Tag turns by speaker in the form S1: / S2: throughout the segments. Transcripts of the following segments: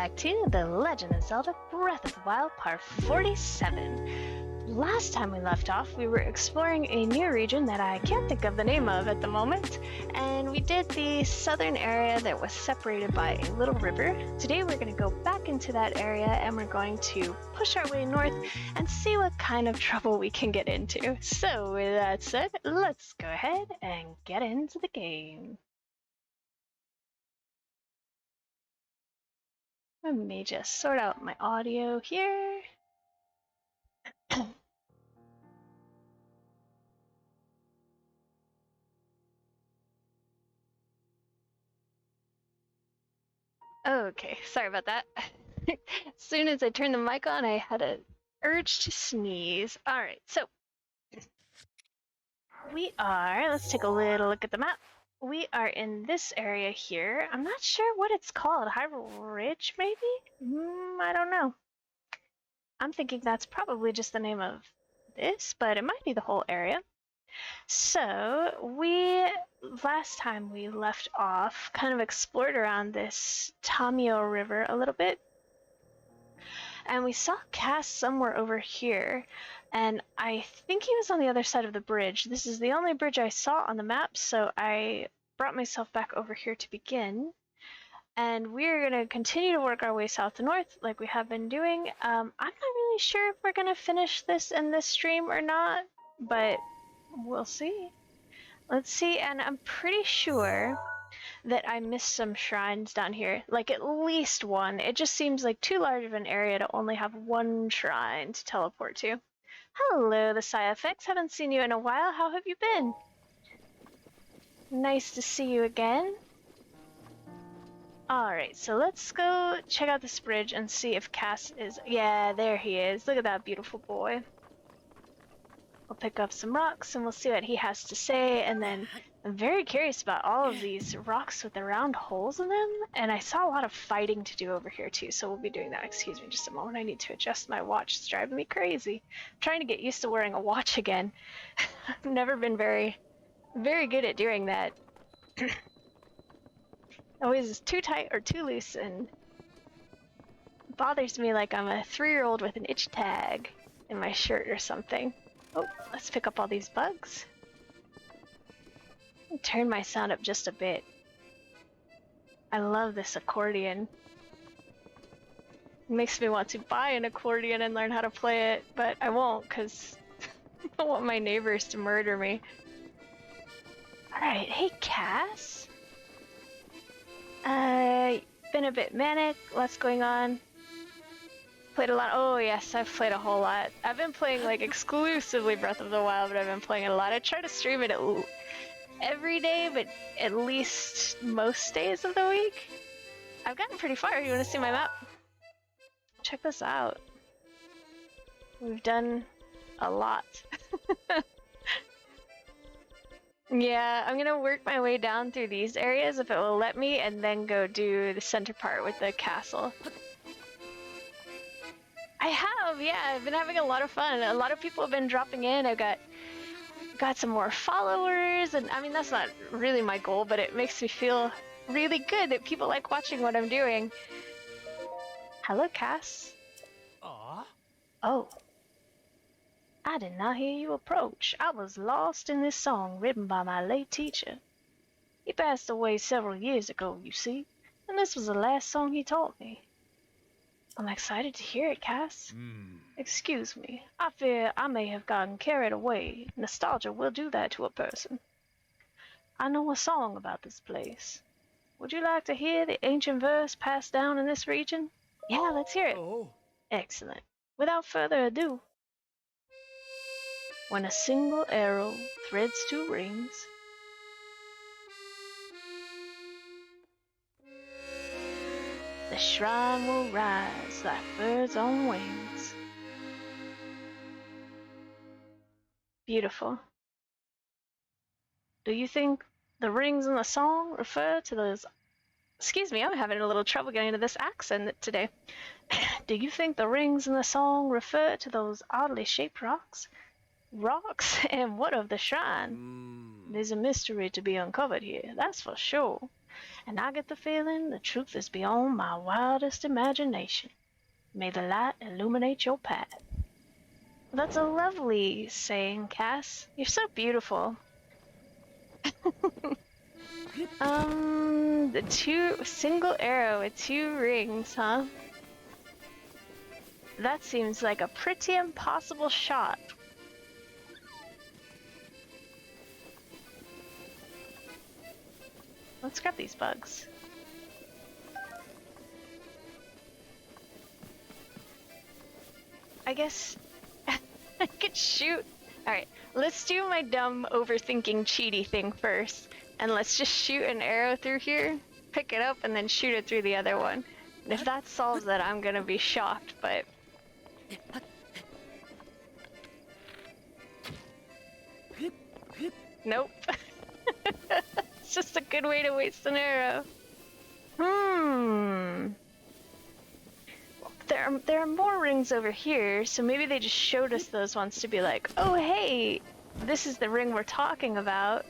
S1: back to The Legend of Zelda Breath of the Wild Part 47. Last time we left off, we were exploring a new region that I can't think of the name of at the moment, and we did the southern area that was separated by a little river. Today we're going to go back into that area and we're going to push our way north and see what kind of trouble we can get into. So with that said, let's go ahead and get into the game. Let me just sort out my audio here. Okay, sorry about that. As soon as I turned the mic on, I had an urge to sneeze. Alright, so let's take a little look at the map. We are in this area here. I'm not sure what it's called. Hyrule Ridge, maybe? I don't know. I'm thinking that's probably just the name of this, but it might be the whole area. So, last time we left off, kind of explored around this Tamio River a little bit. And we saw Cass somewhere over here, and I think he was on the other side of the bridge. This is the only bridge I saw on the map, so I brought myself back over here to begin. And we're going to continue to work our way south to north like we have been doing. I'm not really sure if we're going to finish this in this stream or not, but we'll see. Let's see, and I'm pretty sure that I missed some shrines down here, like at least one. It just seems like too large of an area to only have one shrine to teleport to. Hello, the Sci-FX. Haven't seen you in a while. How have you been? Nice to see you again. Alright, so let's go check out this bridge and see if Cass is... Yeah, there he is. Look at that beautiful boy. We'll pick up some rocks and we'll see what he has to say, and then I'm very curious about all of these rocks with the round holes in them, and I saw a lot of fighting to do over here too, so we'll be doing that. Excuse me just a moment, I need to adjust my watch. It's driving me crazy. I'm trying to get used to wearing a watch again. I've never been very good at doing that. Always too tight or too loose, and it bothers me like I'm a 3-year-old with an itch tag in my shirt or something. Oh, let's pick up all these bugs. Turn my sound up just a bit. I love this accordion. It makes me want to buy an accordion and learn how to play it, but I won't because I don't want my neighbors to murder me. Alright, hey Cass. Been a bit manic, lots going on. Played a lot. Oh yes, I've played a whole lot. I've been playing like exclusively Breath of the Wild, but I've been playing it a lot. I try to stream it every day, but at least most days of the week. I've gotten pretty far. You want to see my map? Check this out. We've done a lot. Yeah, I'm gonna work my way down through these areas if it will let me, and then go do the center part with the castle. I have, yeah, I've been having a lot of fun. A lot of people have been dropping in. I've got some more followers, and I mean, that's not really my goal, but it makes me feel really good that people like watching what I'm doing. Hello, Cass.
S2: Aw.
S1: Oh, I did not hear you approach. I was lost in this song written by my late teacher. He passed away several years ago, you see, and this was the last song he taught me. I'm excited to hear it, Cass. Excuse me, I fear I may have gotten carried away. Nostalgia will do that to a person. I know a song about this place. Would you like to hear the ancient verse passed down in this region? Yeah, let's hear it.
S2: Oh.
S1: Excellent. Without further ado, when a single arrow threads two rings, the shrine will rise like birds on wings. Beautiful. Do you think the rings in the song refer to those... Excuse me, I'm having a little trouble getting into this accent today. Do you think the rings in the song refer to those oddly shaped rocks? Rocks? And what of the shrine? There's a mystery to be uncovered here, that's for sure. And I get the feeling the truth is beyond my wildest imagination. May the light illuminate your path. That's a lovely saying, Cass. You're so beautiful. The single arrow with two rings, huh? That seems like a pretty impossible shot. Let's grab these bugs. I guess I could shoot. Alright, let's do my dumb overthinking cheaty thing first. And let's just shoot an arrow through here, pick it up, and then shoot it through the other one. And if that solves it, I'm gonna be shocked, but... Nope. It's just a good way to waste an arrow. There are more rings over here, so maybe they just showed us those ones to be like, oh hey, this is the ring we're talking about,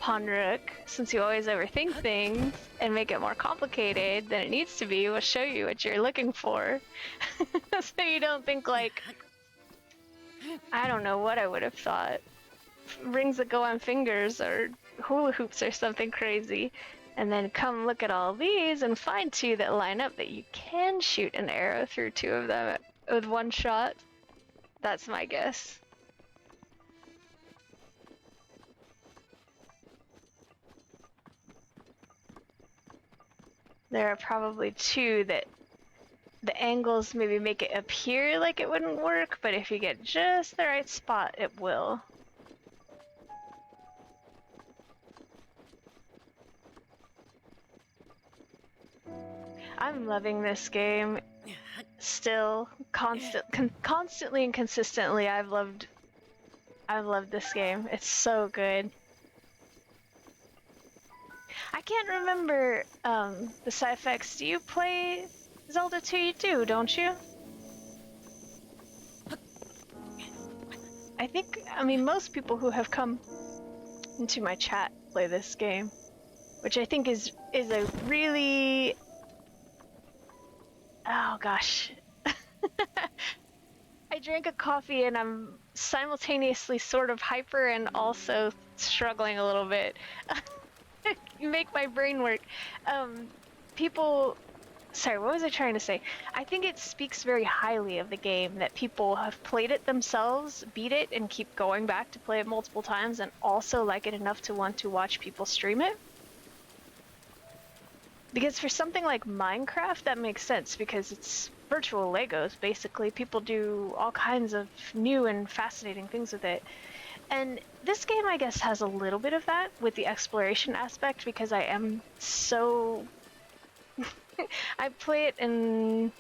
S1: Ponruk. Since you always overthink things and make it more complicated than it needs to be, we'll show you what you're looking for. So you don't think like, I don't know what I would have thought. Rings that go on fingers or hula hoops or something crazy. And then come look at all these and find two that line up that you can shoot an arrow through two of them with one shot. That's my guess. There are probably two that the angles maybe make it appear like it wouldn't work, but if you get just the right spot, it will. I'm loving this game. Still, constantly and consistently, I've loved this game. It's so good. I can't remember the side effects. Do you play Zelda 2? You do, don't you? I mean, most people who have come into my chat play this game, which I think is a really... Oh gosh. I drank a coffee and I'm simultaneously sort of hyper and also struggling a little bit. Make my brain work. Sorry, what was I trying to say? I think it speaks very highly of the game that people have played it themselves, beat it, and keep going back to play it multiple times, and also like it enough to want to watch people stream it. Because for something like Minecraft, that makes sense, because it's virtual Legos, basically. People do all kinds of new and fascinating things with it. And this game, I guess, has a little bit of that with the exploration aspect, because I am so... I play it in,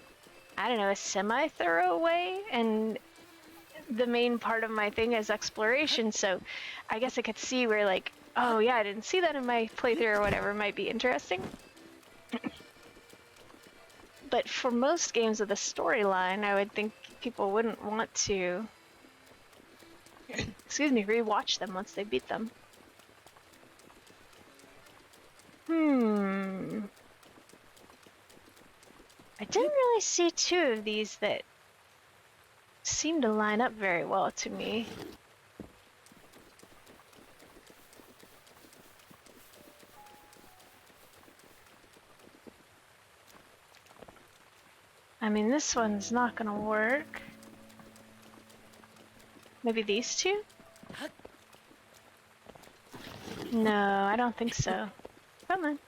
S1: I don't know, a semi-thorough way, and the main part of my thing is exploration, so I guess I could see where, like, oh yeah, I didn't see that in my playthrough or whatever might be interesting. But for most games with a storyline, I would think people wouldn't want to, excuse me, rewatch them once they beat them. I didn't really see two of these that seem to line up very well to me. I mean, this one's not gonna work. Maybe these two? No, I don't think so. Come on.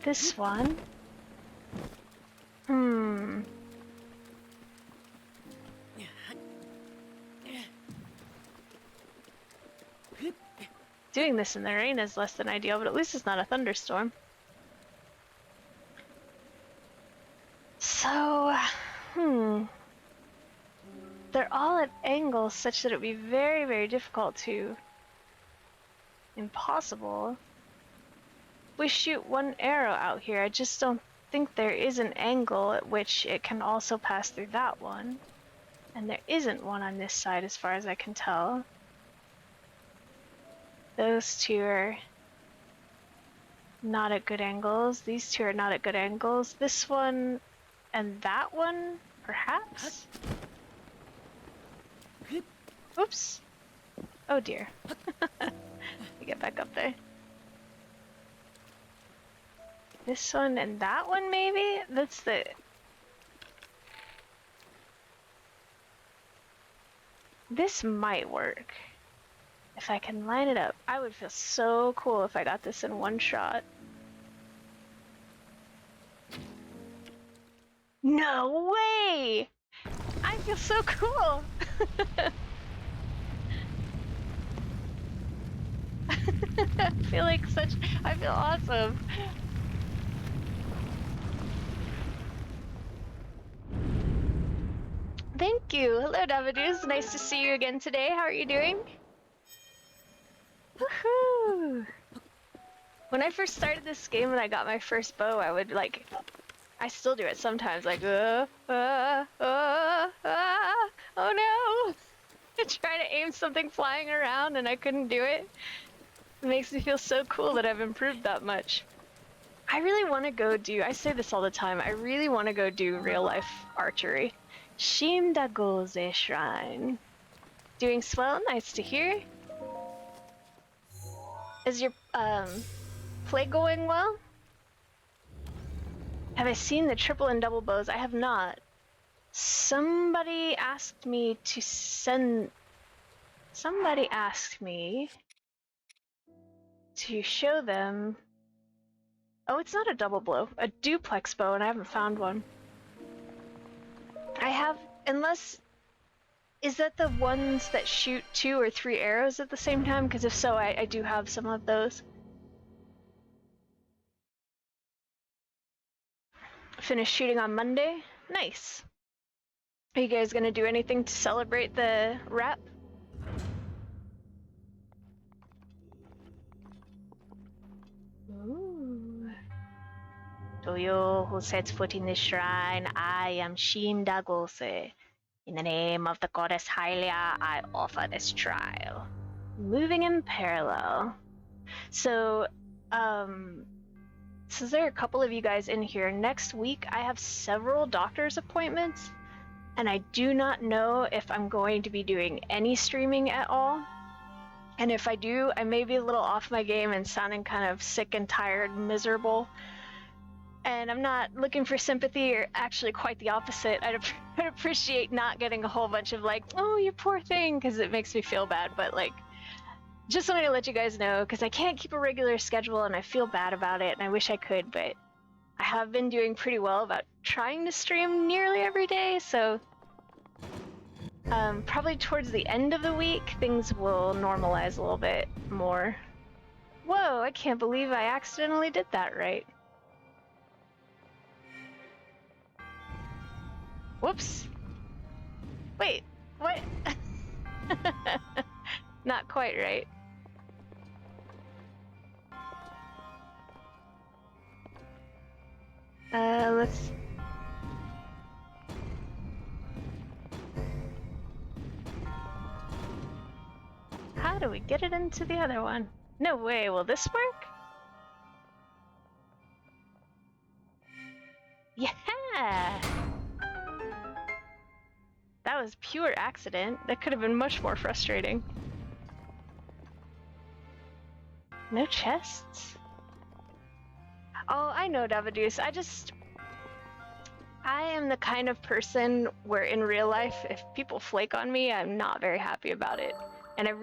S1: This one. Doing this in the rain is less than ideal, but at least it's not a thunderstorm. So, they're all at angles such that it would be very, very difficult to... impossible. We shoot one arrow out here, I just don't think there is an angle at which it can also pass through that one. And there isn't one on this side as far as I can tell. Those two are not at good angles. These two are not at good angles. This one and that one, perhaps? Oops. Oh dear. Let me get back up there. This one and that one, maybe? That's the... This might work. If I can line it up. I would feel so cool if I got this in one shot. No way! I feel so cool! I feel awesome. Thank you. Hello, Davidus. Nice to see you again today. How are you doing? Woohoo! When I first started this game and I got my first bow, I would like... I still do it sometimes, like, oh no! I try to aim something flying around and I couldn't do it. It makes me feel so cool that I've improved that much. I really want to go do, I say this all the time, I really want to go do real life archery. Shimdagoze Shrine. Doing swell, nice to hear. Is your play going well? Have I seen the triple and double bows? I have not. Somebody asked me to send... Somebody asked me to show them... Oh, it's not a double blow. A duplex bow, and I haven't found one. I have... Unless... Is that the ones that shoot 2 or 3 arrows at the same time? Because if so, I do have some of those. Finished shooting on Monday. Nice. Are you guys gonna do anything to celebrate the rep? Ooh. To you who sets foot in this shrine, I am Shin Dagose. In the name of the goddess Hylia, I offer this trial. Moving in parallel. So, since there are a couple of you guys in here, next week I have several doctor's appointments, and I do not know if I'm going to be doing any streaming at all. And if I do, I may be a little off my game and sounding kind of sick and tired, miserable. And I'm not looking for sympathy, or actually quite the opposite. I'd appreciate not getting a whole bunch of like, oh, you poor thing, because it makes me feel bad, but like, just wanted to let you guys know, because I can't keep a regular schedule and I feel bad about it, and I wish I could, but I have been doing pretty well about trying to stream nearly every day, so probably towards the end of the week, things will normalize a little bit more. Whoa, I can't believe I accidentally did that right. Whoops. Wait, what? Not quite right. Let's... How do we get it into the other one? No way, will this work? Yeah! That was pure accident. That could have been much more frustrating. No chests? Oh, I know, Davadoos. I am the kind of person where in real life, if people flake on me, I'm not very happy about it. And I'm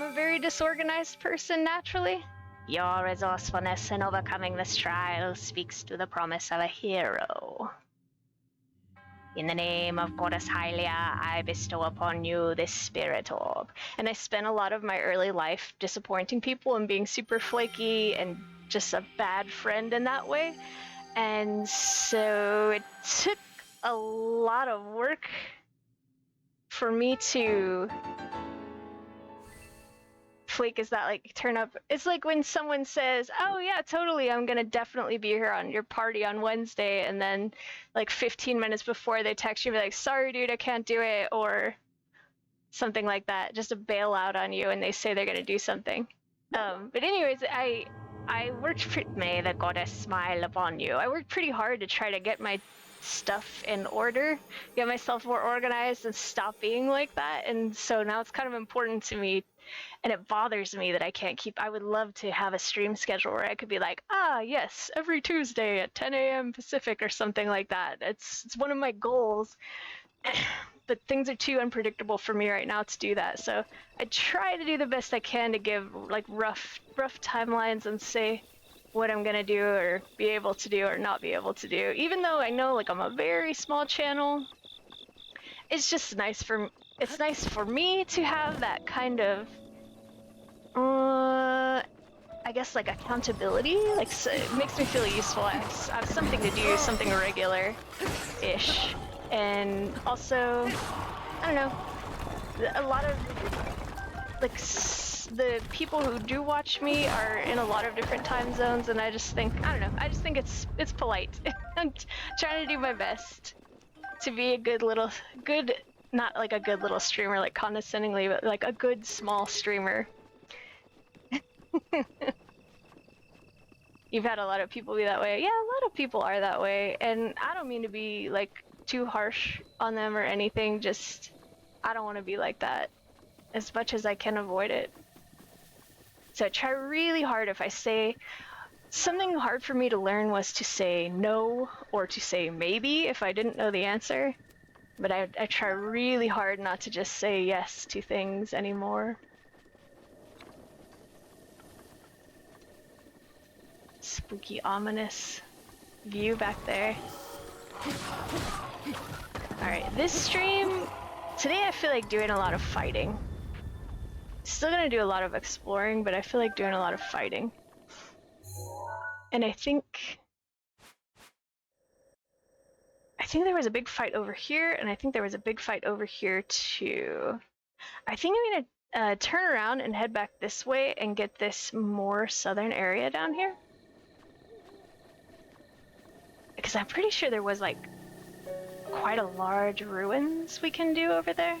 S1: a very disorganized person naturally. Your resourcefulness in overcoming this trial speaks to the promise of a hero. In the name of Goddess Hylia, I bestow upon you this spirit orb. And I spent a lot of my early life disappointing people and being super flaky and just a bad friend in that way. And so it took a lot of work for me to flake is that like turn up. It's like when someone says, oh yeah, totally, I'm gonna definitely be here on your party on Wednesday, and then like 15 minutes before they text you, be like, sorry dude, I can't do it, or something like that, just a bailout on you, and they say they're gonna do something. But anyways, I worked may the goddess smile upon you. I worked pretty hard to try to get my stuff in order, get myself more organized and stop being like that, and so now it's kind of important to me, and it bothers me that I can't keep. I would love to have a stream schedule where I could be like, yes, every Tuesday at 10 a.m. Pacific or something like that. It's one of my goals, but things are too unpredictable for me right now to do that. So I try to do the best I can to give like rough timelines and say what I'm gonna do or be able to do or not be able to do. Even though I know like I'm a very small channel, it's just nice for me to have that kind of I guess like accountability. Like so it makes me feel useful. I have something to do, something regular-ish, and also I don't know. A lot of like the people who do watch me are in a lot of different time zones, and I just think it's polite. I'm trying to do my best to be a good, not like a good little streamer like condescendingly, but like a good small streamer. You've had a lot of people be that way. Yeah, a lot of people are that way, and I don't mean to be like too harsh on them or anything, just I don't want to be like that as much as I can avoid it. So I try really hard. If I say something hard for me to learn was to say no or to say maybe if I didn't know the answer, but I try really hard not to just say yes to things anymore. Spooky, ominous view back there. Alright, this stream, today I feel like doing a lot of fighting. Still gonna do a lot of exploring, but I feel like doing a lot of fighting. And I think there was a big fight over here, and I think there was a big fight over here too. I think I'm gonna turn around and head back this way and get this more southern area down here. Because I'm pretty sure there was like quite a large ruins we can do over there.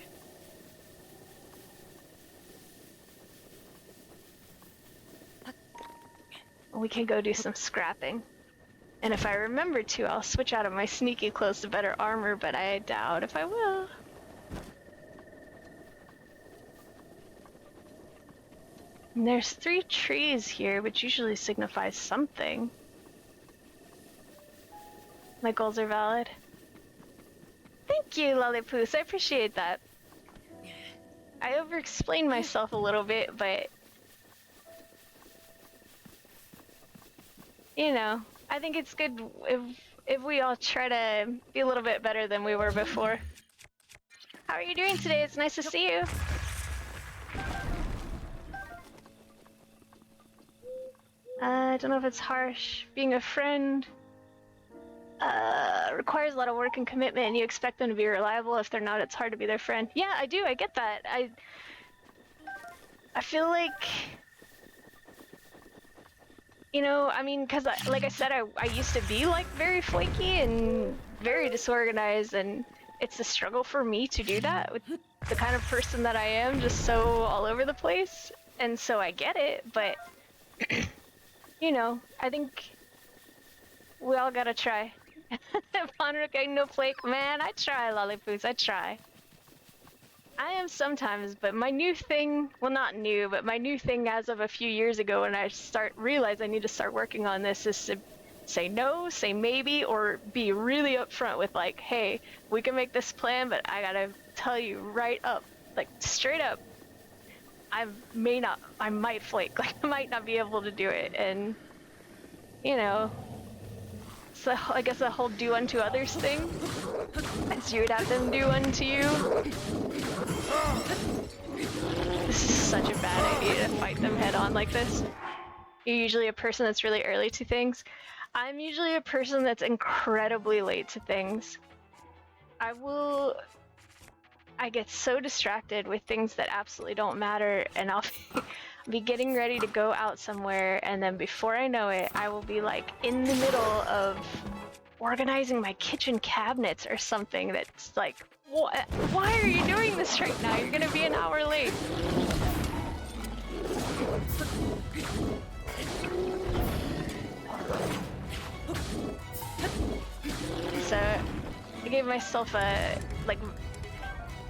S1: We can go do some scrapping. And if I remember to, I'll switch out of my sneaky clothes to better armor, but I doubt if I will. And there's 3 trees here, which usually signifies something. My goals are valid. Thank you, Lollipoos. I appreciate that. I over-explained myself a little bit, but you know, I think it's good if we all try to be a little bit better than we were before. How are you doing today? It's nice to see you. I don't know if it's harsh being a friend. Requires a lot of work and commitment, and you expect them to be reliable. If they're not, it's hard to be their friend. Yeah, I do. I get that. I feel like, you know, I mean, because like I said, I used to be like very flaky and very disorganized, and it's a struggle for me to do that with the kind of person that I am, just so all over the place. And so I get it, but you know, I think we all gotta try. Ponruk no flake, man, I try, Lollipoos, I try. I am sometimes, but my new thing, well not new, but my new thing as of a few years ago when I realize I need to start working on this is to say no, say maybe, or be really upfront with like, hey, we can make this plan, but I gotta tell you right up, like straight up, I might flake, like I might not be able to do it, and you know, so I guess the whole do unto others thing, as you would have them do unto you. This is such a bad idea to fight them head on like this. You're usually a person that's really early to things. I'm usually a person that's incredibly late to things. I get so distracted with things that absolutely don't matter, and I'll be getting ready to go out somewhere, and then before I know it, I will be like in the middle of organizing my kitchen cabinets or something that's like, why are you doing this right now? You're gonna be an hour late. So I gave myself a, like,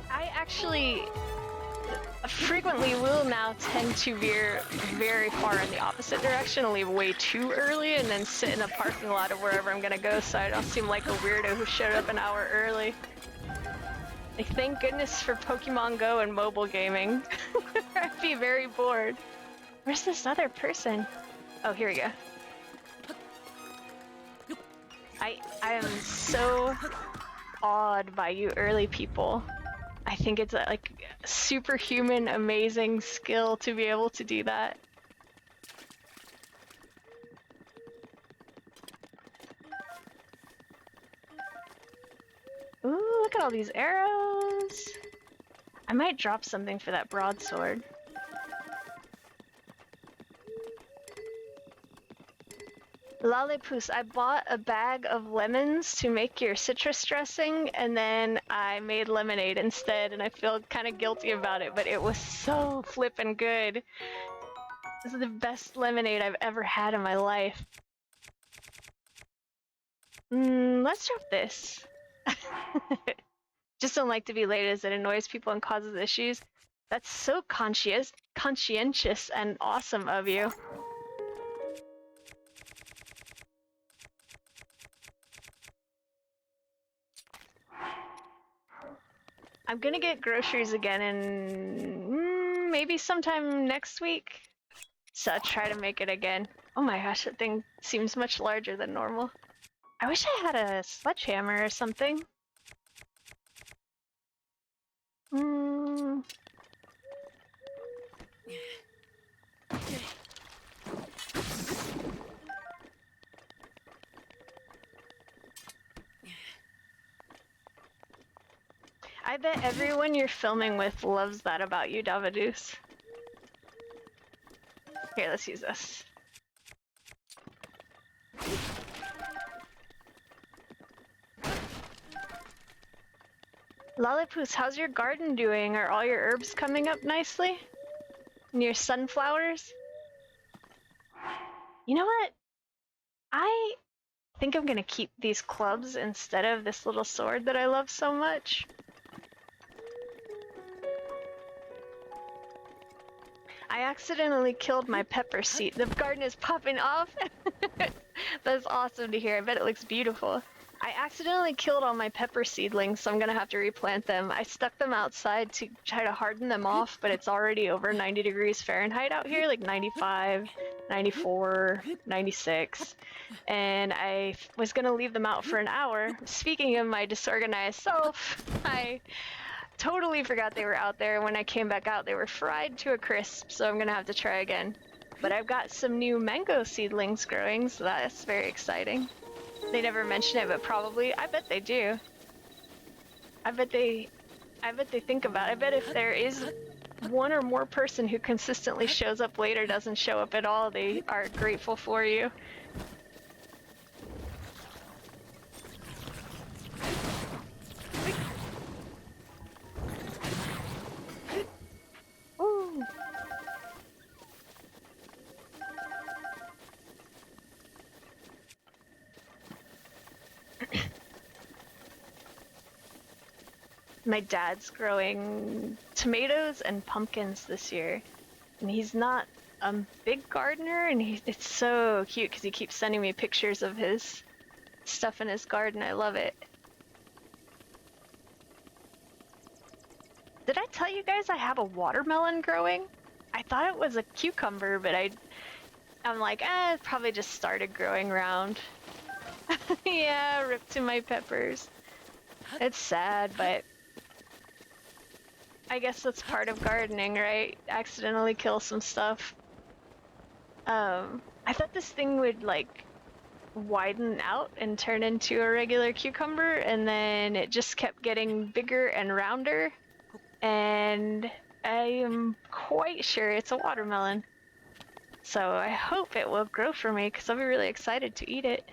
S1: I actually frequently will now tend to veer very far in the opposite direction and leave way too early and then sit in a parking lot of wherever I'm gonna go so I don't seem like a weirdo who showed up an hour early. Like, thank goodness for Pokemon Go and mobile gaming. I'd be very bored. Where's this other person? Oh, here we go. I am so awed by you early people. I think it's a, like, superhuman, amazing skill to be able to do that. Ooh, look at all these arrows! I might drop something for that broadsword. Lollipoos, I bought a bag of lemons to make your citrus dressing, and then I made lemonade instead, and I feel kind of guilty about it, but it was so flippin' good. This is the best lemonade I've ever had in my life. Let's drop this. Just don't like to be late as it annoys people and causes issues. That's so conscientious and awesome of you. I'm gonna get groceries again in maybe sometime next week. So I'll try to make it again. Oh my gosh, that thing seems much larger than normal. I wish I had a sledgehammer or something. I bet everyone you're filming with loves that about you, Davadus. Here, let's use this. Lollipoos, how's your garden doing? Are all your herbs coming up nicely? And your sunflowers? You know what? I think I'm gonna keep these clubs instead of this little sword that I love so much. I accidentally killed my pepper seed. The garden is popping off. That's awesome to hear. I bet it looks beautiful. I accidentally killed all my pepper seedlings, so I'm gonna have to replant them. I stuck them outside to try to harden them off, but it's already over 90 degrees Fahrenheit out here, like 95, 94, 96. And I was gonna leave them out for an hour. Speaking of my disorganized self, I totally forgot they were out there. When I came back out, they were fried to a crisp, so I'm gonna have to try again. But I've got some new mango seedlings growing, so that's very exciting. They never mention it, but probably. I bet they do. I bet they think about it. I bet if there is one or more person who consistently shows up late or doesn't show up at all, they are grateful for you. Ooh. My dad's growing tomatoes and pumpkins this year, and he's not a big gardener, and it's so cute because he keeps sending me pictures of his stuff in his garden. I love it. Did I tell you guys I have a watermelon growing? I thought it was a cucumber, but I'm like, it probably just started growing around. Yeah, rip to my peppers. It's sad, but I guess that's part of gardening, right? Accidentally kill some stuff. I thought this thing would like widen out and turn into a regular cucumber, and then it just kept getting bigger and rounder, and I am quite sure it's a watermelon. So I hope it will grow for me, because I'll be really excited to eat it.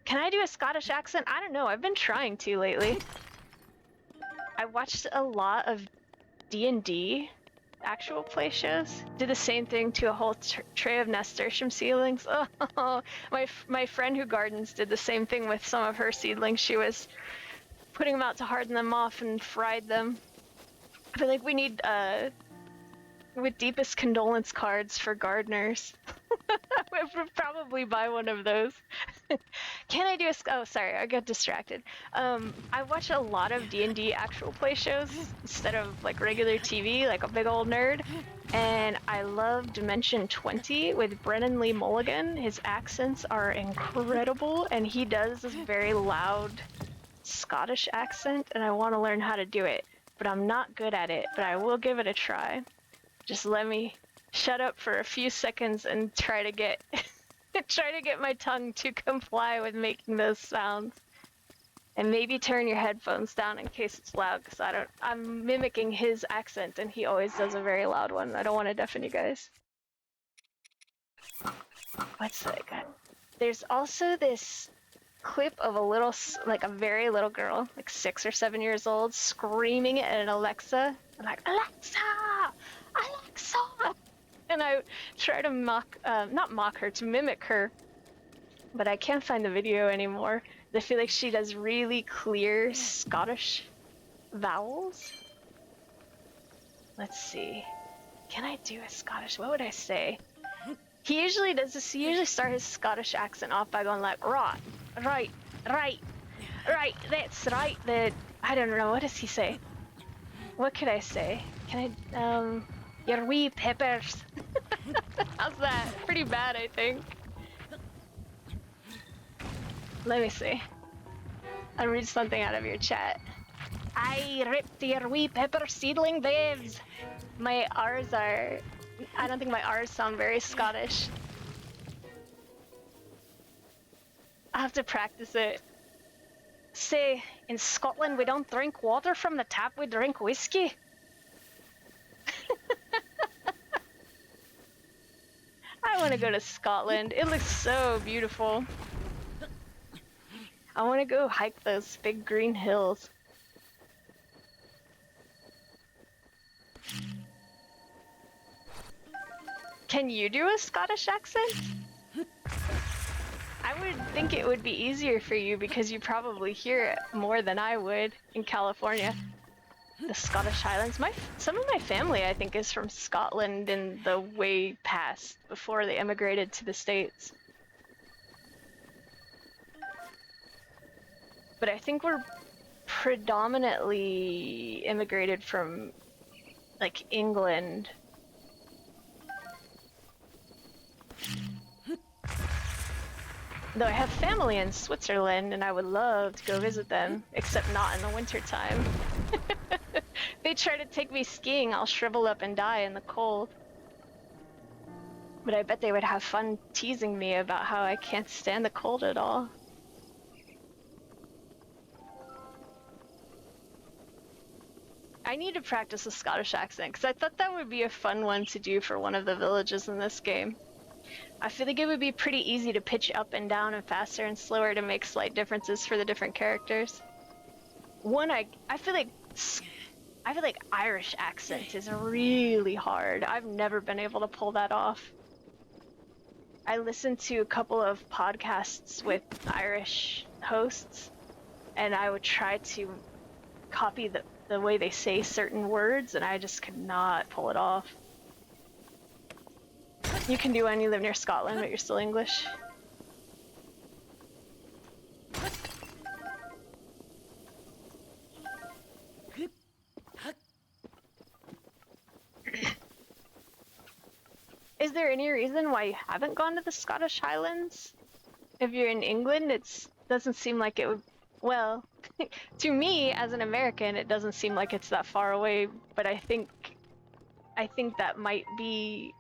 S1: Can I do a Scottish accent? I don't know, I've been trying to lately. I watched a lot of D&D actual play shows. Did the same thing to a whole tray of nasturtium seedlings. Oh, my friend who gardens did the same thing with some of her seedlings. She was putting them out to harden them off and fried them. I feel like we need with deepest condolence cards for gardeners. I would probably buy one of those. Can I do a... Oh, sorry, I got distracted. I watch a lot of D&D actual play shows instead of like regular TV, like a big old nerd. And I love Dimension 20 with Brennan Lee Mulligan. His accents are incredible, and he does this very loud Scottish accent, and I want to learn how to do it. But I'm not good at it, but I will give it a try. Just let me shut up for a few seconds and try to get my tongue to comply with making those sounds. And maybe turn your headphones down in case it's loud, because I'm mimicking his accent, and he always does a very loud one. I don't want to deafen you guys. What's that guy? There's also this clip of a very little girl, like 6 or 7 years old, screaming at an Alexa. I'm like, Alexa! Alexa! And I try to not mock her, to mimic her, but I can't find the video anymore. I feel like she does really clear Scottish vowels. Let's see. Can I do a Scottish? What would I say? He usually does this. He usually starts his Scottish accent off by going like, right, that's right. I don't know. What does he say? What could I say? Can I, your wee peppers. How's that? Pretty bad, I think. Let me see. I'll read something out of your chat. I ripped your wee pepper seedling babes. My R's are... I don't think my R's sound very Scottish. I have to practice it. Say, in Scotland we don't drink water from the tap, we drink whiskey. I want to go to Scotland. It looks so beautiful. I want to go hike those big green hills. Can you do a Scottish accent? I would think it would be easier for you because you probably hear it more than I would in California. The Scottish Highlands. Some of my family, I think, is from Scotland in the way past, before they emigrated to the States. But I think we're predominantly immigrated from, like, England. Though I have family in Switzerland, and I would love to go visit them, except not in the winter time. They try to take me skiing, I'll shrivel up and die in the cold. But I bet they would have fun teasing me about how I can't stand the cold at all. I need to practice a Scottish accent, because I thought that would be a fun one to do for one of the villages in this game. I feel like it would be pretty easy to pitch up and down and faster and slower to make slight differences for the different characters. One, I feel like Irish accent is really hard. I've never been able to pull that off. I listened to a couple of podcasts with Irish hosts, and I would try to copy the way they say certain words, and I just could not pull it off. You can do when you live near Scotland, but you're still English. Is there any reason why you haven't gone to the Scottish Highlands? If you're in England, it doesn't seem like it would... Well, to me, as an American, it doesn't seem like it's that far away, but I think that might be...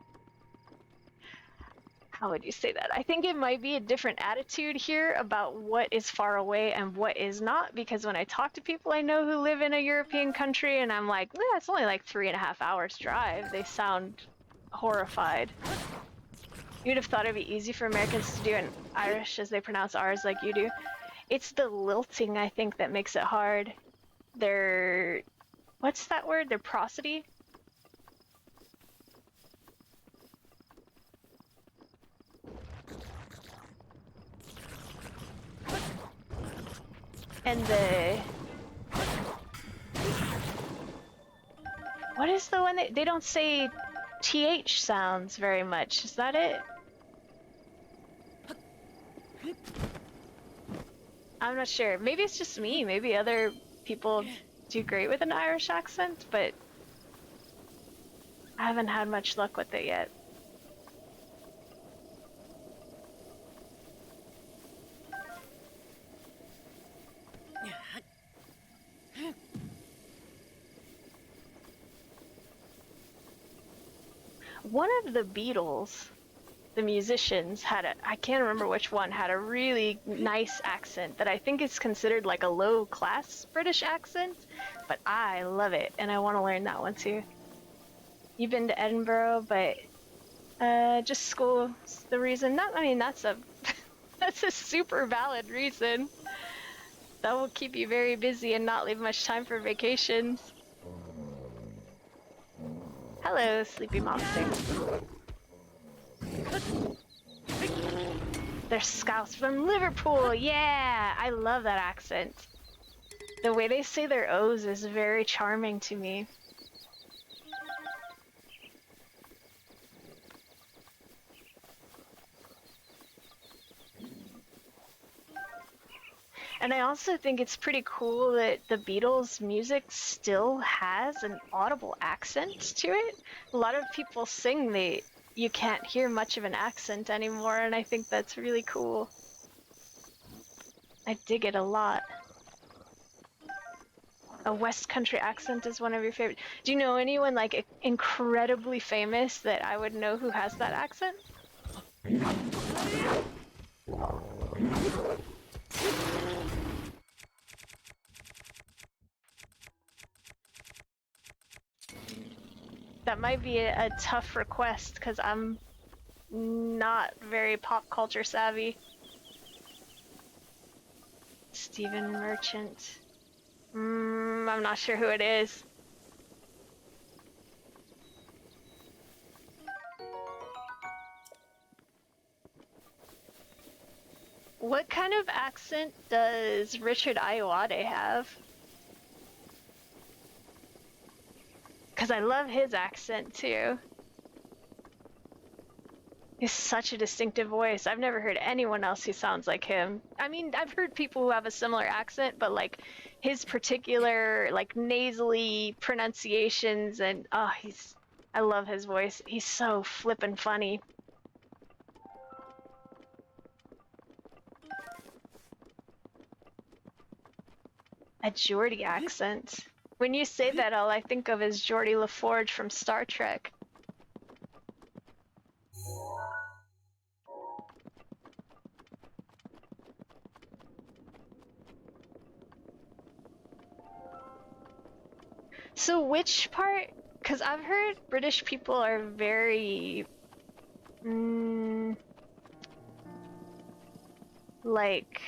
S1: How would you say that? I think it might be a different attitude here about what is far away and what is not, because when I talk to people I know who live in a European country and I'm like, yeah, it's only like 3.5 hours drive, they sound horrified. You'd have thought it'd be easy for Americans to do in Irish as they pronounce R's like you do. It's the lilting, I think, that makes it hard. Their... what's that word? Their prosody? And the... what is the one that... they don't say TH sounds very much. Is that it? I'm not sure. Maybe it's just me. Maybe other people do great with an Irish accent, but I haven't had much luck with it yet. One of the Beatles, the musicians, I can't remember which one, had a really nice accent that I think is considered like a low-class British accent, but I love it, and I want to learn that one too. You've been to Edinburgh, but just school's the reason. I mean, that's a that's a super valid reason. That will keep you very busy and not leave much time for vacations. Hello, sleepy monster. They're Scouse from Liverpool, yeah! I love that accent. The way they say their O's is very charming to me. And I also think it's pretty cool that the Beatles' music still has an audible accent to it. A lot of people sing you can't hear much of an accent anymore, and I think that's really cool. I dig it a lot. A West Country accent is one of your favorite. Do you know anyone like incredibly famous that I would know who has that accent? That might be a tough request because I'm not very pop culture savvy. Stephen Merchant. I'm not sure who it is. What kind of accent does Richard Ayoade have? Because I love his accent too. He's such a distinctive voice. I've never heard anyone else who sounds like him. I mean, I've heard people who have a similar accent, but like his particular like nasally pronunciations and I love his voice. He's so flippin' funny. A Geordie accent. When you say that, all I think of is Geordie LaForge from Star Trek. So which part? Because I've heard British people are very, like,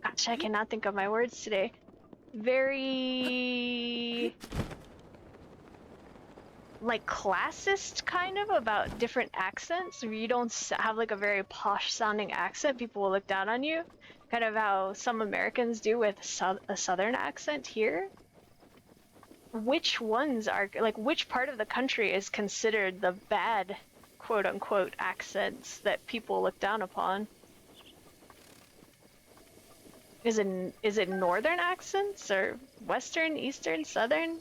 S1: gosh, I cannot think of my words today. Very, like, classist kind of about different accents. If you don't have like a very posh sounding accent, people will look down on you. Kind of how some Americans do with a southern accent here. Which ones are, like, which part of the country is considered the bad, quote unquote, accents that people look down upon? Is it northern accents or western, eastern, southern?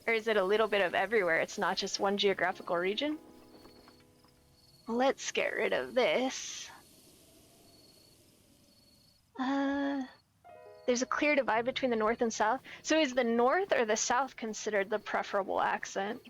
S1: Or is it a little bit of everywhere? It's not just one geographical region? Let's get rid of this. There's a clear divide between the north and south. So is the north or the south considered the preferable accent?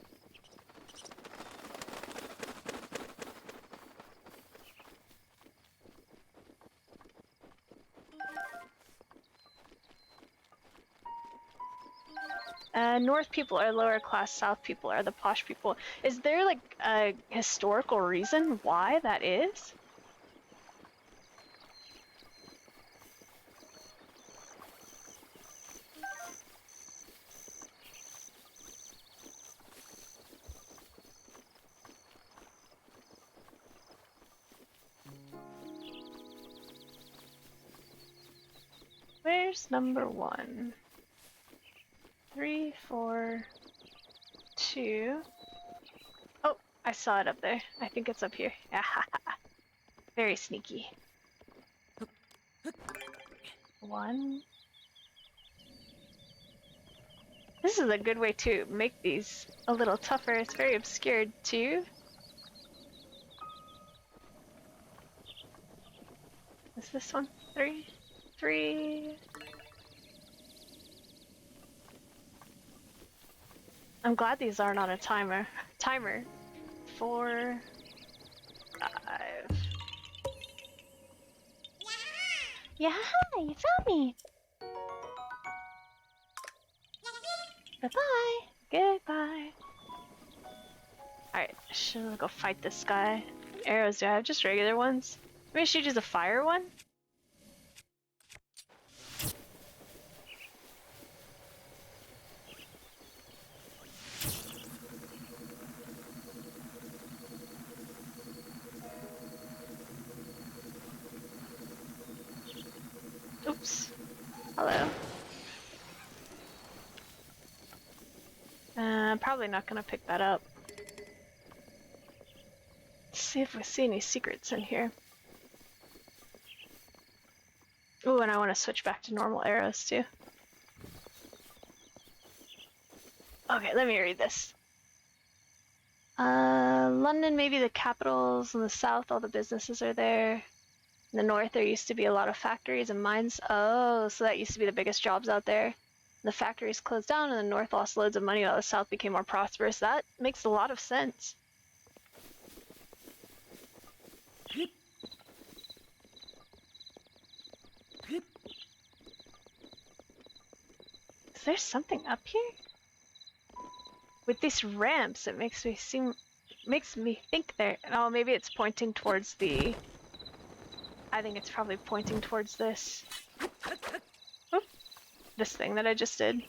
S1: North people are lower class, South people are the posh people. Is there like a historical reason why that is? Where's number 1? 3, 4, 2. Oh, I saw it up there. I think it's up here. Very sneaky. 1. This is a good way to make these a little tougher. It's very obscured too. Is this one? 3? 3. I'm glad these aren't on a timer. 4, 5. Yeah, you found me. Bye-bye. Goodbye. Alright, should I go fight this guy? Arrows, do I have just regular ones? Maybe I should use a fire one? Oops. Hello. Probably not gonna pick that up. Let's see if we see any secrets in here. Ooh, and I want to switch back to normal arrows too. Okay, let me read this. London may be the capitals. In the south, all the businesses are there. In the north, there used to be a lot of factories and mines. Oh, so that used to be the biggest jobs out there. The factories closed down and the north lost loads of money while the south became more prosperous. That makes a lot of sense. Is there something up here? With these ramps, it makes me think there. Oh, maybe it's pointing towards the. I think it's probably pointing towards this. Oop, this thing that I just did.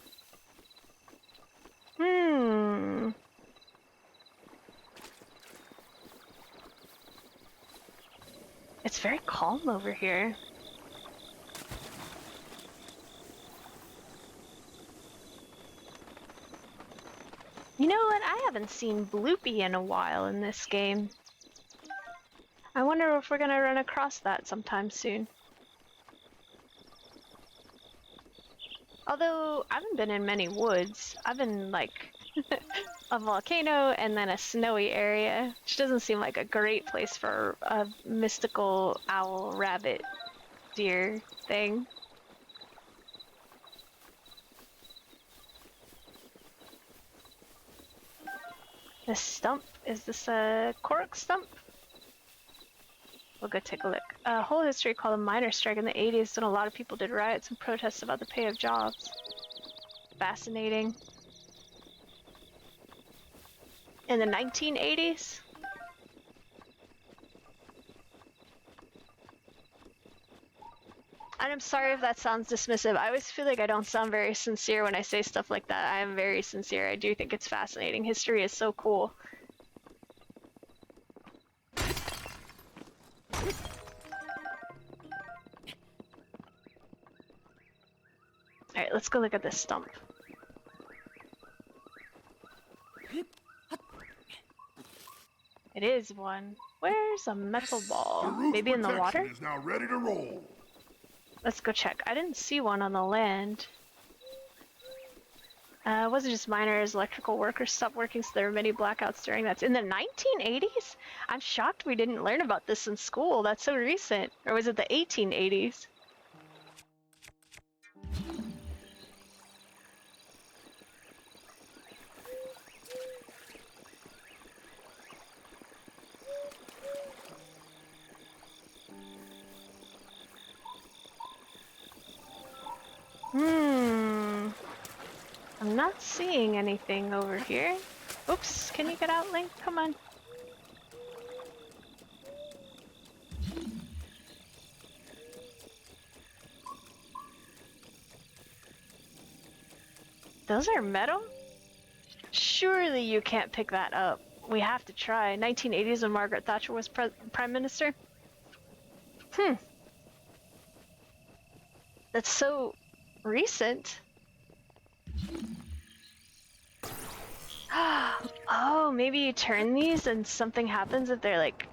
S1: It's very calm over here. You know what? I haven't seen Bloopy in a while in this game. I wonder if we're gonna run across that sometime soon. Although, I haven't been in many woods. I've been, like, a volcano and then a snowy area, which doesn't seem like a great place for a mystical owl, rabbit, deer thing. This stump, is this a cork stump? We'll go take a look. A whole history called a miners' strike in the 80s when a lot of people did riots and protests about the pay of jobs. Fascinating. In the 1980s? And I'm sorry if that sounds dismissive. I always feel like I don't sound very sincere when I say stuff like that. I am very sincere. I do think it's fascinating. History is so cool. Alright, let's go look at this stump. It is one. Where's a metal ball? Maybe in the water?
S2: Is now ready to roll.
S1: Let's go check. I didn't see one on the land. Was it just miners, electrical workers stopped working, so there were many blackouts during that. In the 1980s? I'm shocked we didn't learn about this in school. That's so recent. Or was it the 1880s? I'm not seeing anything over here. Oops, can you get out, Link? Come on. Those are metal? Surely you can't pick that up. We have to try. 1980s when Margaret Thatcher was Prime Minister? That's so recent. Oh, maybe you turn these and something happens if they're like...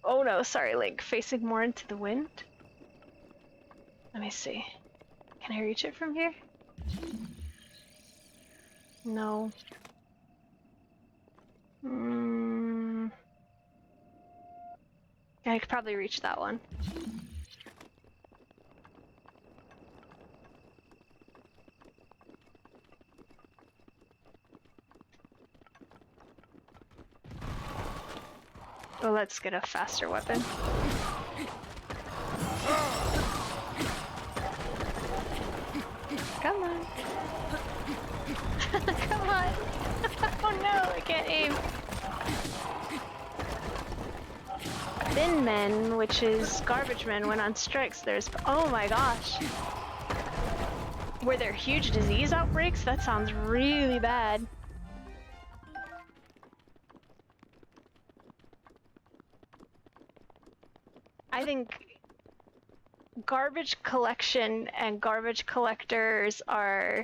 S1: Oh no, sorry, Link. Facing more into the wind? Let me see. Can I reach it from here? No. I could probably reach that one. Oh, let's get a faster weapon. Come on. Come on. Oh no, I can't aim. Bin men, which is garbage men, went on strikes. There's... Oh my gosh. Were there huge disease outbreaks? That sounds really bad. I think garbage collection and garbage collectors are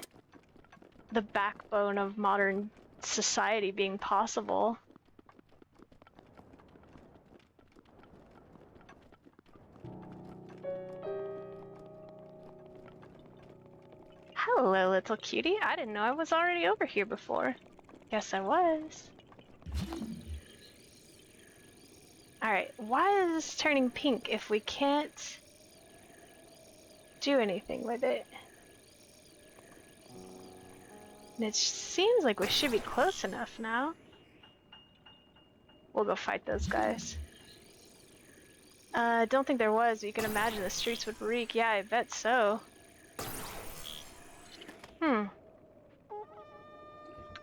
S1: the backbone of modern society being possible. Hello, little cutie. I didn't know I was already over here before. Guess I was. Alright, why is this turning pink if we can't do anything with it? And it seems like we should be close enough now. We'll go fight those guys. Don't think there was, but you can imagine the streets would reek. Yeah, I bet so.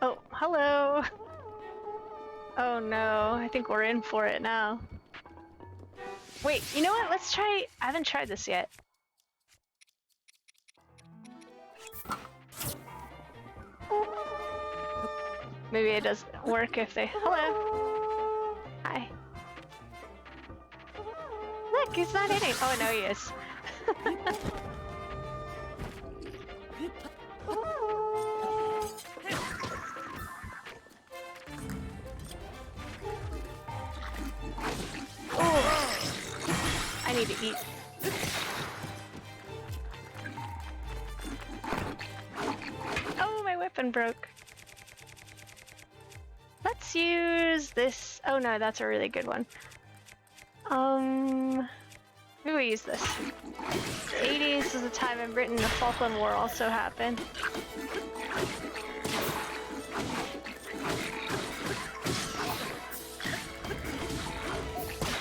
S1: Oh, hello! Oh no, I think we're in for it now. Wait, you know what? Let's try... I haven't tried this yet. Maybe it doesn't work if they... Hello! Hi. Look, he's not hitting. Oh, no, he is. I need to eat. Oh, my weapon broke. Let's use this. Oh no, that's a really good one. Maybe we use this. The 80s is a time in Britain the Falkland War also happened.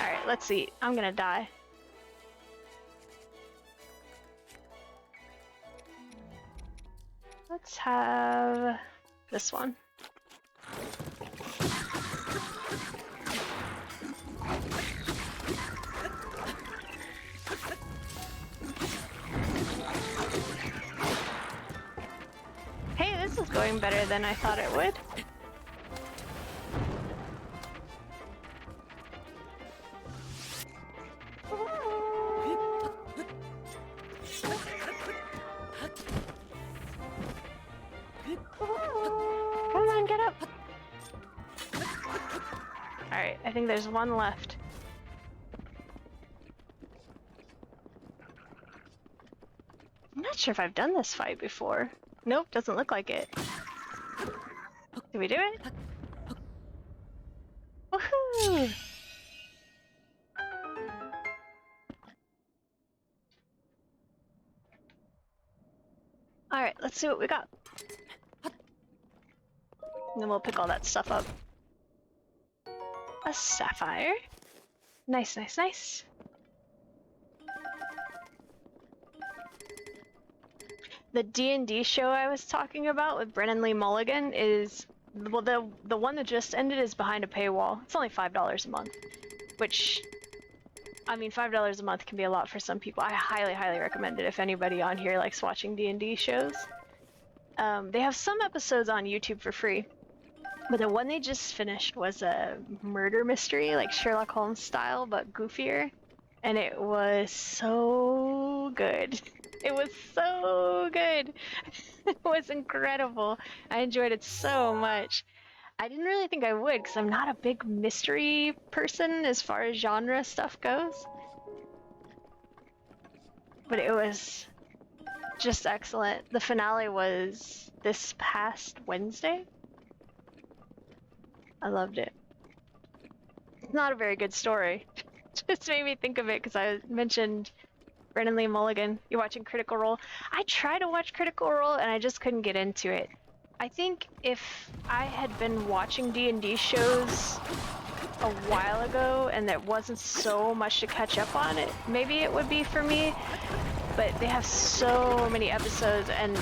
S1: Alright, let's eat. I'm gonna die. Let's have this one. doing better than I thought it would. Come on, get up! Alright, I think there's one left. I'm not sure if I've done this fight before. Nope, doesn't look like it. Did we do it? Woohoo! Alright, let's see what we got. And then we'll pick all that stuff up. A sapphire. Nice, nice, nice. The D&D show I was talking about with Brennan Lee Mulligan is, well, the one that just ended is behind a paywall. It's only $5 a month, which, I mean, $5 a month can be a lot for some people. I highly, highly recommend it if anybody on here likes watching D&D shows. They have some episodes on YouTube for free, but the one they just finished was a murder mystery, like Sherlock Holmes style, but goofier. And it was so good. It was so good. It was incredible. I enjoyed it so much. I didn't really think I would because I'm not a big mystery person as far as genre stuff goes. But it was just excellent. The finale was this past Wednesday. I loved it. It's not a very good story. Just made me think of it because I mentioned Brennan Lee Mulligan. You're watching Critical Role. I tried to watch Critical Role and I just couldn't get into it. I think if I had been watching D&D shows a while ago and there wasn't so much to catch up on it, maybe it would be for me. But they have so many episodes and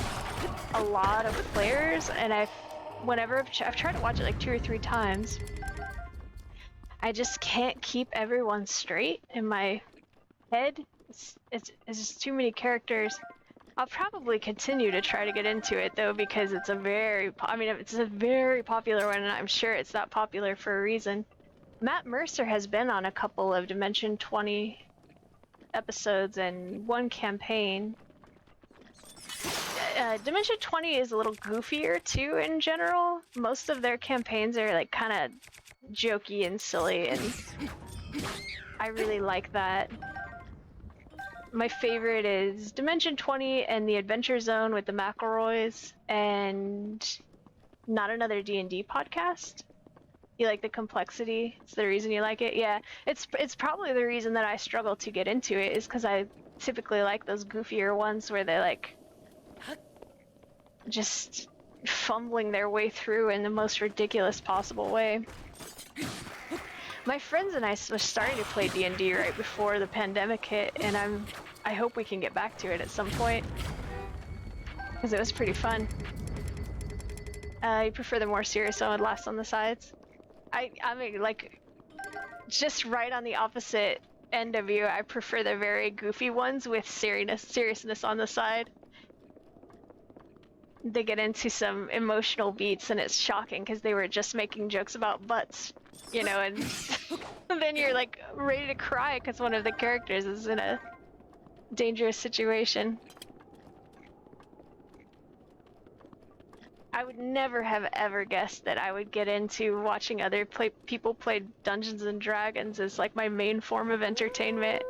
S1: a lot of players, and I've tried to watch it like 2 or 3 times. I just can't keep everyone straight in my head. It's just too many characters. I'll probably continue to try to get into it though because it's a very popular one, and I'm sure it's that popular for a reason. Matt Mercer has been on a couple of Dimension 20 episodes and one campaign. Dimension 20 is a little goofier too in general. Most of their campaigns are like kind of jokey and silly, and I really like that. My favorite is Dimension 20 and the Adventure Zone with the McElroys, and Not Another D&D Podcast. You like the complexity? It's the reason you like it? Yeah, it's probably the reason that I struggle to get into it, is because I typically like those goofier ones where they like just fumbling their way through in the most ridiculous possible way. My friends and I were starting to play D&D right before the pandemic hit, and I hope we can get back to it at some point, because it was pretty fun. You prefer the more serious one with laughs on the sides? I mean, like, just right on the opposite end of you. I prefer the very goofy ones with seriousness on the side. They get into some emotional beats and it's shocking because they were just making jokes about butts, you know, and then you're like ready to cry because one of the characters is in a dangerous situation. I would never have ever guessed that I would get into watching other people play Dungeons and Dragons as like my main form of entertainment.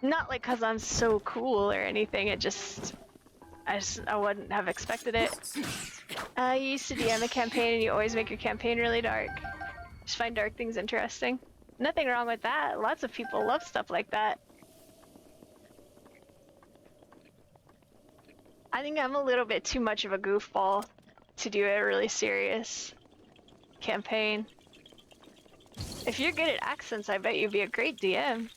S1: Not like because I'm so cool or anything, I wouldn't have expected it. You used to DM a campaign and you always make your campaign really dark. Just find dark things interesting. Nothing wrong with that. Lots of people love stuff like that. I think I'm a little bit too much of a goofball to do a really serious campaign. If you're good at accents, I bet you'd be a great DM.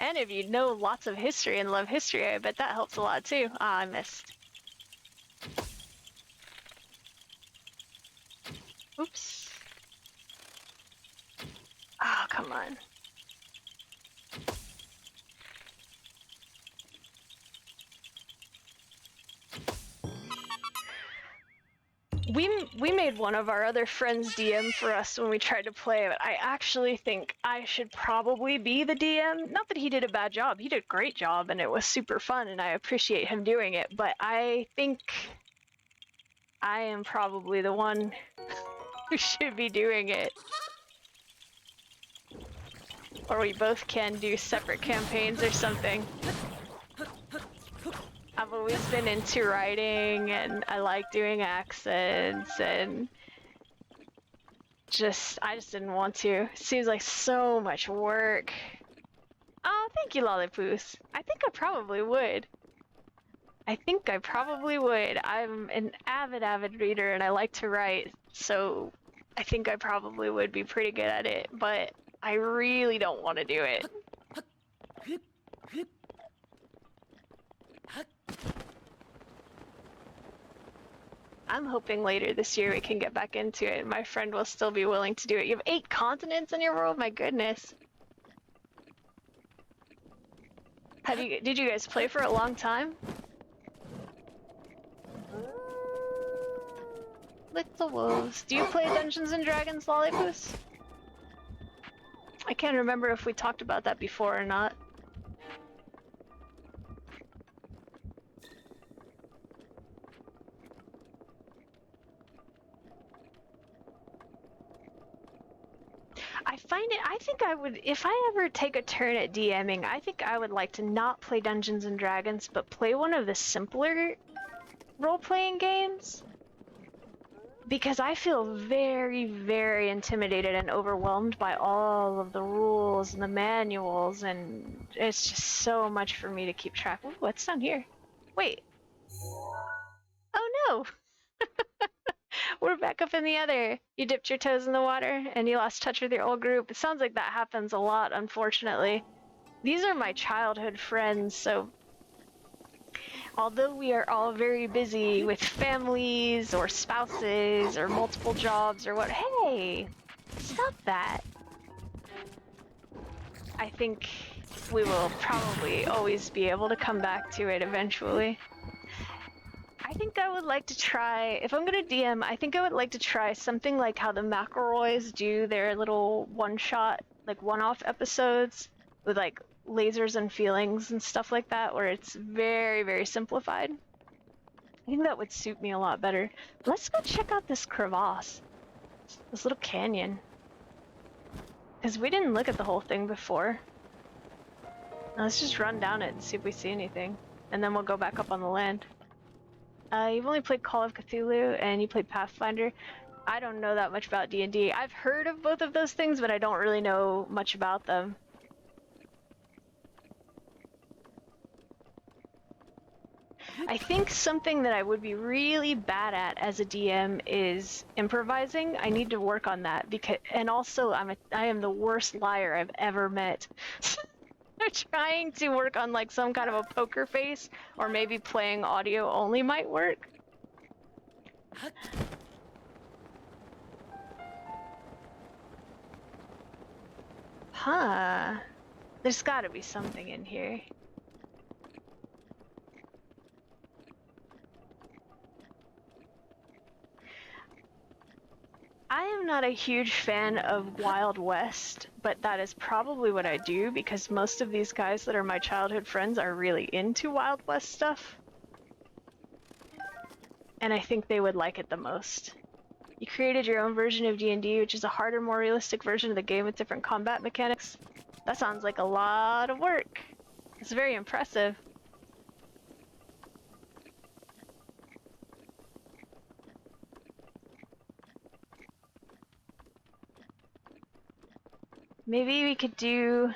S1: And if you know lots of history and love history, I bet that helps a lot too. Ah, I missed. Oops. Oh, come on. we made one of our other friends DM for us when we tried to play it. I actually think I should probably be the DM. Not that he did a bad job. He did a great job and it was super fun and I appreciate him doing it, but I think I am probably the one who should be doing it. Or we both can do separate campaigns or something. I've always been into writing and I like doing accents and I just didn't want to. It seems like so much work. Oh, thank you, Lollipoos. I think I probably would. I'm an avid reader and I like to write, so I think I probably would be pretty good at it, but I really don't want to do it. I'm hoping later this year we can get back into it and my friend will still be willing to do it. You have 8 continents in your world? My goodness. Did you guys play for a long time? Little wolves. Do you play Dungeons and Dragons, Lollipoos? I can't remember if we talked about that before or not. I think I would, if I ever take a turn at DMing, I think I would like to not play Dungeons and Dragons, but play one of the simpler role-playing games. Because I feel very intimidated and overwhelmed by all of the rules and the manuals, and it's just so much for me to keep track of. What's down here? Wait. Oh no! We're back up in the other. You dipped your toes in the water and you lost touch with your old group. It sounds like that happens a lot, unfortunately. These are my childhood friends, so although we are all very busy with families or spouses or multiple jobs or what— hey! Stop that! I think we will probably always be able to come back to it eventually. I think I would like to try, if I'm gonna DM, I think I would like to try something like how the McElroys do their little one-shot, like one-off episodes with like lasers and feelings and stuff like that, where it's very simplified. I think that would suit me a lot better. Let's go check out this crevasse, this little canyon, because we didn't look at the whole thing before. Now let's just run down it and see if we see anything, and then we'll go back up on the land. You've only played Call of Cthulhu and you played Pathfinder. I don't know that much about D&D. I've heard of both of those things, but I don't really know much about them. I think something that I would be really bad at as a DM is improvising. I need to work on that, because, and also I am the worst liar I've ever met. I'm trying to work on like some kind of a poker face, or maybe playing audio only might work. Huh. There's gotta be something in here. I am not a huge fan of Wild West, but that is probably what I do because most of these guys that are my childhood friends are really into Wild West stuff. And I think they would like it the most. You created your own version of D&D, which is a harder, more realistic version of the game with different combat mechanics. That sounds like a lot of work. It's very impressive. Maybe we could do—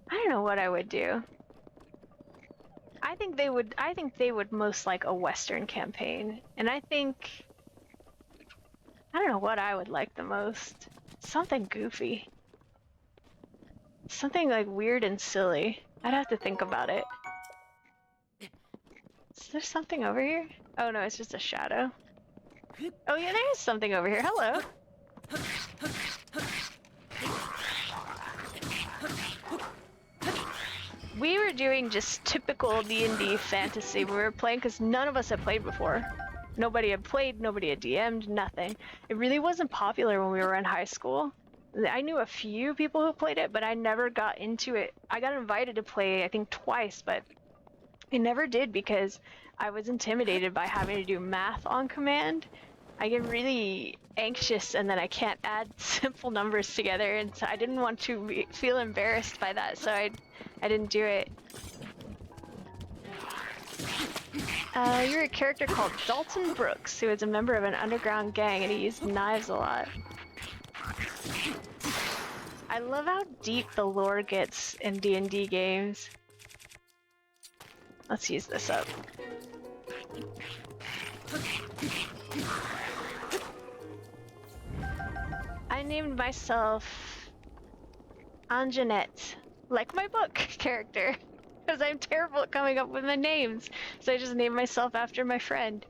S1: I don't know what I would do. I think they would most like a Western campaign. And I don't know what I would like the most. Something goofy. Something like weird and silly. I'd have to think about it. Is there something over here? Oh no, it's just a shadow. Oh yeah, there is something over here. Hello. We were doing just typical D&D fantasy we were playing because none of us had played before. Nobody had played, nobody had DM'd, nothing. It really wasn't popular when we were in high school. I knew a few people who played it, but I never got into it. I got invited to play, I think twice, but I never did because I was intimidated by having to do math on command. I get really anxious and then I can't add simple numbers together, and so I didn't want to feel embarrassed by that, so I didn't do it. You're a character called Dalton Brooks, who is a member of an underground gang, and he used knives a lot. I love how deep the lore gets in D&D games. Let's use this up. I named myself Anjanette, like my book character, because I'm terrible at coming up with the names. So I just named myself after my friend,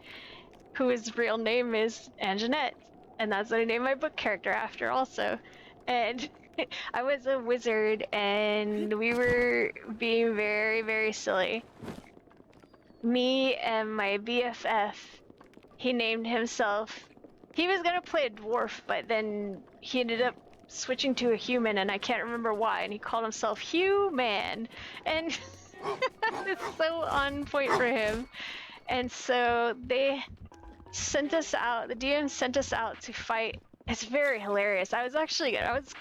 S1: whose real name is Anjanette, and that's what I named my book character after also. And I was a wizard, and we were being very, very silly. Me and my BFF, he named himself, he was gonna play a dwarf, but then he ended up switching to a human, and I can't remember why, and he called himself Hugh-Man, and it's so on point for him. And so they sent us out, the DM sent us out to fight. It's very hilarious. I was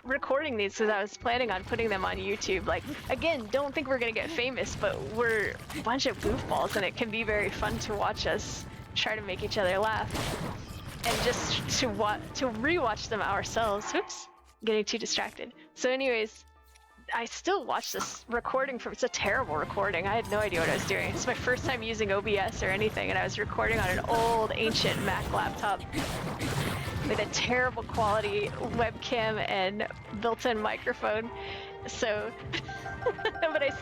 S1: recording these because I was planning on putting them on YouTube. Like, again, don't think we're gonna get famous, but we're a bunch of goofballs, and it can be very fun to watch us try to make each other laugh. And just to rewatch them ourselves. Oops, getting too distracted. So anyways, I still watch this recording it's a terrible recording. I had no idea what I was doing. It's my first time using OBS or anything, and I was recording on an old, ancient Mac laptop with a terrible quality webcam and built-in microphone. So, but it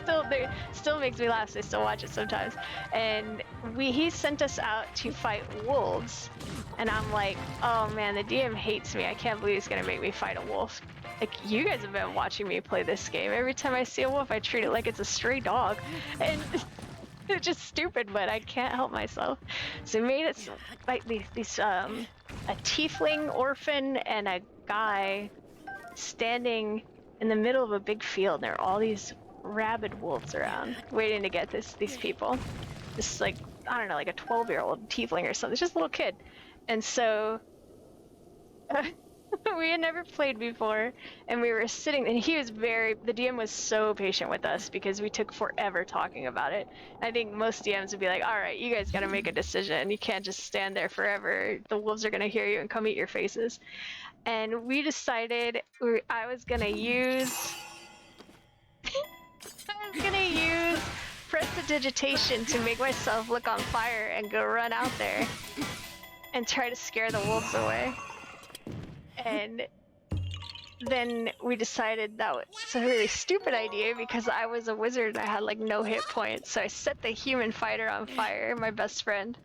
S1: still makes me laugh, so I still watch it sometimes. And he sent us out to fight wolves, and I'm like, oh man, the DM hates me. I can't believe he's gonna make me fight a wolf. Like, you guys have been watching me play this game. Every time I see a wolf, I treat it like it's a stray dog. And it's just stupid, but I can't help myself. So we made it like these a tiefling orphan and a guy standing in the middle of a big field. There are all these rabid wolves around, waiting to get these people. This, like, I don't know, like a 12-year-old tiefling or something. It's just a little kid. And so we had never played before, and we were sitting, and the DM was so patient with us because we took forever talking about it. I think most DMs would be like, all right, you guys gotta make a decision. You can't just stand there forever. The wolves are gonna hear you and come eat your faces. And we decided I was gonna use prestidigitation to make myself look on fire and go run out there and try to scare the wolves away. And then we decided that was a really stupid idea because I was a wizard and I had like no hit points. So I set the human fighter on fire, my best friend.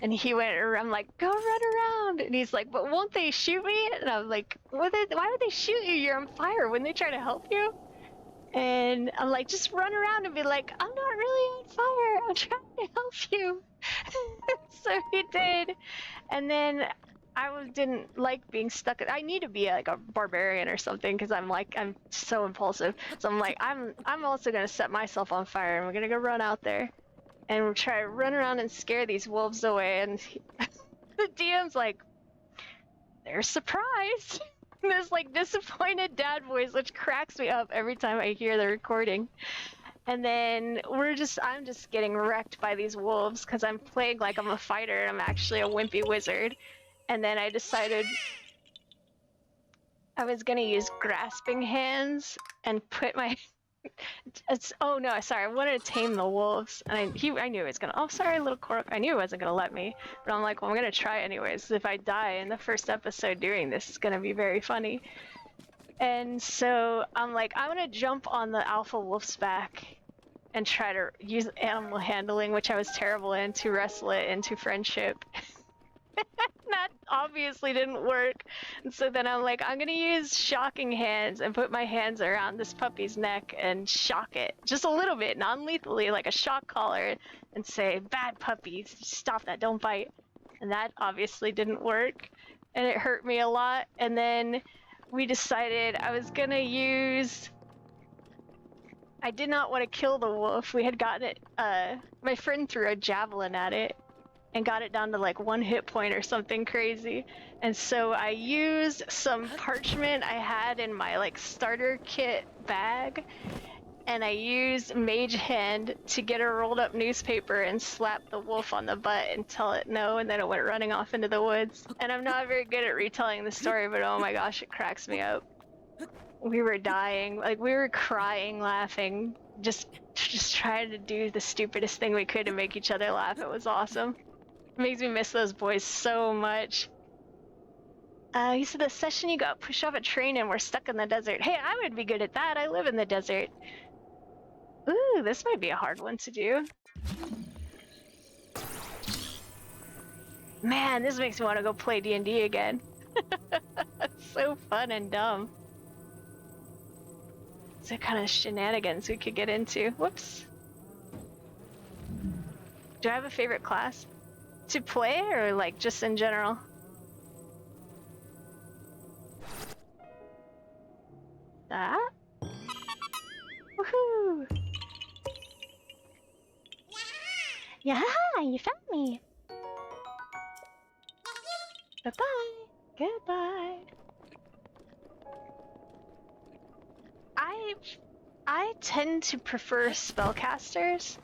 S1: And he went around, I'm like, go run around. And he's like, but won't they shoot me? And I was like, why would they shoot you? You're on fire. Wouldn't they try to help you? And I'm like, just run around and be like, I'm not really on fire. I'm trying to help you. So he did. And then I didn't like being stuck. I need to be like a barbarian or something because I'm so impulsive. So I'm like, I'm also gonna set myself on fire and we're gonna go run out there and we'll try to run around and scare these wolves away. And the DM's like, they're surprised. And this like disappointed dad voice, which cracks me up every time I hear the recording. And then I'm just getting wrecked by these wolves because I'm playing like I'm a fighter and I'm actually a wimpy wizard. And then I decided I was gonna use grasping hands and put my oh no, sorry, I wanted to tame the wolves, and I knew it was gonna, oh sorry little Korok, I knew it wasn't gonna let me, but I'm like, well, I'm gonna try anyways. If I die in the first episode doing this, it's gonna be very funny. And so I'm like, I'm gonna jump on the alpha wolf's back and try to use animal handling, which I was terrible in, to wrestle it into friendship. That obviously didn't work. And so then I'm like, I'm gonna use shocking hands and put my hands around this puppy's neck and shock it just a little bit, non-lethally, like a shock collar, and say, bad puppy, stop that, don't bite. and that obviously didn't work, and it hurt me a lot. And then we decided I was gonna use. I did not want to kill the wolf. We had gotten it. My friend threw a javelin at it and got it down to like 1 hit point or something crazy. And so I used some parchment I had in my like starter kit bag, and I used Mage Hand to get a rolled up newspaper and slap the wolf on the butt and tell it no, and then it went running off into the woods. And I'm not very good at retelling the story, but oh my gosh, it cracks me up. We were dying, like we were crying, laughing, just trying to do the stupidest thing we could to make each other laugh. It was awesome. It makes me miss those boys so much. He said the session you got pushed off a train and we're stuck in the desert. Hey, I would be good at that. I live in the desert. Ooh, this might be a hard one to do. Man, this makes me want to go play D&D again. It's so fun and dumb. It's the kind of shenanigans we could get into. Whoops. Do I have a favorite class to play, or like just in general? That? Woohoo! Yeah, you found me. Bye-bye. Goodbye. I tend to prefer spellcasters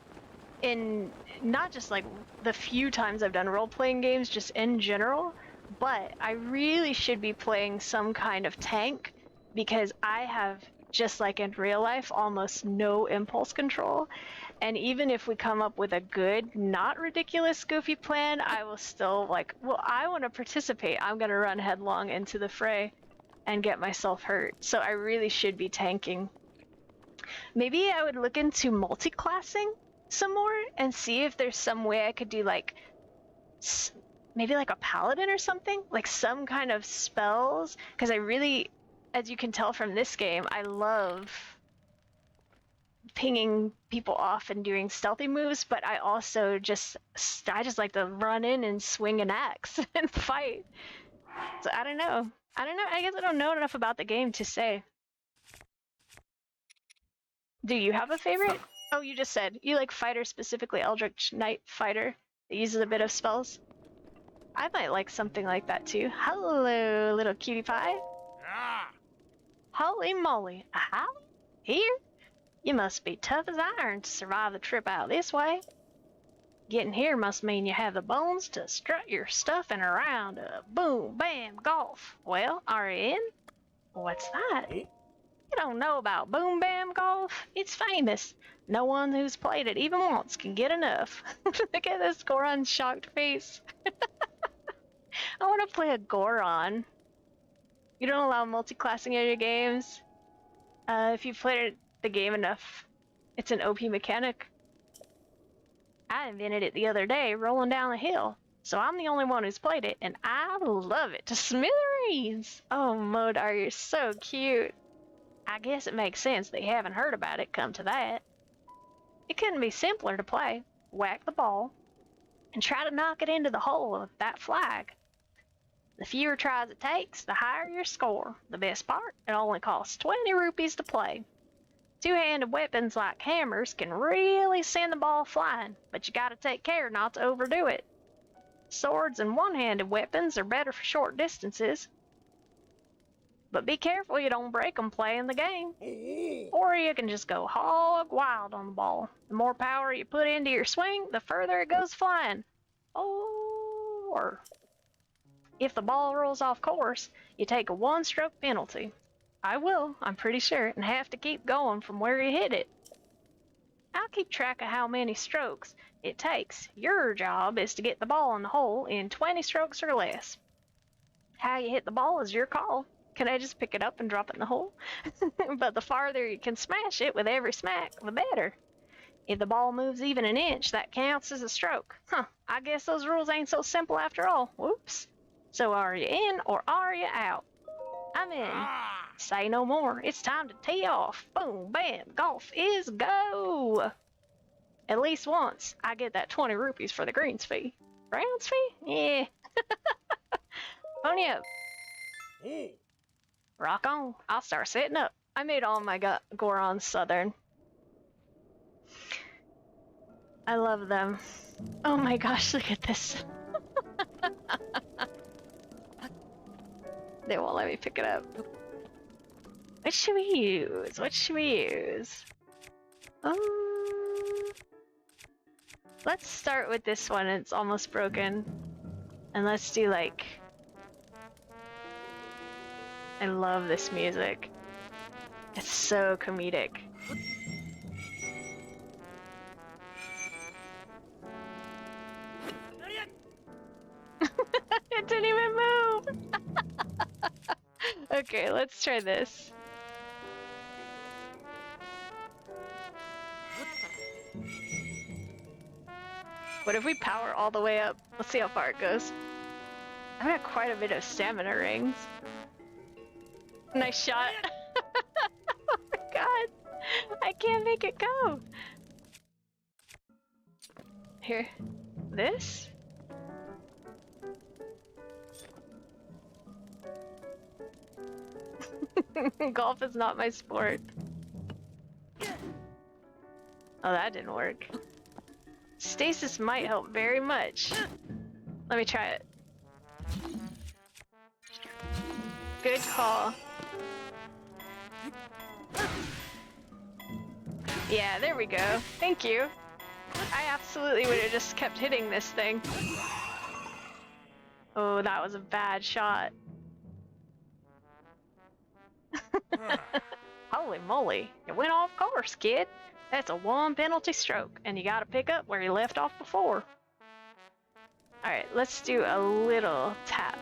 S1: in not just like the few times I've done role-playing games, just in general, but I really should be playing some kind of tank, because I have, just like in real life, almost no impulse control. And even if we come up with a good, not ridiculous, goofy plan, I will still like, well, I want to participate. I'm going to run headlong into the fray and get myself hurt. So I really should be tanking. Maybe I would look into multi-classing some more and see if there's some way I could do like, maybe like a paladin or something, like some kind of spells. Because I really, as you can tell from this game, I love pinging people off and doing stealthy moves, but I also just like to run in and swing an axe and fight. So I don't know. I guess I don't know enough about the game to say. Do you have a favorite? Oh, you just said you like fighter, specifically Eldritch Knight fighter that uses a bit of spells. I might like something like that too. Hello, little cutie pie.
S2: Ah.
S1: Holy moly, a Holly? Here? You must be tough as iron to survive the trip out this way. Getting here must mean you have the bones to strut your stuffing around a boom bam golf. Well, are you in? What's that? You don't know about boom bam golf? It's famous. No one who's played it even once can get enough. Look at this Goron's shocked face. I want to play a Goron. You don't allow multi-classing in your games. If you've played the game enough, it's an OP mechanic. I invented it the other day rolling down the hill, so I'm the only one who's played it, and I love it to smithereens. Oh, Modar, you're so cute. I guess it makes sense they haven't heard about it, come to that. It couldn't be simpler to play. Whack the ball and try to knock it into the hole of that flag. The fewer tries it takes, the higher your score. The best part, it only costs 20 rupees to play. Two-handed weapons like hammers can really send the ball flying, but you gotta take care not to overdo it. Swords and one-handed weapons are better for short distances, but be careful you don't break them playing the game. Or you can just go hog wild on the ball. The more power you put into your swing, the further it goes flying. Or if the ball rolls off course, you take a one-stroke penalty. I will, I'm pretty sure, and have to keep going from where you hit it. I'll keep track of how many strokes it takes. Your job is to get the ball in the hole in 20 strokes or less. How you hit the ball is your call. Can I just pick it up and drop it in the hole? But the farther you can smash it with every smack, the better. If the ball moves even an inch, that counts as a stroke. Huh, I guess those rules ain't so simple after all. Whoops. So are you in or are you out? I'm in. Say no more. It's time to tee off. Boom, bam, golf is go. At least once, I get that 20 rupees for the greens fee. Grounds fee? Yeah. Pony up. Rock on. I'll start setting up. I made all my Gorons Southern. I love them. Oh my gosh, look at this. They won't let me pick it up. What should we use? What should we use? Let's start with this one. It's almost broken. And let's do like... I love this music. It's so comedic. It didn't even move! Okay, let's try this. What if we power all the way up? Let's see how far it goes. I've got quite a bit of stamina rings. Nice shot. Oh my god! I can't make it go! Here. This? Golf is not my sport. Oh, that didn't work. Stasis might help very much. Let me try it. Good call. Yeah, there we go. Thank you. I absolutely would have just kept hitting this thing. Oh, that was a bad shot. Holy moly, it went off course, kid. That's a 1 penalty stroke, and you gotta pick up where you left off before. Alright, let's do a little tap.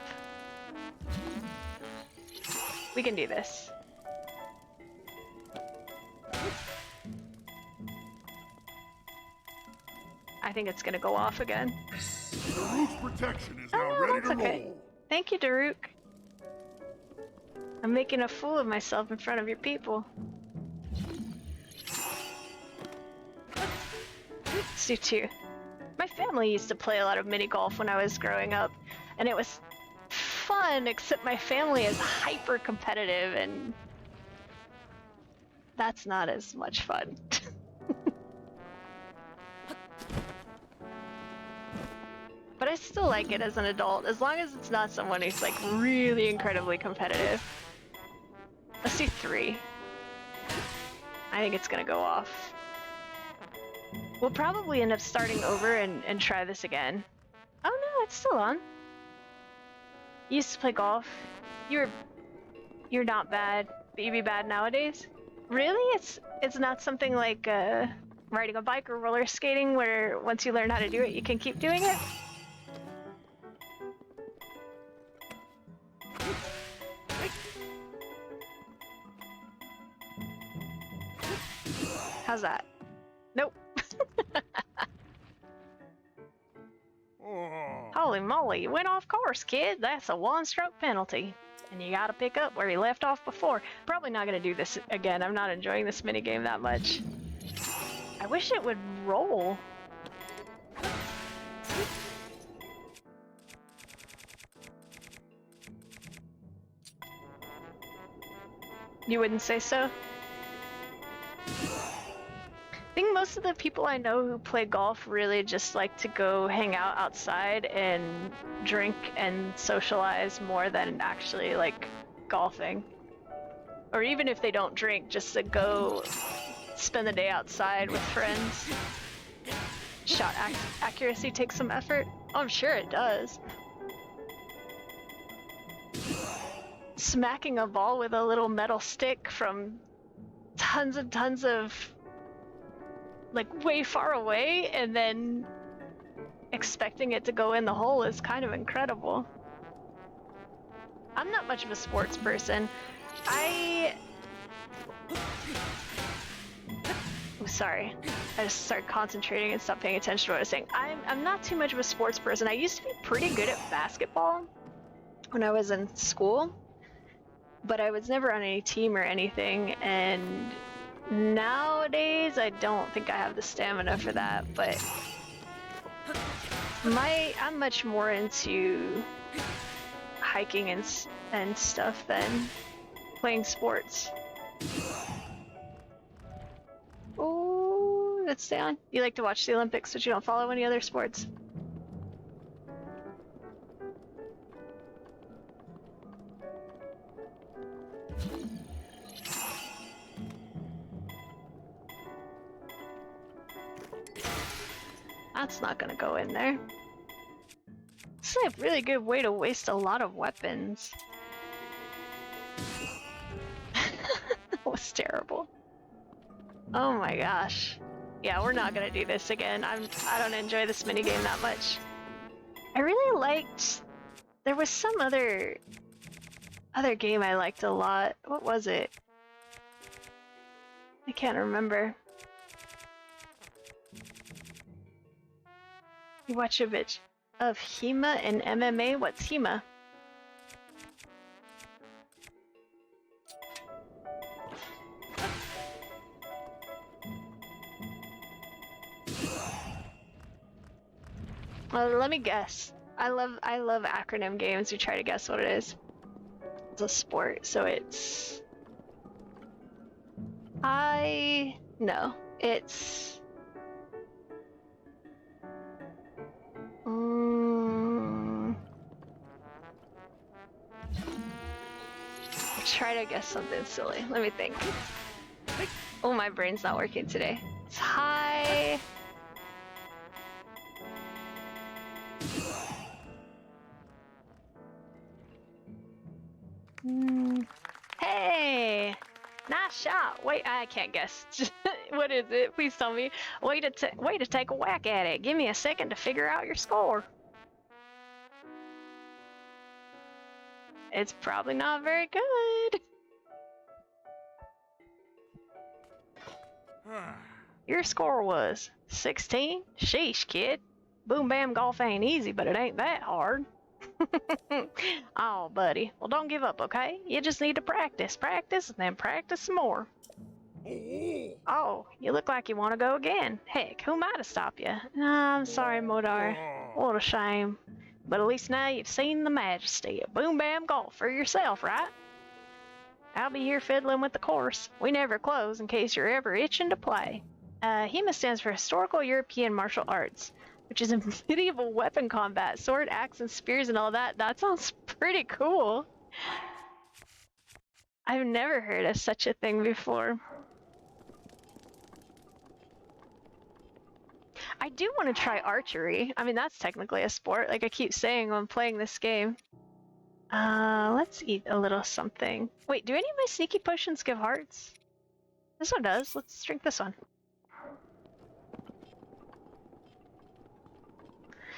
S1: We can do this. I think it's gonna go off again.
S2: Daruk's protection is now ready to roll.
S1: Thank you, Daruk. I'm making a fool of myself in front of your people. Let's do 2. My family used to play a lot of mini golf when I was growing up, and it was fun, except my family is hyper competitive, and that's not as much fun. But I still like it as an adult, as long as it's not someone who's like really incredibly competitive. Let's do 3. I think it's gonna go off. We'll probably end up starting over and try this again. Oh no, it's still on. You used to play golf. You're not bad, but you'd be bad nowadays? Really? It's not something like riding a bike or roller skating where once you learn how to do it, you can keep doing it? How's that? Nope. Holy moly, you went off course, kid. That's a 1-stroke penalty. And you gotta pick up where you left off before. Probably not gonna do this again. I'm not enjoying this minigame that much. I wish it would roll. You wouldn't say so? I think most of the people I know who play golf really just like to go hang out outside and drink and socialize more than actually like golfing. Or even if they don't drink, just to go spend the day outside with friends. Shot accuracy takes some effort. Oh, I'm sure it does. Smacking a ball with a little metal stick from tons and tons of like way far away and then expecting it to go in the hole is kind of incredible. I'm not much of a sports person. Oh, sorry. I just started concentrating and stopped paying attention to what I was saying. I'm not too much of a sports person. I used to be pretty good at basketball when I was in school, but I was never on any team or anything, and nowadays I don't think I have the stamina for that, but I'm much more into hiking and stuff than playing sports. Oh, that's down. You like to watch the Olympics, but you don't follow any other sports. That's not gonna go in there. This is a really good way to waste a lot of weapons. That was terrible. Oh my gosh. Yeah, we're not gonna do this again. I don't enjoy this minigame that much. I really liked... There was some other game I liked a lot. What was it? I can't remember. You watch a bit of HEMA and MMA? What's HEMA? Well, let me guess. I love acronym games. You try to guess what it is. It's a sport, so it's... No. It's... Try to guess something silly. Let me think. Oh, my brain's not working today. It's high... Hey! Nice shot! Wait, I can't guess. What is it? Please tell me. Way to take a whack at it. Give me a second to figure out your score. It's probably not very good. Your score was 16? Sheesh, kid. Boom bam golf ain't easy, but it ain't that hard. Oh, buddy. Well, don't give up, okay? You just need to practice, and then practice some more. Oh, you look like you want to go again. Heck, who might have stopped you? I'm sorry, Modar. What a shame. But at least now you've seen the majesty of Boom Bam Golf for yourself, right? I'll be here fiddling with the course. We never close in case you're ever itching to play. HEMA stands for Historical European Martial Arts, which is a medieval weapon combat, sword, axe, and spears and all that. That sounds pretty cool. I've never heard of such a thing before. I do want to try archery. I mean, that's technically a sport, like I keep saying when playing this game. Let's eat a little something. Wait, do any of my sneaky potions give hearts? This one does. Let's drink this one.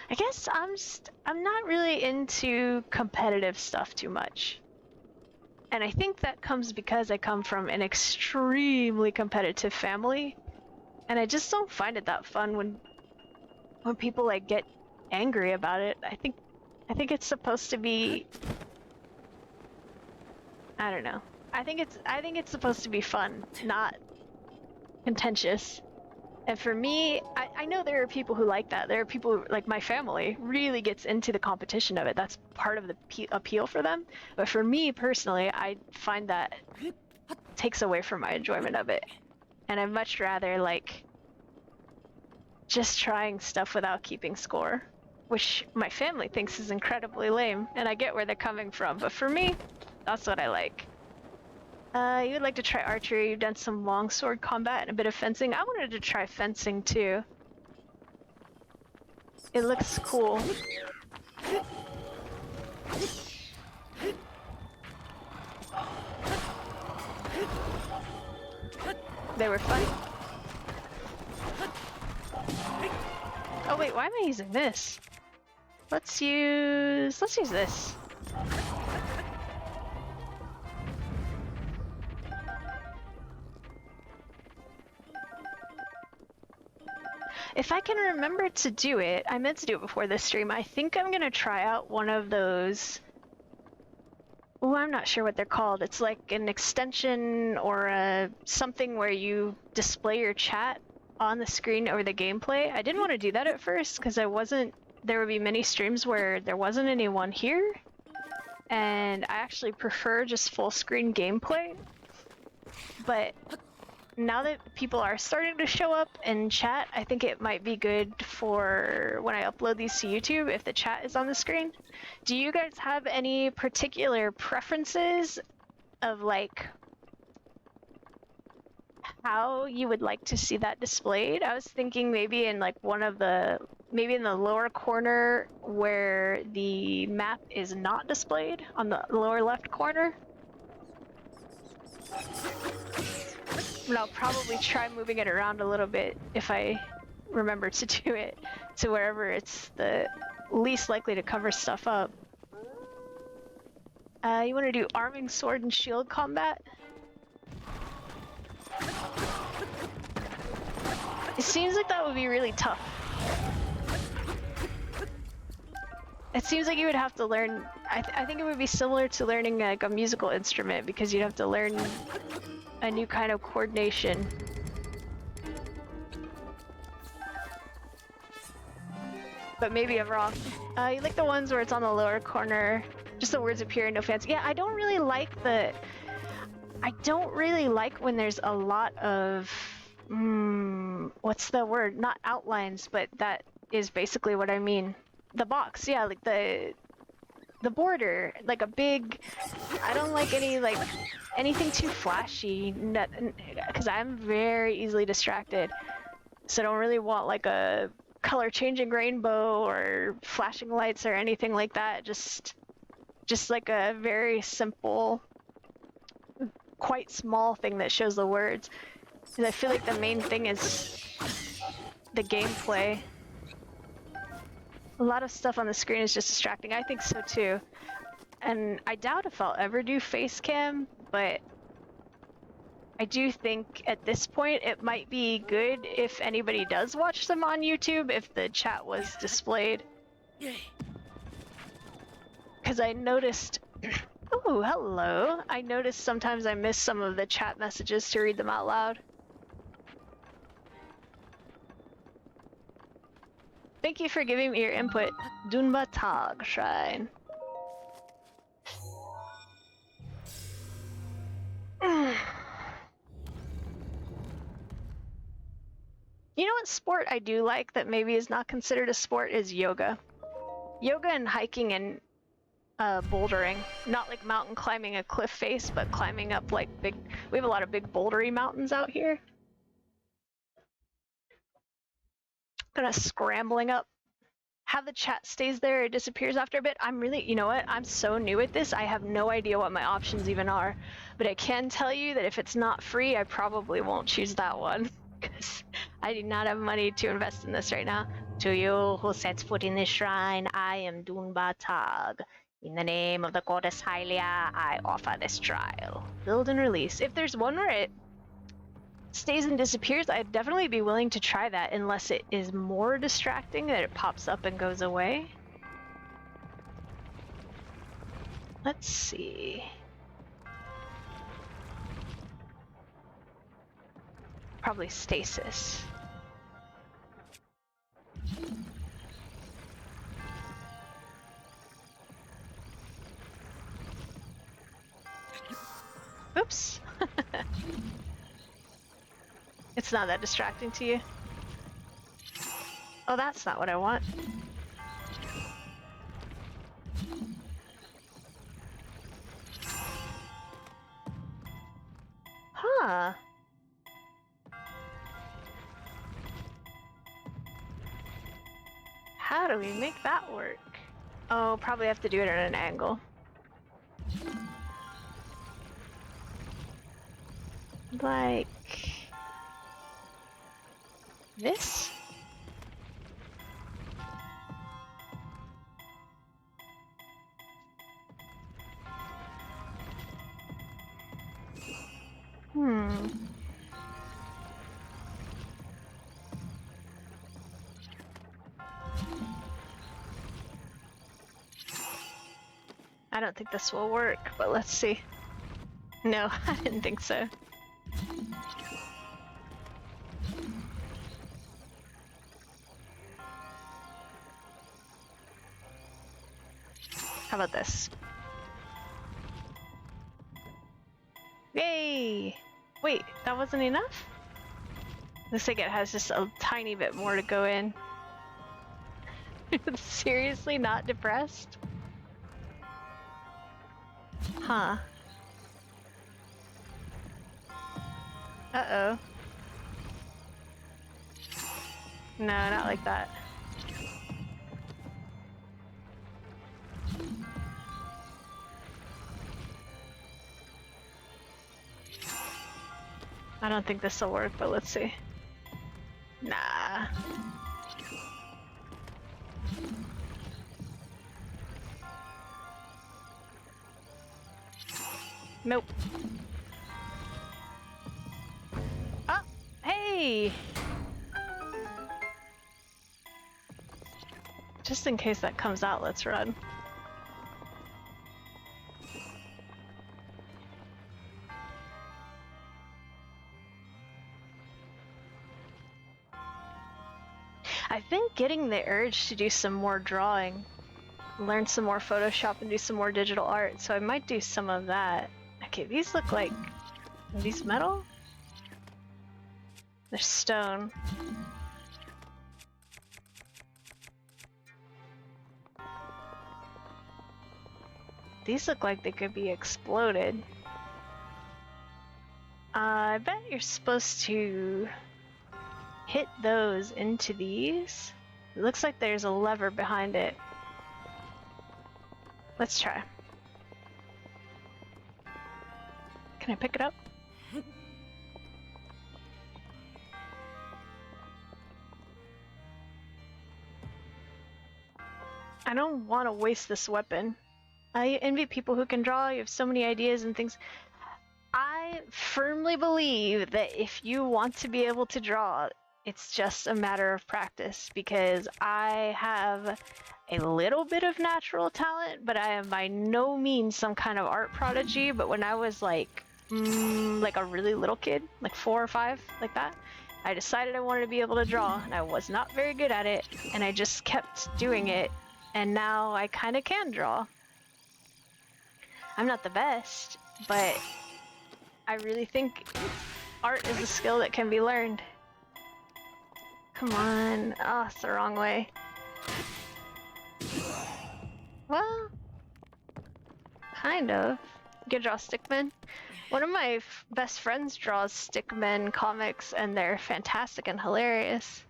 S1: I guess I'm not really into competitive stuff too much. And I think that comes because I come from an extremely competitive family. And I just don't find it that fun when people like get angry about it. I think it's supposed to be, I don't know. I think it's supposed to be fun, not contentious. And for me, I know there are people who like that. There are people who, like my family, really gets into the competition of it. That's part of the appeal for them. But for me personally, I find that takes away from my enjoyment of it. And I'd much rather like just trying stuff without keeping score, which my family thinks is incredibly lame, and I get where they're coming from. But for me, that's what I like. You would like to try archery. You've done some longsword combat and a bit of fencing. I wanted to try fencing too. It looks cool. They were fun. Oh wait, why am I using this? Let's use this. If I can remember to do it, I meant to do it before this stream. I think I'm gonna try out one of those. Oh, I'm not sure what they're called. It's like an extension or something where you display your chat on the screen over the gameplay. I didn't want to do that at first because I wasn't there would be many streams where there wasn't anyone here, and I actually prefer just full screen gameplay. But now that people are starting to show up and chat, I think it might be good for when I upload these to YouTube if the chat is on the screen. Do you guys have any particular preferences of like how you would like to see that displayed? I was thinking maybe in like maybe in the lower corner where the map is not displayed, on the lower left corner. And I'll probably try moving it around a little bit if I remember to do it to wherever it's the least likely to cover stuff up. You want to do arming sword and shield combat? It seems like that would be really tough. It seems like you would have to learn. I think it would be similar to learning like a musical instrument, because you'd have to learn a new kind of coordination. But maybe I'm wrong. You like the ones where it's on the lower corner, just the words appear and no fancy. Yeah, I don't really like when there's a lot of what's the word? Not outlines, but that is basically what I mean. The box, yeah, like the border, like a big. I don't like anything too flashy, because I'm very easily distracted. So I don't really want like a color changing rainbow or flashing lights or anything like that. Just like a very simple, quite small thing that shows the words. Because I feel like the main thing is the gameplay. A lot of stuff on the screen is just distracting. I think so too. And I doubt if I'll ever do face cam, but I do think at this point it might be good if anybody does watch them on YouTube if the chat was displayed. Because I noticed... Oh, hello! I noticed sometimes I miss some of the chat messages to read them out loud. Thank you for giving me your input, Dunba Tag Shrine. You know what sport I do like that maybe is not considered a sport is yoga. Yoga and hiking and bouldering. Not like mountain climbing a cliff face, but climbing up like we have a lot of big bouldery mountains out here. Kind of scrambling up. How the chat stays there, it disappears after a bit. You know what? I'm so new at this, I have no idea what my options even are. But I can tell you that if it's not free, I probably won't choose that one. Because I do not have money to invest in this right now. To you who sets foot in this shrine, I am Dunba Tag. In the name of the goddess Hylia, I offer this trial. Build and release. If there's one where it stays and disappears, I'd definitely be willing to try that, unless it is more distracting that it pops up and goes away. Let's see. Probably stasis. Oops. It's not that distracting to you. Oh, that's not what I want. Huh. How do we make that work? Oh, probably have to do it at an angle. Like... this? I don't think this will work, but let's see. No, I didn't think so. How about this? Yay! Wait, that wasn't enough? Looks like it has just a tiny bit more to go in. Seriously not depressed? Huh. Uh-oh. No, not like that. I don't think this will work, but let's see. Nah. Nope. Oh, hey! Just in case that comes out, let's run. I've been getting the urge to do some more drawing, learn some more Photoshop and do some more digital art, so I might do some of that. Okay, these look like... Are these metal? They're stone. These look like they could be exploded. I bet you're supposed to hit those into these. It looks like there's a lever behind it. Let's try. Can I pick it up? I don't want to waste this weapon. I envy people who can draw. You have so many ideas and things. I firmly believe that if you want to be able to draw, it's just a matter of practice, because I have a little bit of natural talent, but I am by no means some kind of art prodigy. But when I was like a really little kid, like 4 or 5, like that, I decided I wanted to be able to draw, and I was not very good at it, and I just kept doing it, and now I kind of can draw. I'm not the best, but I really think art is a skill that can be learned. Come on. Oh, it's the wrong way. Well, kind of. You can draw stickmen. One of my best friends draws stickmen comics, and they're fantastic and hilarious.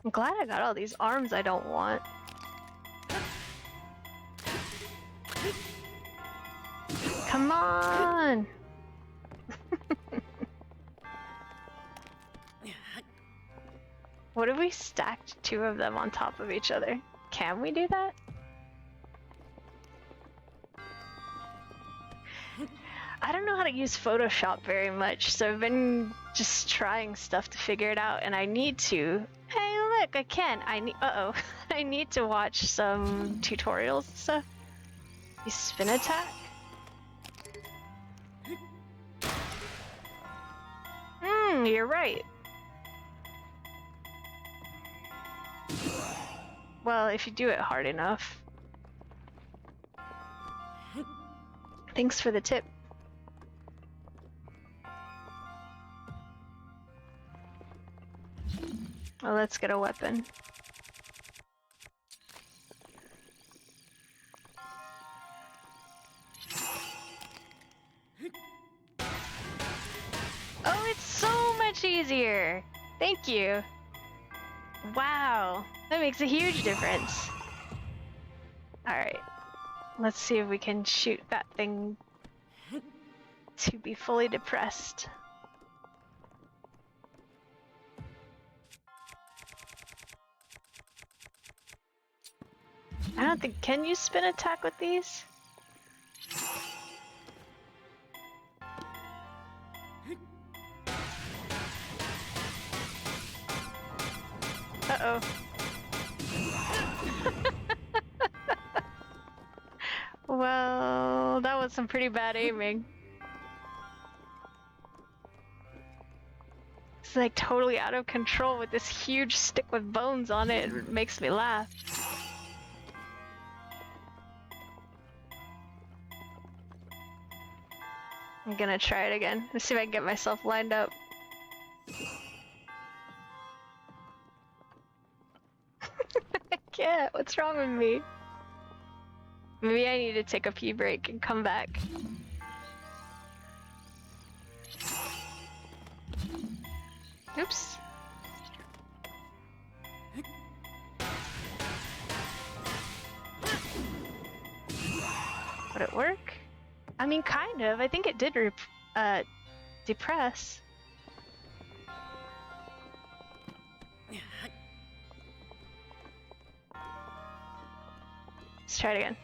S1: I'm glad I got all these arms I don't want. Come on! What if we stacked 2 of them on top of each other? Can we do that? I don't know how to use Photoshop very much, so I've been just trying stuff to figure it out, and I need to. Hey, look, I can. Uh-oh. I need to watch some tutorials and stuff. You spin attack? You're right. Well, if you do it hard enough. Thanks for the tip. Well, let's get a weapon. Oh, it's so much easier! Thank you! Wow, that makes a huge difference. Alright, let's see if we can shoot that thing to be fully depressed. I don't think, can you spin attack with these? Uh-oh. Well, that was some pretty bad aiming. It's like totally out of control with this huge stick with bones on it. It makes me laugh. I'm gonna try it again. Let's see if I can get myself lined up. I can't. What's wrong with me? Maybe I need to take a pee break and come back. Oops. Would it work? I mean, kind of. I think it did depress. Let's try it again.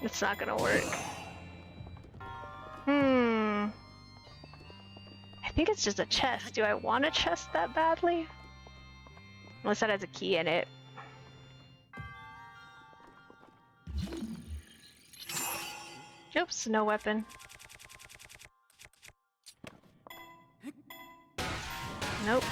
S1: It's not gonna work. I think it's just a chest. Do I want a chest that badly? Unless that has a key in it. Oops, no weapon. Nope.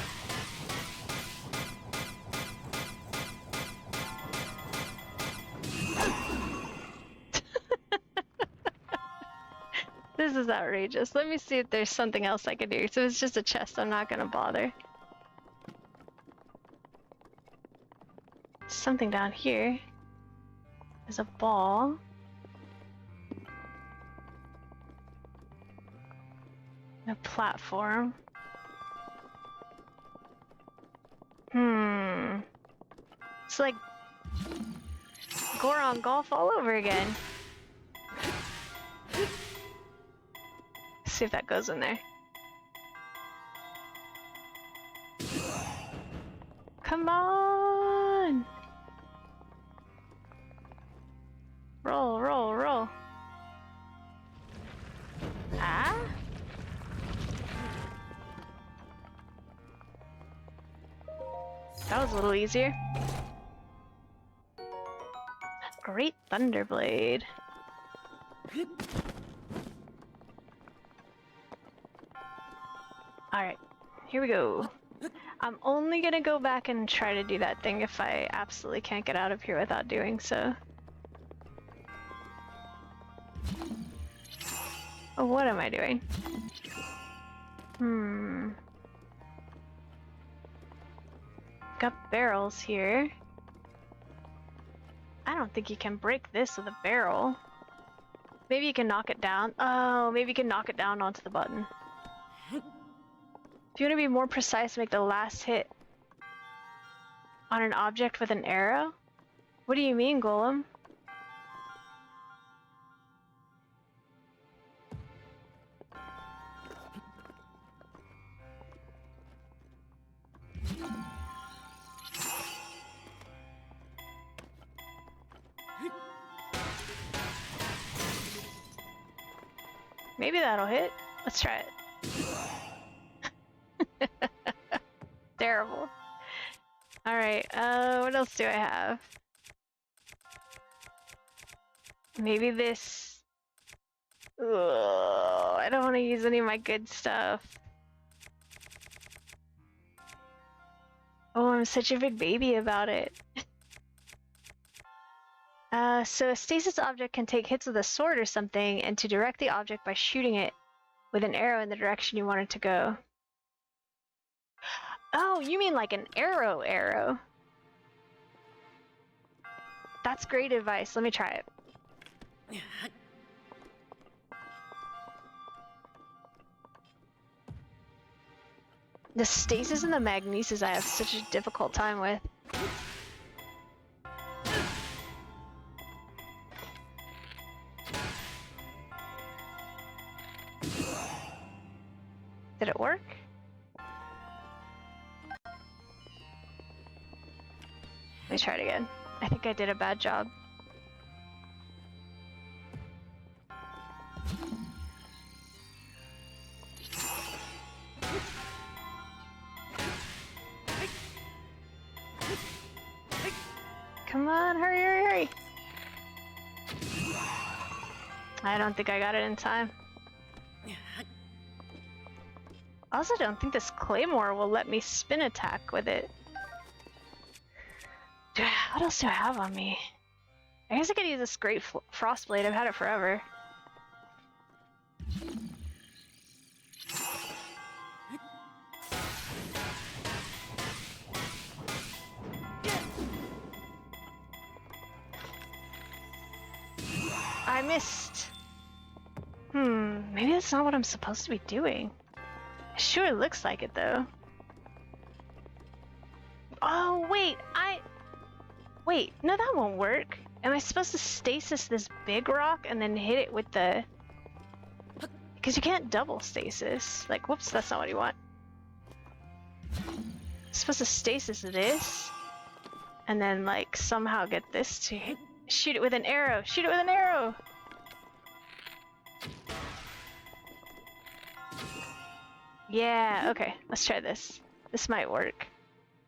S1: This is outrageous. Let me see if there's something else I can do. So it's just a chest, I'm not gonna bother. Something down here. There's a ball. A platform. It's like Goron Golf all over again. See if that goes in there. Come on! Roll, roll, roll. Ah? That was a little easier. Great Thunderblade. Alright, here we go. I'm only gonna go back and try to do that thing if I absolutely can't get out of here without doing so. Oh, what am I doing? Got barrels here. I don't think you can break this with a barrel. Maybe you can knock it down. Oh, maybe you can knock it down onto the button. If you want to be more precise, make the last hit on an object with an arrow? What do you mean, Golem? Maybe that'll hit. Let's try it. Terrible. Alright, what else do I have? Maybe this... Ugh, I don't want to use any of my good stuff. Oh, I'm such a big baby about it. So a stasis object can take hits with a sword or something, and to direct the object by shooting it with an arrow in the direction you want it to go. Oh, you mean like an arrow? That's great advice. Let me try it. The stasis and the magnesis I have such a difficult time with. Did it work? Let me try it again. I think I did a bad job. Come on, hurry, hurry, hurry! I don't think I got it in time. I also don't think this claymore will let me spin attack with it. What else do I have on me? I guess I could use this great frost blade. I've had it forever. I missed. Maybe that's not what I'm supposed to be doing. It sure looks like it though. Oh wait, wait, no, that won't work. Am I supposed to stasis this big rock and then hit it with the... Because you can't double stasis. Like, whoops, that's not what you want. I'm supposed to stasis this and then like somehow get this to hit. Shoot it with an arrow. Shoot it with an arrow. Yeah, okay, let's try this. This might work.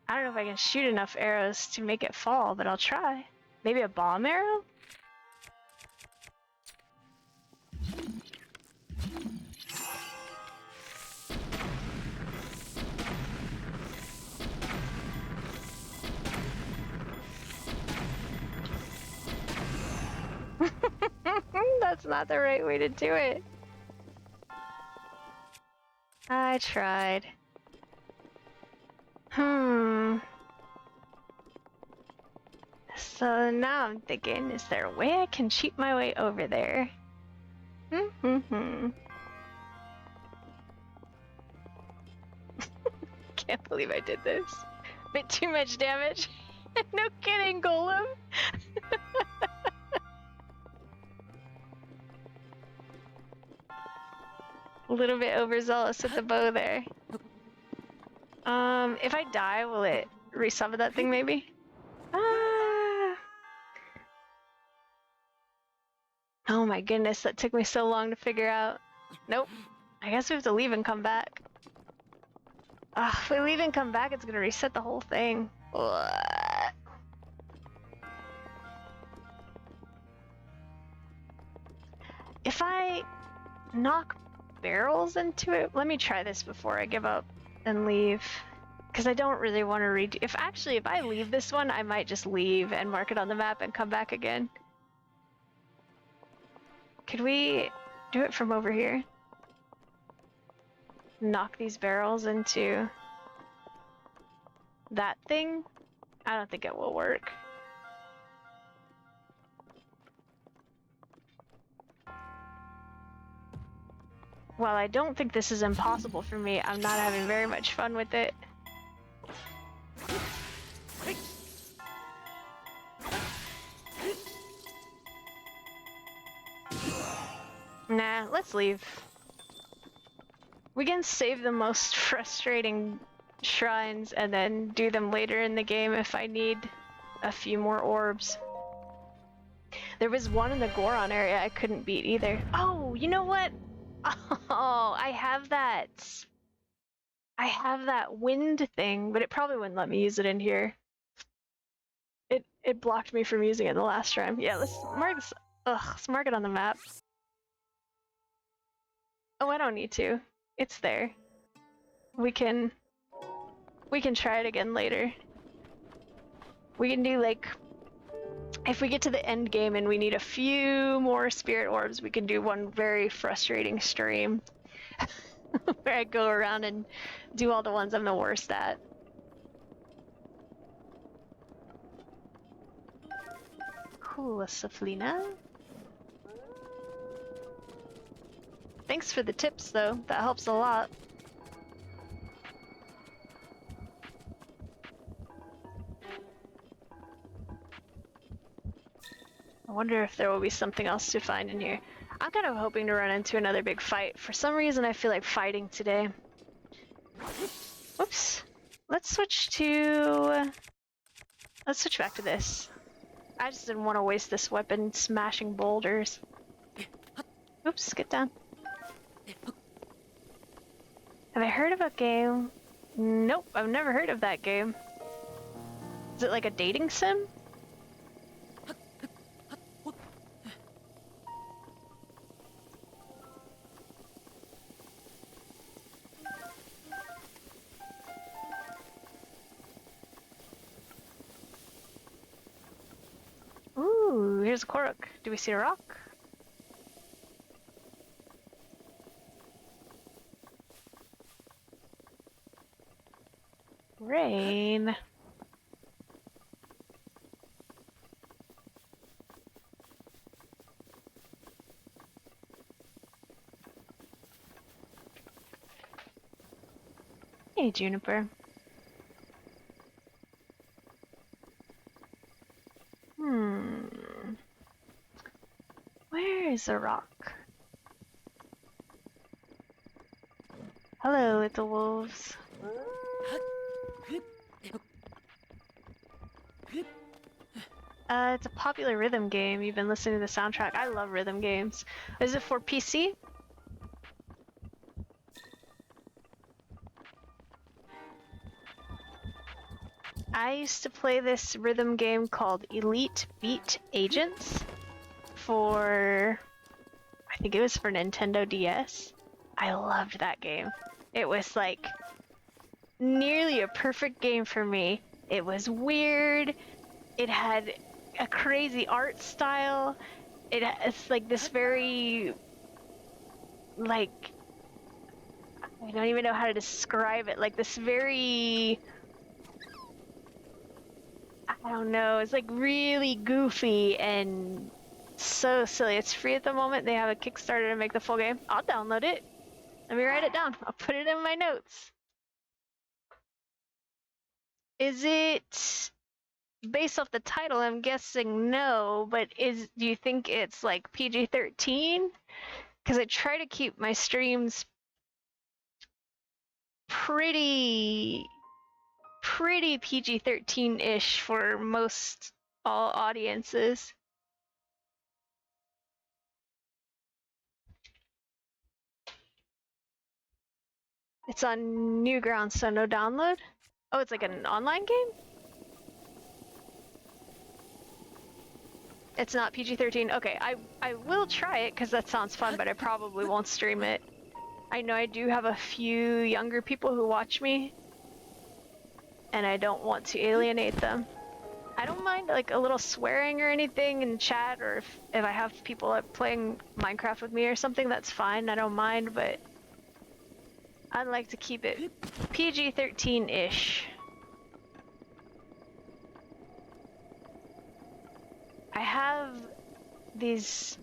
S1: I don't know if I can shoot enough arrows to make it fall, but I'll try. Maybe a bomb arrow? That's not the right way to do it. I tried. So now I'm thinking, is there a way I can cheat my way over there? Can't believe I did this. Bit too much damage. No kidding, Golem. A little bit overzealous with the bow there. If I die, will it resummon that thing maybe? Ah. Oh my goodness, that took me so long to figure out. Nope. I guess we have to leave and come back. If we leave and come back, it's gonna reset the whole thing. What? If I knock barrels into it, let me try this before I give up and leave. Because I don't really want to redo. If I leave this one, I might just leave and mark it on the map and come back again. Could we do it from over here? Knock these barrels into that thing? I don't think it will work. While I don't think this is impossible for me, I'm not having very much fun with it. Nah, let's leave. We can save the most frustrating shrines and then do them later in the game if I need a few more orbs. There was one in the Goron area I couldn't beat either. Oh, you know what? Oh, I have that. I have that wind thing, but it probably wouldn't let me use it in here. It blocked me from using it the last time. Yeah, let's mark this. Let's mark it on the map. Oh, I don't need to. It's there. We can try it again later. We can do like, if we get to the end game and we need a few more spirit orbs, we can do one very frustrating stream where I go around and do all the ones I'm the worst at. Cool, Saflina. Thanks for the tips though, that helps a lot. I wonder if there will be something else to find in here. I'm kind of hoping to run into another big fight. For some reason I feel like fighting today. Whoops. Let's switch back to this. I just didn't want to waste this weapon smashing boulders. Oops, get down. Have I heard of a game? Nope, I've never heard of that game. Is it like a dating sim? Ooh, here's a Korok. Do we see a rock? Rain. Hey, Juniper. Where is the rock? Hello, little wolves. It's a popular rhythm game. You've been listening to the soundtrack. I love rhythm games. Is it for PC? I used to play this rhythm game called Elite Beat Agents for, I think it was for Nintendo DS. I loved that game. It was like nearly a perfect game for me. It was weird. It had a crazy art style. It's like this very, like, I don't even know how to describe it. Like this very, I don't know, it's like really goofy and so silly. It's free at the moment. They have a Kickstarter to make the full game. I'll download it. Let me write it down. I'll put it in my notes. Is it based off the title? I'm guessing no, but do you think it's like PG-13? Because I try to keep my streams pretty PG-13-ish for most all audiences. It's on Newgrounds, so no download? Oh, it's like an online game? It's not PG-13. Okay, I will try it because that sounds fun, but I probably won't stream it. I know I do have a few younger people who watch me, and I don't want to alienate them. I don't mind like a little swearing or anything in chat, or if I have people playing Minecraft with me or something, that's fine. I don't mind, but I'd like to keep it PG-13-ish. I have these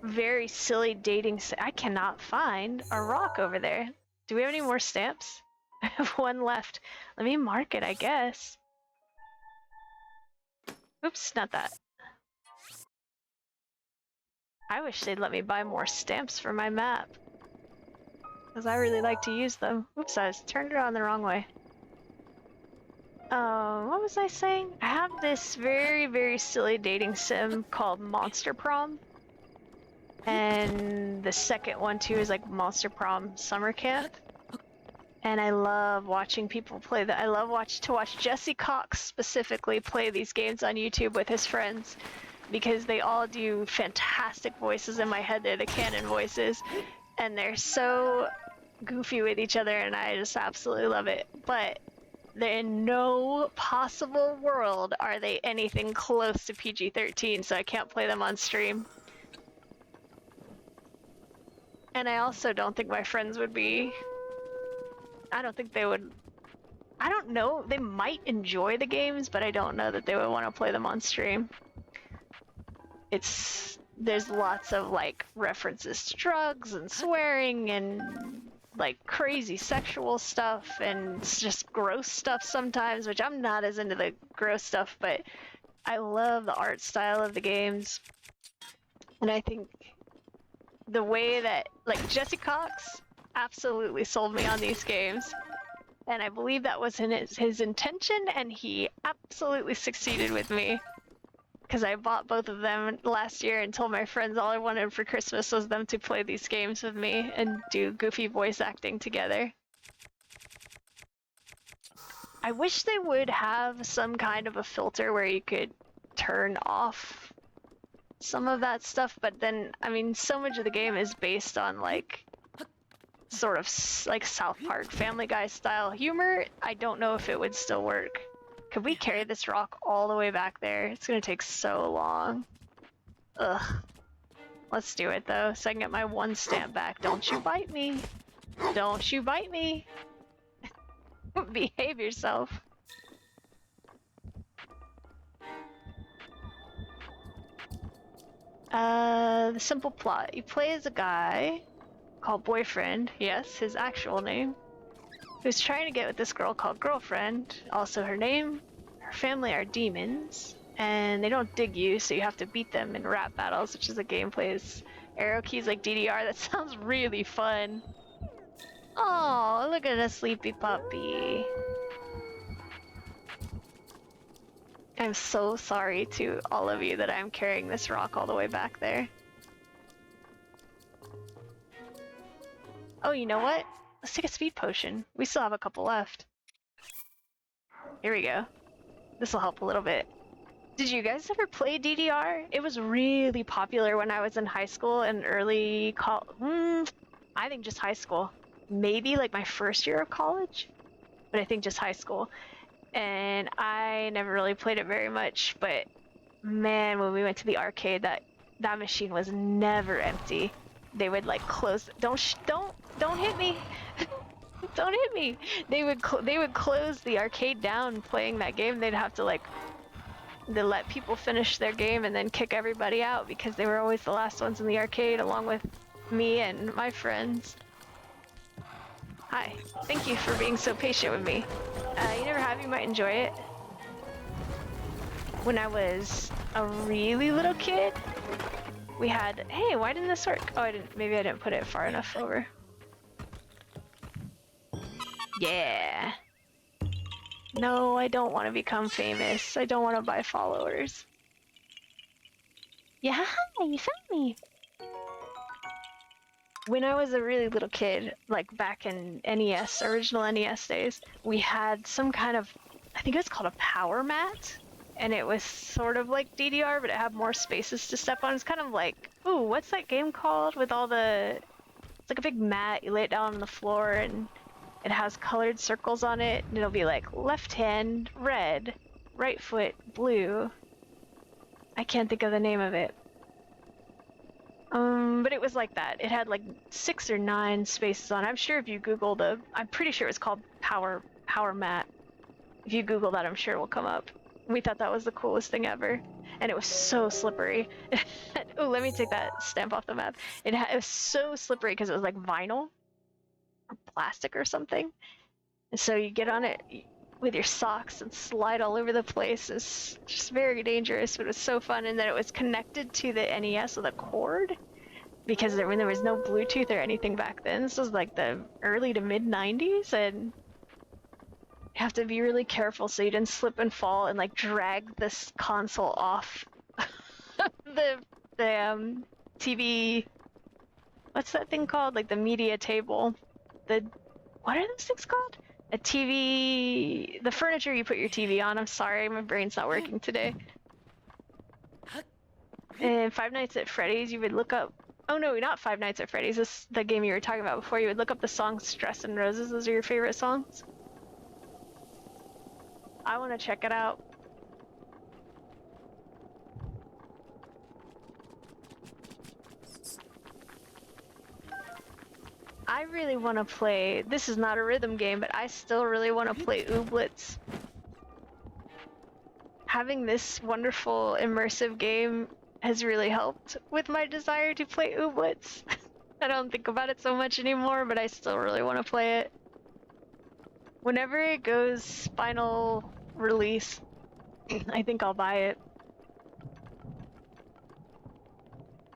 S1: very silly dating. I cannot find a rock over there. Do we have any more stamps? I have one left. Let me mark it, I guess. Oops, not that. I wish they'd let me buy more stamps for my map, because I really like to use them. Oops, I turned it on the wrong way. What was I saying? I have this very silly dating sim called Monster Prom. And the second one too is like Monster Prom Summer Camp. And I love watching people play that. I love to watch Jesse Cox specifically play these games on YouTube with his friends, because they all do fantastic voices. In my head, they're the canon voices, and they're so goofy with each other, and I just absolutely love it. But in no possible world are they anything close to PG-13, so I can't play them on stream. And I also don't think my friends would be... I don't think they would... I don't know, they might enjoy the games, but I don't know that they would want to play them on stream. There's lots of like references to drugs and swearing and like crazy sexual stuff and just gross stuff sometimes, which I'm not as into the gross stuff, but I love the art style of the games. And I think the way that, like, Jesse Cox absolutely sold me on these games. And I believe that was his intention, and he absolutely succeeded with me. Because I bought both of them last year and told my friends all I wanted for Christmas was them to play these games with me and do goofy voice acting together. I wish they would have some kind of a filter where you could turn off some of that stuff, but then, I mean, so much of the game is based on, like, sort of like South Park, Family Guy style humor. I don't know if it would still work. Could we carry this rock all the way back there? It's gonna take so long. Ugh. Let's do it though, so I can get my 1 stamp back. Don't you bite me. Don't you bite me. Behave yourself. The simple plot. You play as a guy called Boyfriend, yes, his actual name, who's trying to get with this girl called Girlfriend, also her name. Her family are demons, and they don't dig you, so you have to beat them in rap battles, which is a gameplay. Arrow keys like DDR, that sounds really fun. Oh, look at a sleepy puppy. I'm so sorry to all of you that I'm carrying this rock all the way back there. Oh, you know what? Let's take a speed potion. We still have a couple left. Here we go. This will help a little bit. Did you guys ever play DDR? It was really popular when I was in high school and early I think just high school. Maybe like my first year of college, but I think just high school. And I never really played it very much, but man, when we went to the arcade, that machine was never empty. They would like close. Don't hit me. Don't hit me. They would close the arcade down playing that game. They'd have to like they let people finish their game and then kick everybody out because they were always the last ones in the arcade, along with me and my friends. Hi. Thank you for being so patient with me. You never have, you might enjoy it. When I was a really little kid, we had, hey, why didn't this work? Oh, maybe I didn't put it far enough over. Yeah. No, I don't want to become famous. I don't want to buy followers. Yeah, you found me. When I was a really little kid, like back in NES, original NES days, we had some kind of, I think it was called a power mat, and it was sort of like DDR, but it had more spaces to step on. It's kind of like, ooh, what's that game called with all the, it's like a big mat, you lay it down on the floor, and it has colored circles on it, and it'll be like left hand, red, right foot, blue. I can't think of the name of it. But it was like that. It had like 6 or 9 spaces on it. I'm sure if you Google I'm pretty sure it was called Power Mat. If you Google that, I'm sure it will come up. We thought that was the coolest thing ever. And it was so slippery. Oh, let me take that stamp off the map. It was so slippery because it was like vinyl or plastic or something. And so you get on it with your socks and slide all over the place. It's just very dangerous, but it was so fun. And then it was connected to the NES with a cord, because when there was no Bluetooth or anything back then. This was like the early to mid 90s, and you have to be really careful so you didn't slip and fall and like drag this console off the TV. What's that thing called? Like the media table. What are those things called? A TV, the furniture you put your TV on. I'm sorry, my brain's not working today. And Five Nights at Freddy's, you would look up, oh no, not Five Nights at Freddy's, this is the game you were talking about before. You would look up the song Stress and Roses. Those are your favorite songs? I want to check it out. I really want to play, this is not a rhythm game, but I still really want to play Ooblets. Having this wonderful immersive game has really helped with my desire to play Ooblets. I don't think about it so much anymore, but I still really want to play it. Whenever it goes final release, I think I'll buy it.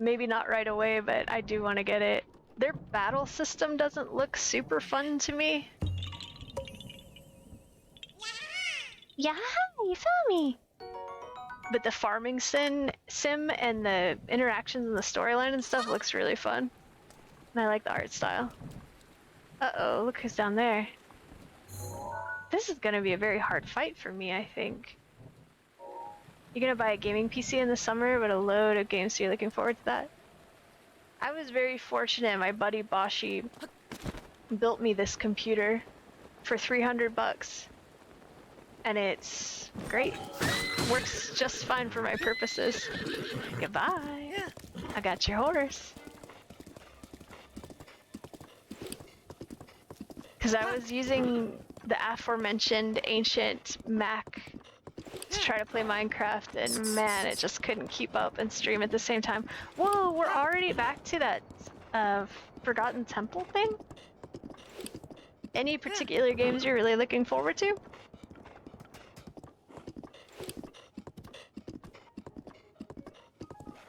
S1: Maybe not right away, but I do want to get it. Their battle system doesn't look super fun to me. Yeah, you found me! But the farming sim and the interactions and the storyline and stuff looks really fun. And I like the art style. Uh-oh, look who's down there. This is gonna be a very hard fight for me, I think. You're gonna buy a gaming PC in the summer, but a load of games, so you're looking forward to that? I was very fortunate. My buddy Boshi built me this computer for 300 bucks. And it's great. Works just fine for my purposes. Goodbye. I got your horse. Because I was using the aforementioned ancient Mac to try to play Minecraft, and man, it just couldn't keep up and stream at the same time. Whoa, we're already back to that Forgotten Temple thing? Any particular games you're really looking forward to?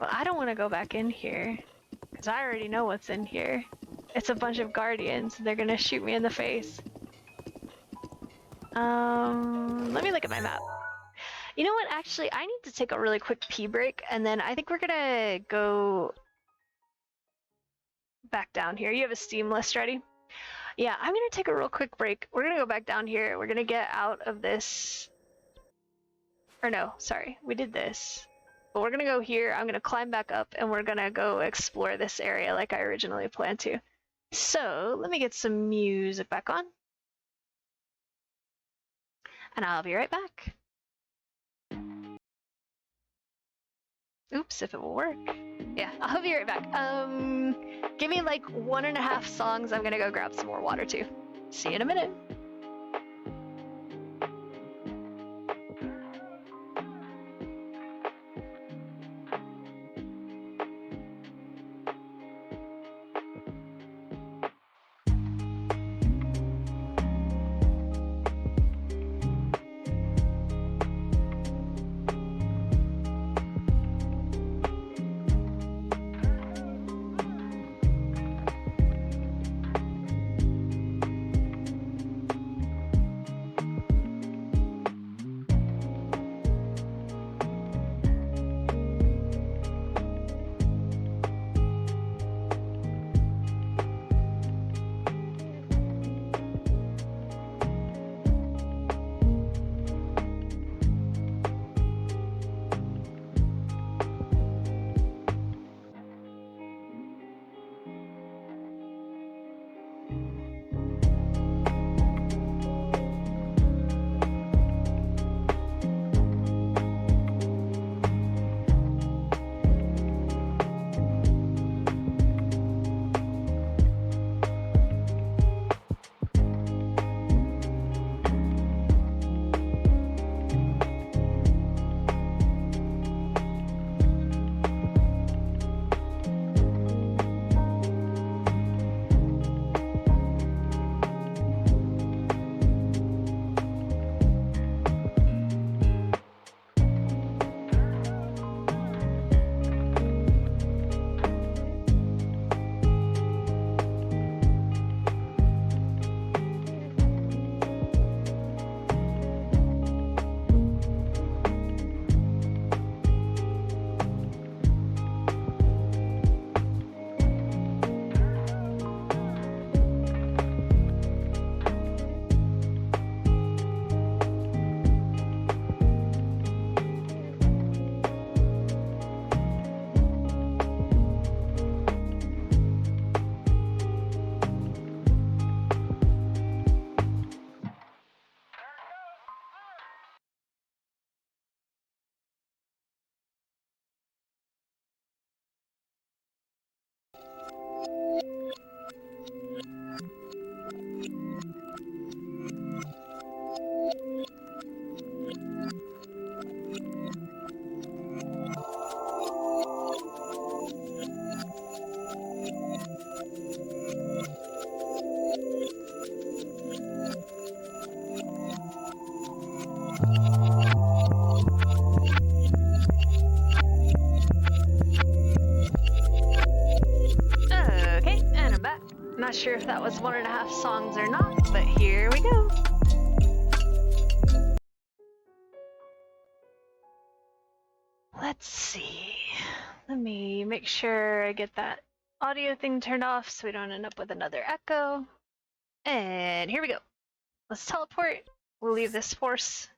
S1: Well, I don't want to go back in here, because I already know what's in here. It's a bunch of guardians. They're gonna shoot me in the face. Let me look at my map. You know what, actually, I need to take a really quick pee break, and then I think we're gonna go back down here. You have a Steam list ready? Yeah, I'm gonna take a real quick break. We're gonna go back down here. We're gonna get out of this. Or no, sorry, we did this. But we're gonna go here, I'm gonna climb back up, and we're gonna go explore this area like I originally planned to. So, let me get some music back on. And I'll be right back. Oops, if it will work. Yeah, I'll be right back. Give me like 1.5 songs. I'm gonna go grab some more water too. See you in a minute. Okay, and I'm back. Not sure if that was 1.5 songs or not, but here we go. Let's see. Let me make sure I get that audio thing turned off so we don't end up with another echo. And here we go. Let's teleport we'll leave this force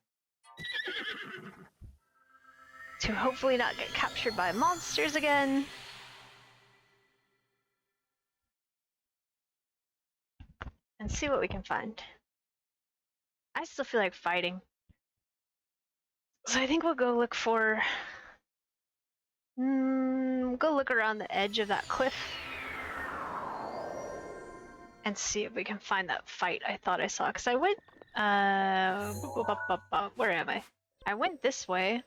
S1: to hopefully not get captured by monsters again. And see what we can find. I still feel like fighting. So I think we'll go look for... go look around the edge of that cliff. And see if we can find that fight I thought I saw. Because I went... where am I? I went this way.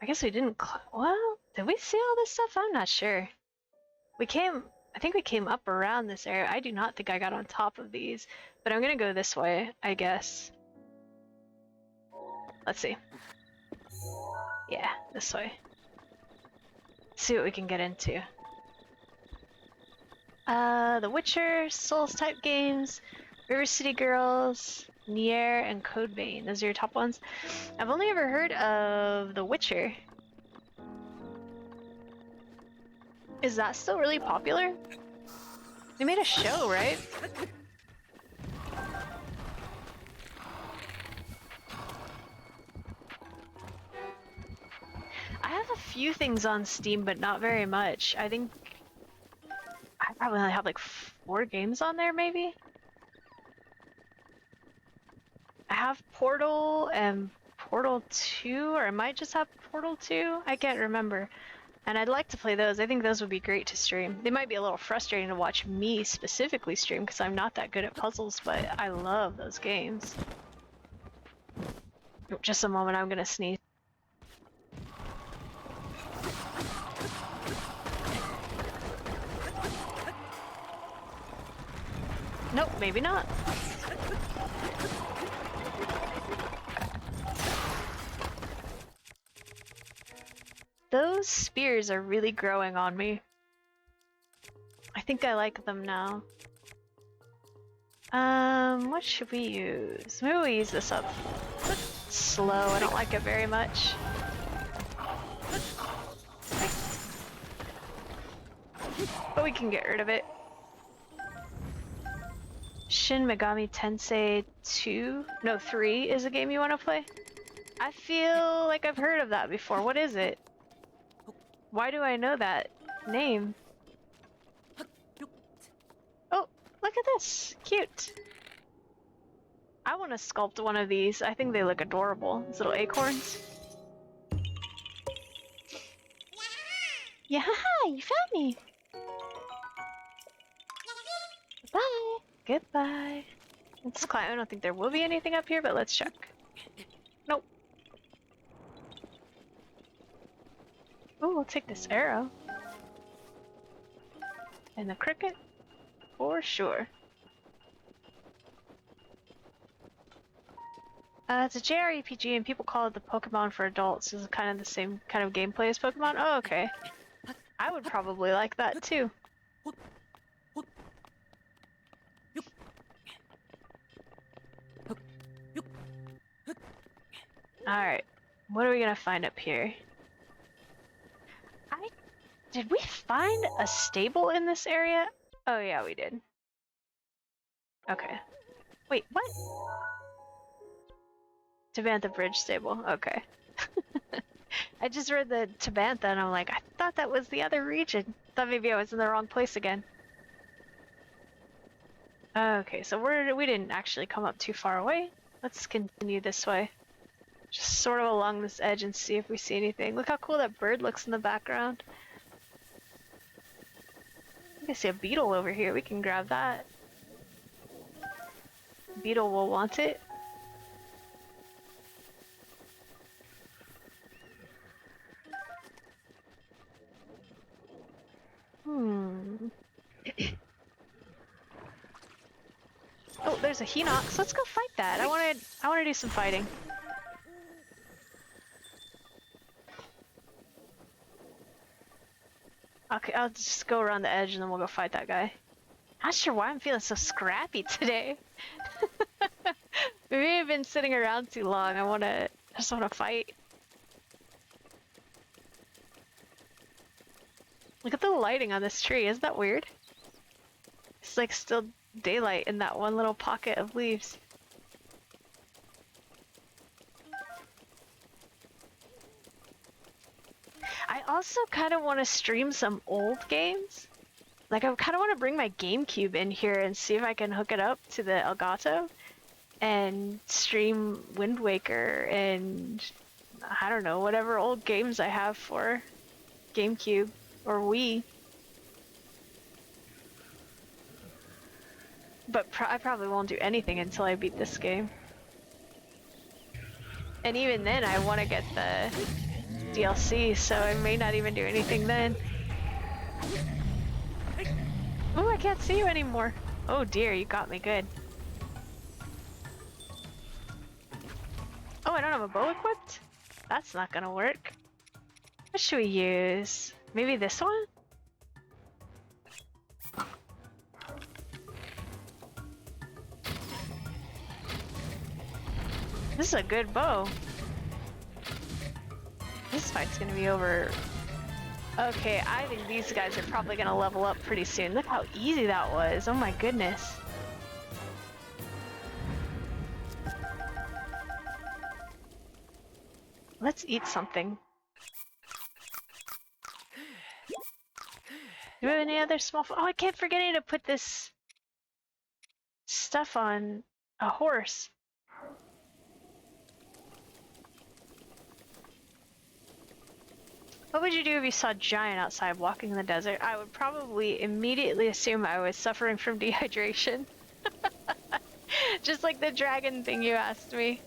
S1: I guess we didn't... well, did we see all this stuff? I'm not sure. We came... I think we came up around this area. I do not think I got on top of these. But I'm gonna go this way, I guess. Let's see. Yeah, this way. See what we can get into. The Witcher, Souls type games, River City Girls, Nier, and Code Vein. Those are your top ones. I've only ever heard of The Witcher. Is that still really popular? They made a show, right? I have a few things on Steam, but not very much. I think I probably only have like 4 games on there, maybe? I have Portal and Portal 2, or I might just have Portal 2? I can't remember. And I'd like to play those. I think those would be great to stream. They might be a little frustrating to watch me specifically stream because I'm not that good at puzzles, but I love those games. Just a moment, I'm gonna sneeze. Nope, maybe not. Those spears are really growing on me. I think I like them now. What should we use? Maybe we use this up. Slow, I don't like it very much. But we can get rid of it. Shin Megami Tensei 2? No, 3 is a game you want to play? I feel like I've heard of that before. What is it? Why do I know that name? Oh, look at this! Cute! I want to sculpt one of these. I think they look adorable. These little acorns. Yeah, you found me! Bye! Goodbye. Let's climb. I don't think there will be anything up here, but let's check. Nope. Oh, we'll take this arrow. And the cricket? For sure. It's a JRPG and people call it the Pokemon for adults. It's kind of the same kind of gameplay as Pokemon. Oh, okay. I would probably like that too. Alright, what are we gonna find up here? Did we find a stable in this area? Oh yeah, we did. Okay. Wait, what? Tabantha Bridge stable, okay. I just read the Tabantha and I'm like, I thought that was the other region. Thought maybe I was in the wrong place again. Okay, so we didn't actually come up too far away. Let's continue this way. Just sort of along this edge and see if we see anything. Look how cool that bird looks in the background. I see a beetle over here. We can grab that. Beetle will want it. Oh, there's a Hinox. Let's go fight that. I wanna do some fighting. Okay, I'll just go around the edge and then we'll go fight that guy. Not sure why I'm feeling so scrappy today. Maybe I've been sitting around too long. I just wanna fight. Look at the lighting on this tree. Isn't that weird? It's like still daylight in that one little pocket of leaves. also kind of want to stream some old games. Like, I kind of want to bring my GameCube in here and see if I can hook it up to the Elgato and stream Wind Waker and, I don't know, whatever old games I have for GameCube or Wii. But I probably won't do anything until I beat this game. And even then, I want to get the DLC, so I may not even do anything then. Oh, I can't see you anymore. Oh dear, you got me good. Oh, I don't have a bow equipped? That's not gonna work. What should we use? Maybe this one? This is a good bow. This fight's gonna be over. Okay, I think these guys are probably gonna level up pretty soon. Look how easy that was. Oh my goodness. Let's eat something. Do we have any other small Oh, I kept forgetting to put this stuff on a horse. What would you do if you saw a giant outside walking in the desert? I would probably immediately assume I was suffering from dehydration. Just like the dragon thing you asked me.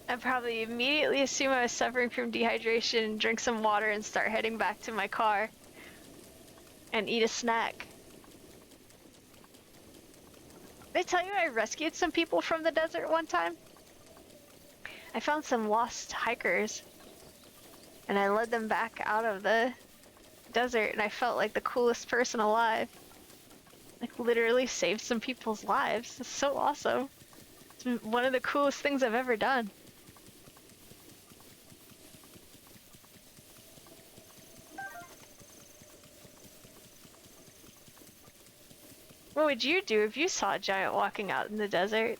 S1: I'd probably immediately assume I was suffering from dehydration, drink some water, and start heading back to my car. And eat a snack. Did I tell you I rescued some people from the desert one time? I found some lost hikers. And I led them back out of the desert, and I felt like the coolest person alive. Like, literally saved some people's lives. It's so awesome. It's one of the coolest things I've ever done. What would you do if you saw a giant walking out in the desert?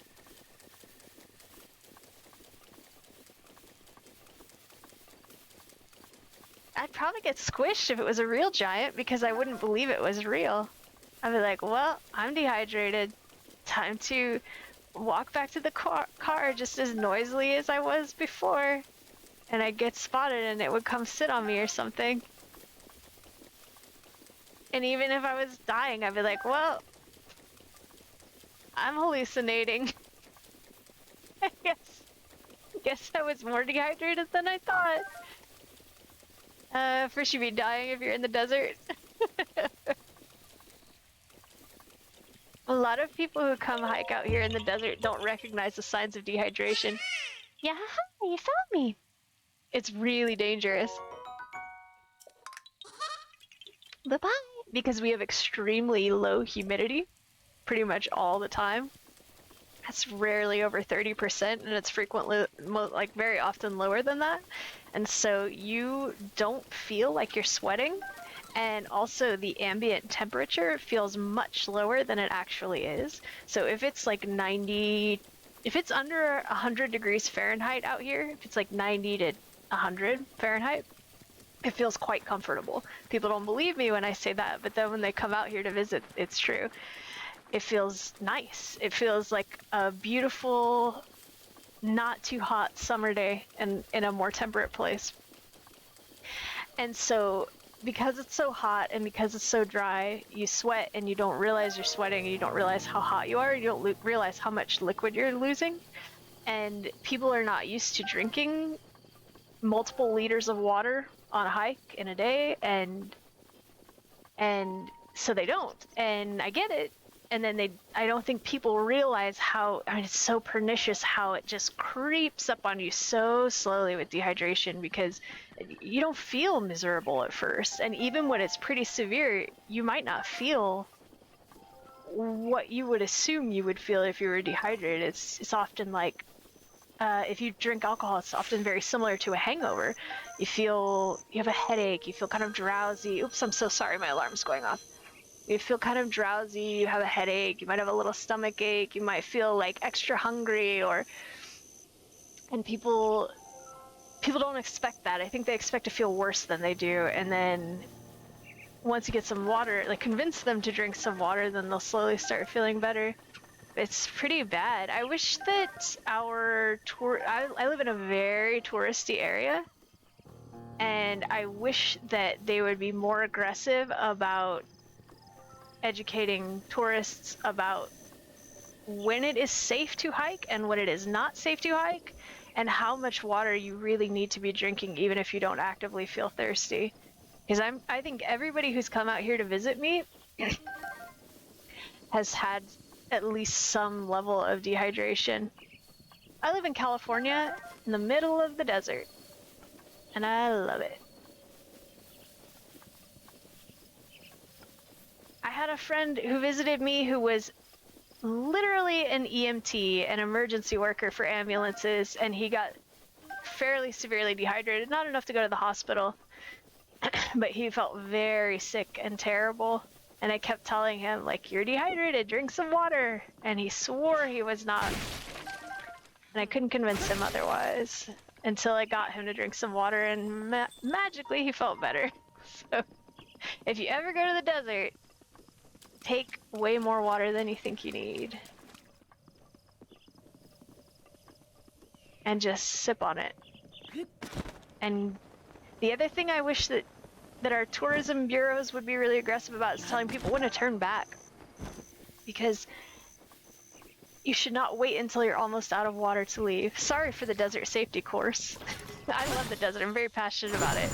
S1: I'd probably get squished if it was a real giant because I wouldn't believe it was real. I'd be like, well, I'm dehydrated. Time to walk back to the car just as noisily as I was before. And I'd get spotted and it would come sit on me or something. And even if I was dying, I'd be like, well, I'm hallucinating. I guess I was more dehydrated than I thought. First you'd be dying if you're in the desert. A lot of people who come hike out here in the desert don't recognize the signs of dehydration. Yeah, you found me. It's really dangerous. Bye-bye. Because we have extremely low humidity pretty much all the time. It's rarely over 30% and it's frequently, like very often lower than that. And so you don't feel like you're sweating. And also the ambient temperature feels much lower than it actually is. So if it's like 90, if it's under 100 degrees Fahrenheit out here, if it's like 90 to 100 Fahrenheit, it feels quite comfortable. People don't believe me when I say that, but then when they come out here to visit, it's true. It feels nice. It feels like a beautiful, not too hot summer day in a more temperate place. And so because it's so hot and because it's so dry, you sweat and you don't realize you're sweating and you don't realize how hot you are. You don't realize how much liquid you're losing. And people are not used to drinking multiple liters of water on a hike in a day, and so they don't. And I get it. And then I don't think people realize how, I mean, it's so pernicious how it just creeps up on you so slowly with dehydration, because you don't feel miserable at first. And even when it's pretty severe, you might not feel what you would assume you would feel if you were dehydrated. It's often like, if you drink alcohol, it's often very similar to a hangover. You have a headache, you feel kind of drowsy. Oops, I'm so sorry, my alarm's going off. You feel kind of drowsy, you have a headache, you might have a little stomach ache, you might feel like extra hungry, and people people don't expect that. I think they expect to feel worse than they do, and then once you get some water, like convince them to drink some water, then they'll slowly start feeling better. It's pretty bad. I wish that our I live in a very touristy area, and I wish that they would be more aggressive about educating tourists about when it is safe to hike and when it is not safe to hike, and how much water you really need to be drinking even if you don't actively feel thirsty. Because I think everybody who's come out here to visit me has had at least some level of dehydration. I live in California, in the middle of the desert, and I love it. I had a friend who visited me who was literally an EMT, an emergency worker for ambulances, and he got fairly severely dehydrated, not enough to go to the hospital, but he felt very sick and terrible. And I kept telling him, like, you're dehydrated, drink some water. And he swore he was not. And I couldn't convince him otherwise until I got him to drink some water, and magically he felt better. So if you ever go to the desert, take way more water than you think you need. And just sip on it. And the other thing I wish that our tourism bureaus would be really aggressive about is telling people when to turn back. Because you should not wait until you're almost out of water to leave. Sorry for the desert safety course. I love the desert, I'm very passionate about it.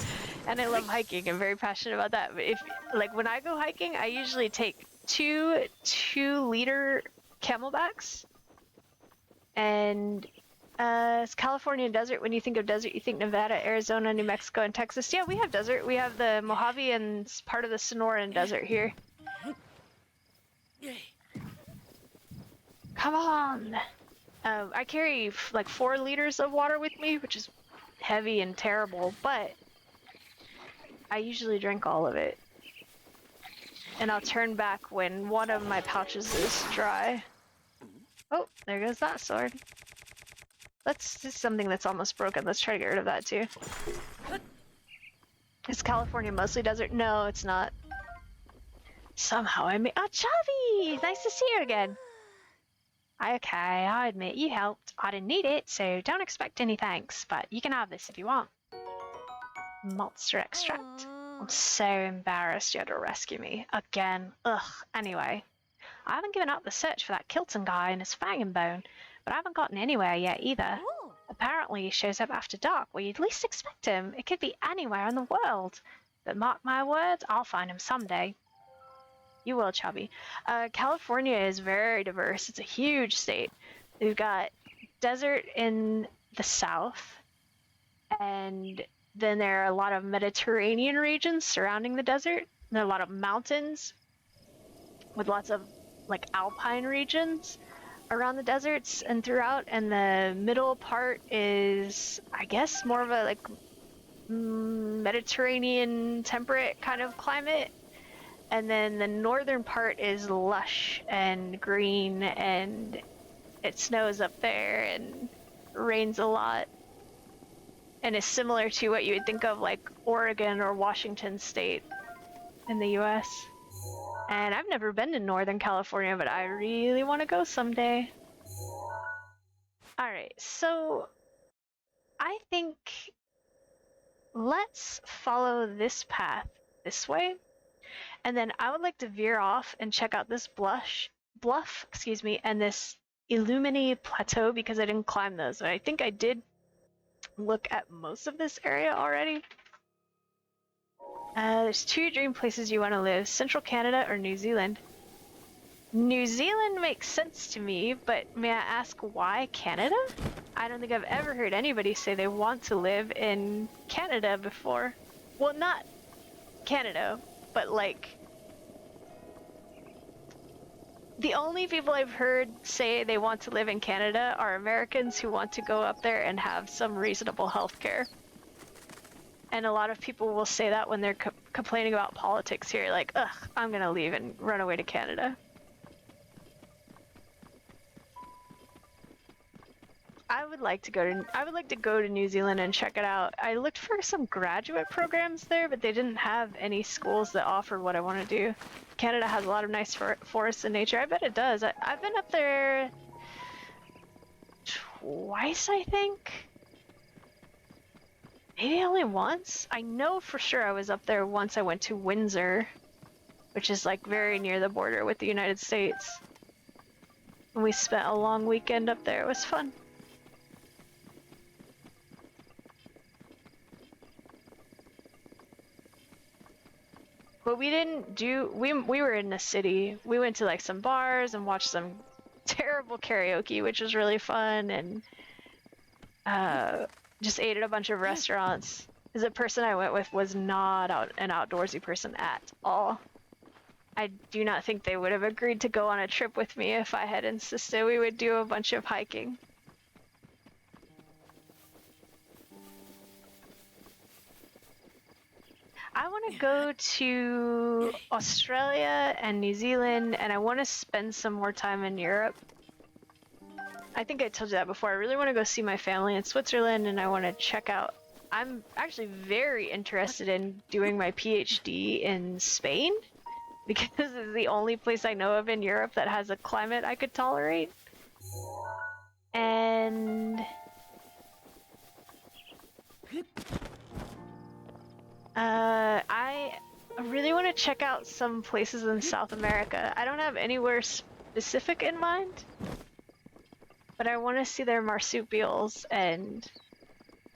S1: And I love hiking, I'm very passionate about that. But if, like, when I go hiking, I usually take two 2-liter camelbacks. And it's California desert. When you think of desert, you think Nevada, Arizona, New Mexico, and Texas. Yeah, we have desert. We have the Mojave and part of the Sonoran Desert here. Come on! I carry like 4 liters of water with me, which is heavy and terrible, but I usually drink all of it. And I'll turn back when one of my pouches is dry. Oh, there goes that sword. This is something that's almost broken. Let's try to get rid of that too. Is California mostly desert? No, it's not. Somehow I made— Oh, Chavi! Nice to see you again! Okay, I admit you helped. I didn't need it, so don't expect any thanks, but you can have this if you want. Monster extract. I'm so embarrassed you had to rescue me. Again. Ugh. Anyway. I haven't given up the search for that Kilton guy and his fang and bone, but I haven't gotten anywhere yet either. Ooh. Apparently he shows up after dark where you'd least expect him. It could be anywhere in the world. But mark my words, I'll find him someday. You will, Chubby. California is very diverse. It's a huge state. We've got desert in the south, and then there are a lot of Mediterranean regions surrounding the desert. There are a lot of mountains with lots of like alpine regions around the deserts and throughout, and the middle part is, I guess, more of a like Mediterranean temperate kind of climate, and then the northern part is lush and green, and it snows up there and rains a lot, and is similar to what you would think of like Oregon or Washington State in the US. And I've never been to Northern California, but I really want to go someday. Alright, so I think let's follow this path this way, and then I would like to veer off and check out this bluff, and this Illumini Plateau, because I didn't climb those. I think I did look at most of this area already. There's 2 dream places you want to live: Central Canada or New Zealand. New Zealand makes sense to me, but may I ask why Canada? I don't think I've ever heard anybody say they want to live in Canada before. Well, not Canada, but like the only people I've heard say they want to live in Canada are Americans who want to go up there and have some reasonable health care. And a lot of people will say that when they're complaining about politics here, like, ugh, I'm gonna leave and run away to Canada. I would like to go to New Zealand and check it out. I looked for some graduate programs there, but they didn't have any schools that offer what I want to do. Canada has a lot of nice forests and nature. I bet it does. I've been up there twice, I think. Maybe only once? I know for sure I was up there once. I went to Windsor, which is like very near the border with the United States. And we spent a long weekend up there. It was fun. But we didn't do, we were in the city. We went to like some bars and watched some terrible karaoke, which was really fun, and just ate at a bunch of restaurants. Because the person I went with was not an outdoorsy person at all. I do not think they would have agreed to go on a trip with me if I had insisted we would do a bunch of hiking. I want to go to Australia and New Zealand, and I want to spend some more time in Europe. I think I told you that before. I really want to go see my family in Switzerland, and I want to check out. I'm actually very interested in doing my PhD in Spain, because it's the only place I know of in Europe that has a climate I could tolerate. And I really want to check out some places in South America. I don't have anywhere specific in mind, but I want to see their marsupials, and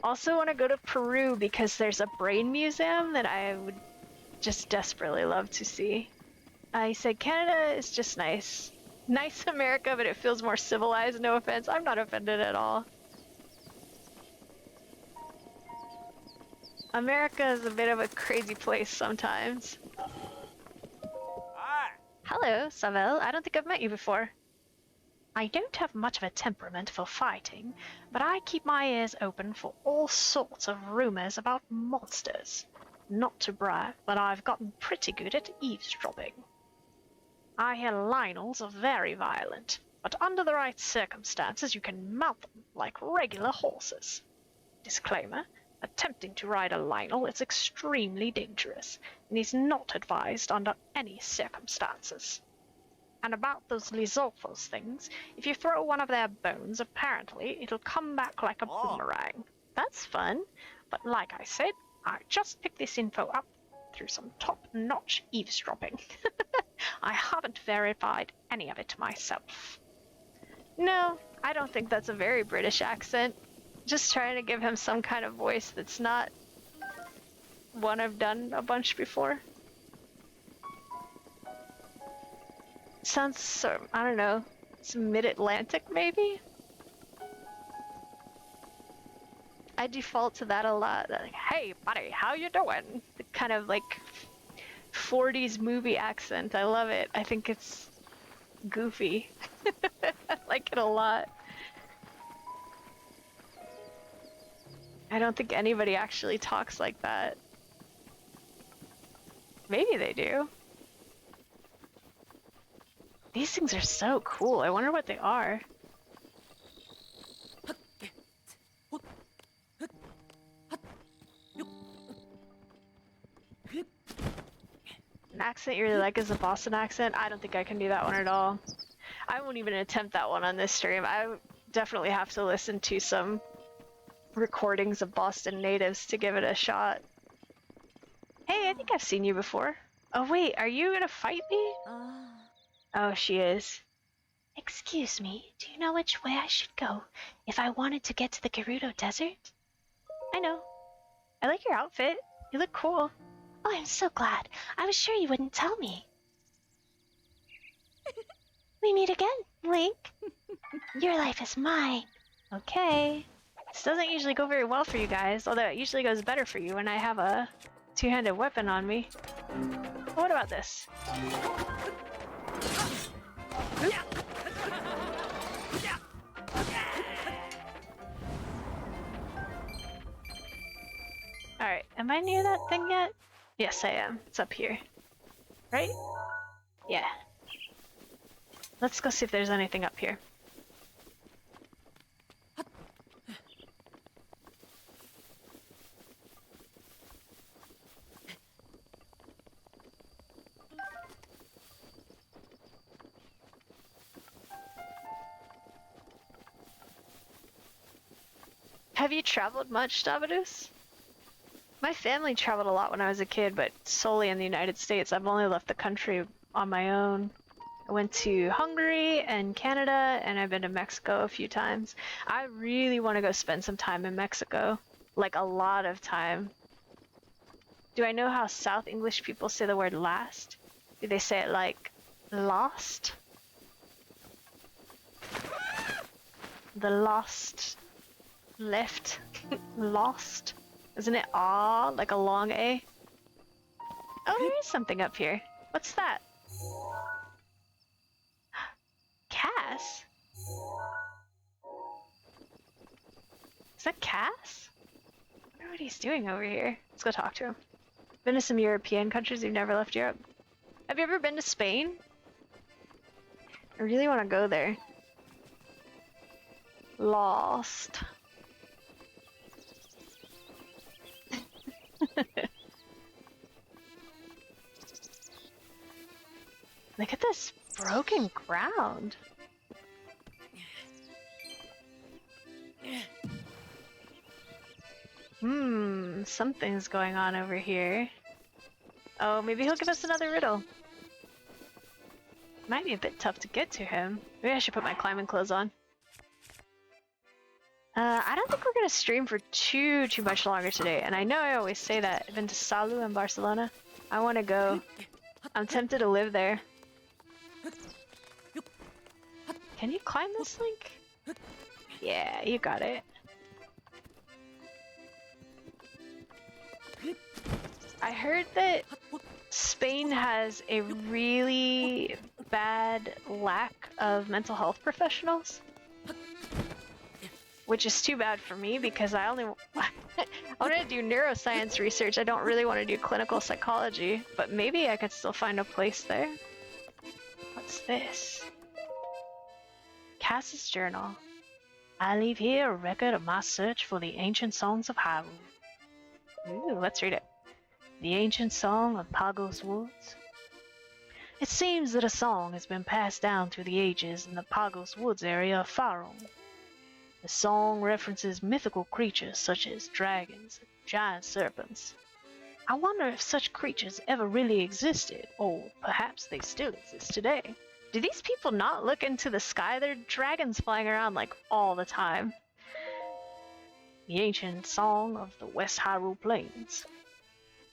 S1: also want to go to Peru because there's a brain museum that I would just desperately love to see. I said Canada is just nice. Nice America, but it feels more civilized, no offense. I'm not offended at all. America is a bit of a crazy place sometimes.
S3: Hi.
S1: Hello, Savel. I don't think I've met you before. I don't have much of a temperament for fighting, but I keep my ears open for all sorts of rumors about monsters. Not to brag, but I've gotten pretty good at eavesdropping. I hear Lionels are very violent, but under the right circumstances you can mount them like regular horses. Disclaimer: attempting to ride a Lionel is extremely dangerous, and is not advised under any circumstances. And about those Lizolfos things, if you throw one of their bones, apparently it'll come back like a boomerang. That's fun, but like I said, I just picked this info up through some top-notch eavesdropping. I haven't verified any of it myself. No, I don't think that's a very British accent. Just trying to give him some kind of voice that's not one I've done a bunch before. Sounds, I don't know, some mid-Atlantic maybe? I default to that a lot. Like, hey buddy, how you doing? The kind of like 40s movie accent. I love it. I think it's goofy. I like it a lot. I don't think anybody actually talks like that. Maybe they do. These things are so cool. I wonder what they are. An accent you really like is a Boston accent? I don't think I can do that one at all. I won't even attempt that one on this stream. I definitely have to listen to some recordings of Boston natives to give it a shot. Hey, I think I've seen you before. Oh wait, are you gonna fight me? Oh, she is. Excuse me, do you know which way I should go if I wanted to get to the Gerudo Desert? I know. I like your outfit. You look cool. Oh, I'm so glad. I was sure you wouldn't tell me. We meet again, Link. Your life is mine. Okay. This doesn't usually go very well for you guys, although it usually goes better for you when I have a two-handed weapon on me. But what about this? Oop. Alright, am I near that thing yet? Yes, I am. It's up here. Right? Yeah. Let's go see if there's anything up here. Have you traveled much, Davidus? My family traveled a lot when I was a kid, but solely in the United States. I've only left the country on my own. I went to Hungary and Canada, and I've been to Mexico a few times. I really want to go spend some time in Mexico. Like, a lot of time. Do I know how South English people say the word last? Do they say it like, lost? The lost... left? Lost? Isn't it ah, like a long A? Oh, there is something up here. What's that? Cass? Is that Cass? I wonder what he's doing over here. Let's go talk to him. Been to some European countries. You've never left Europe. Have you ever been to Spain? I really want to go there. Lost. Look at this broken ground. Something's going on over here. Oh, maybe he'll give us another riddle. Might be a bit tough to get to him. Maybe I should put my climbing clothes on. I don't think we're gonna stream for too much longer today, and I know I always say that. I've been to Salu in Barcelona. I want to go. I'm tempted to live there. Can you climb this, Link? Yeah, you got it. I heard that Spain has a really bad lack of mental health professionals. Which is too bad for me because I only I want to do neuroscience research. I don't really want to do clinical psychology, but maybe I could still find a place there. What's this? Cass's journal. I leave here a record of my search for the ancient songs of Hyrule. Ooh, let's read it. The ancient song of Pagos Woods. It seems that a song has been passed down through the ages in the Pagos Woods area of Faron. The song references mythical creatures such as dragons and giant serpents. I wonder if such creatures ever really existed, or perhaps they still exist today. Do these people not look into the sky? There are dragons flying around like all the time. The ancient song of the West Hyrule Plains.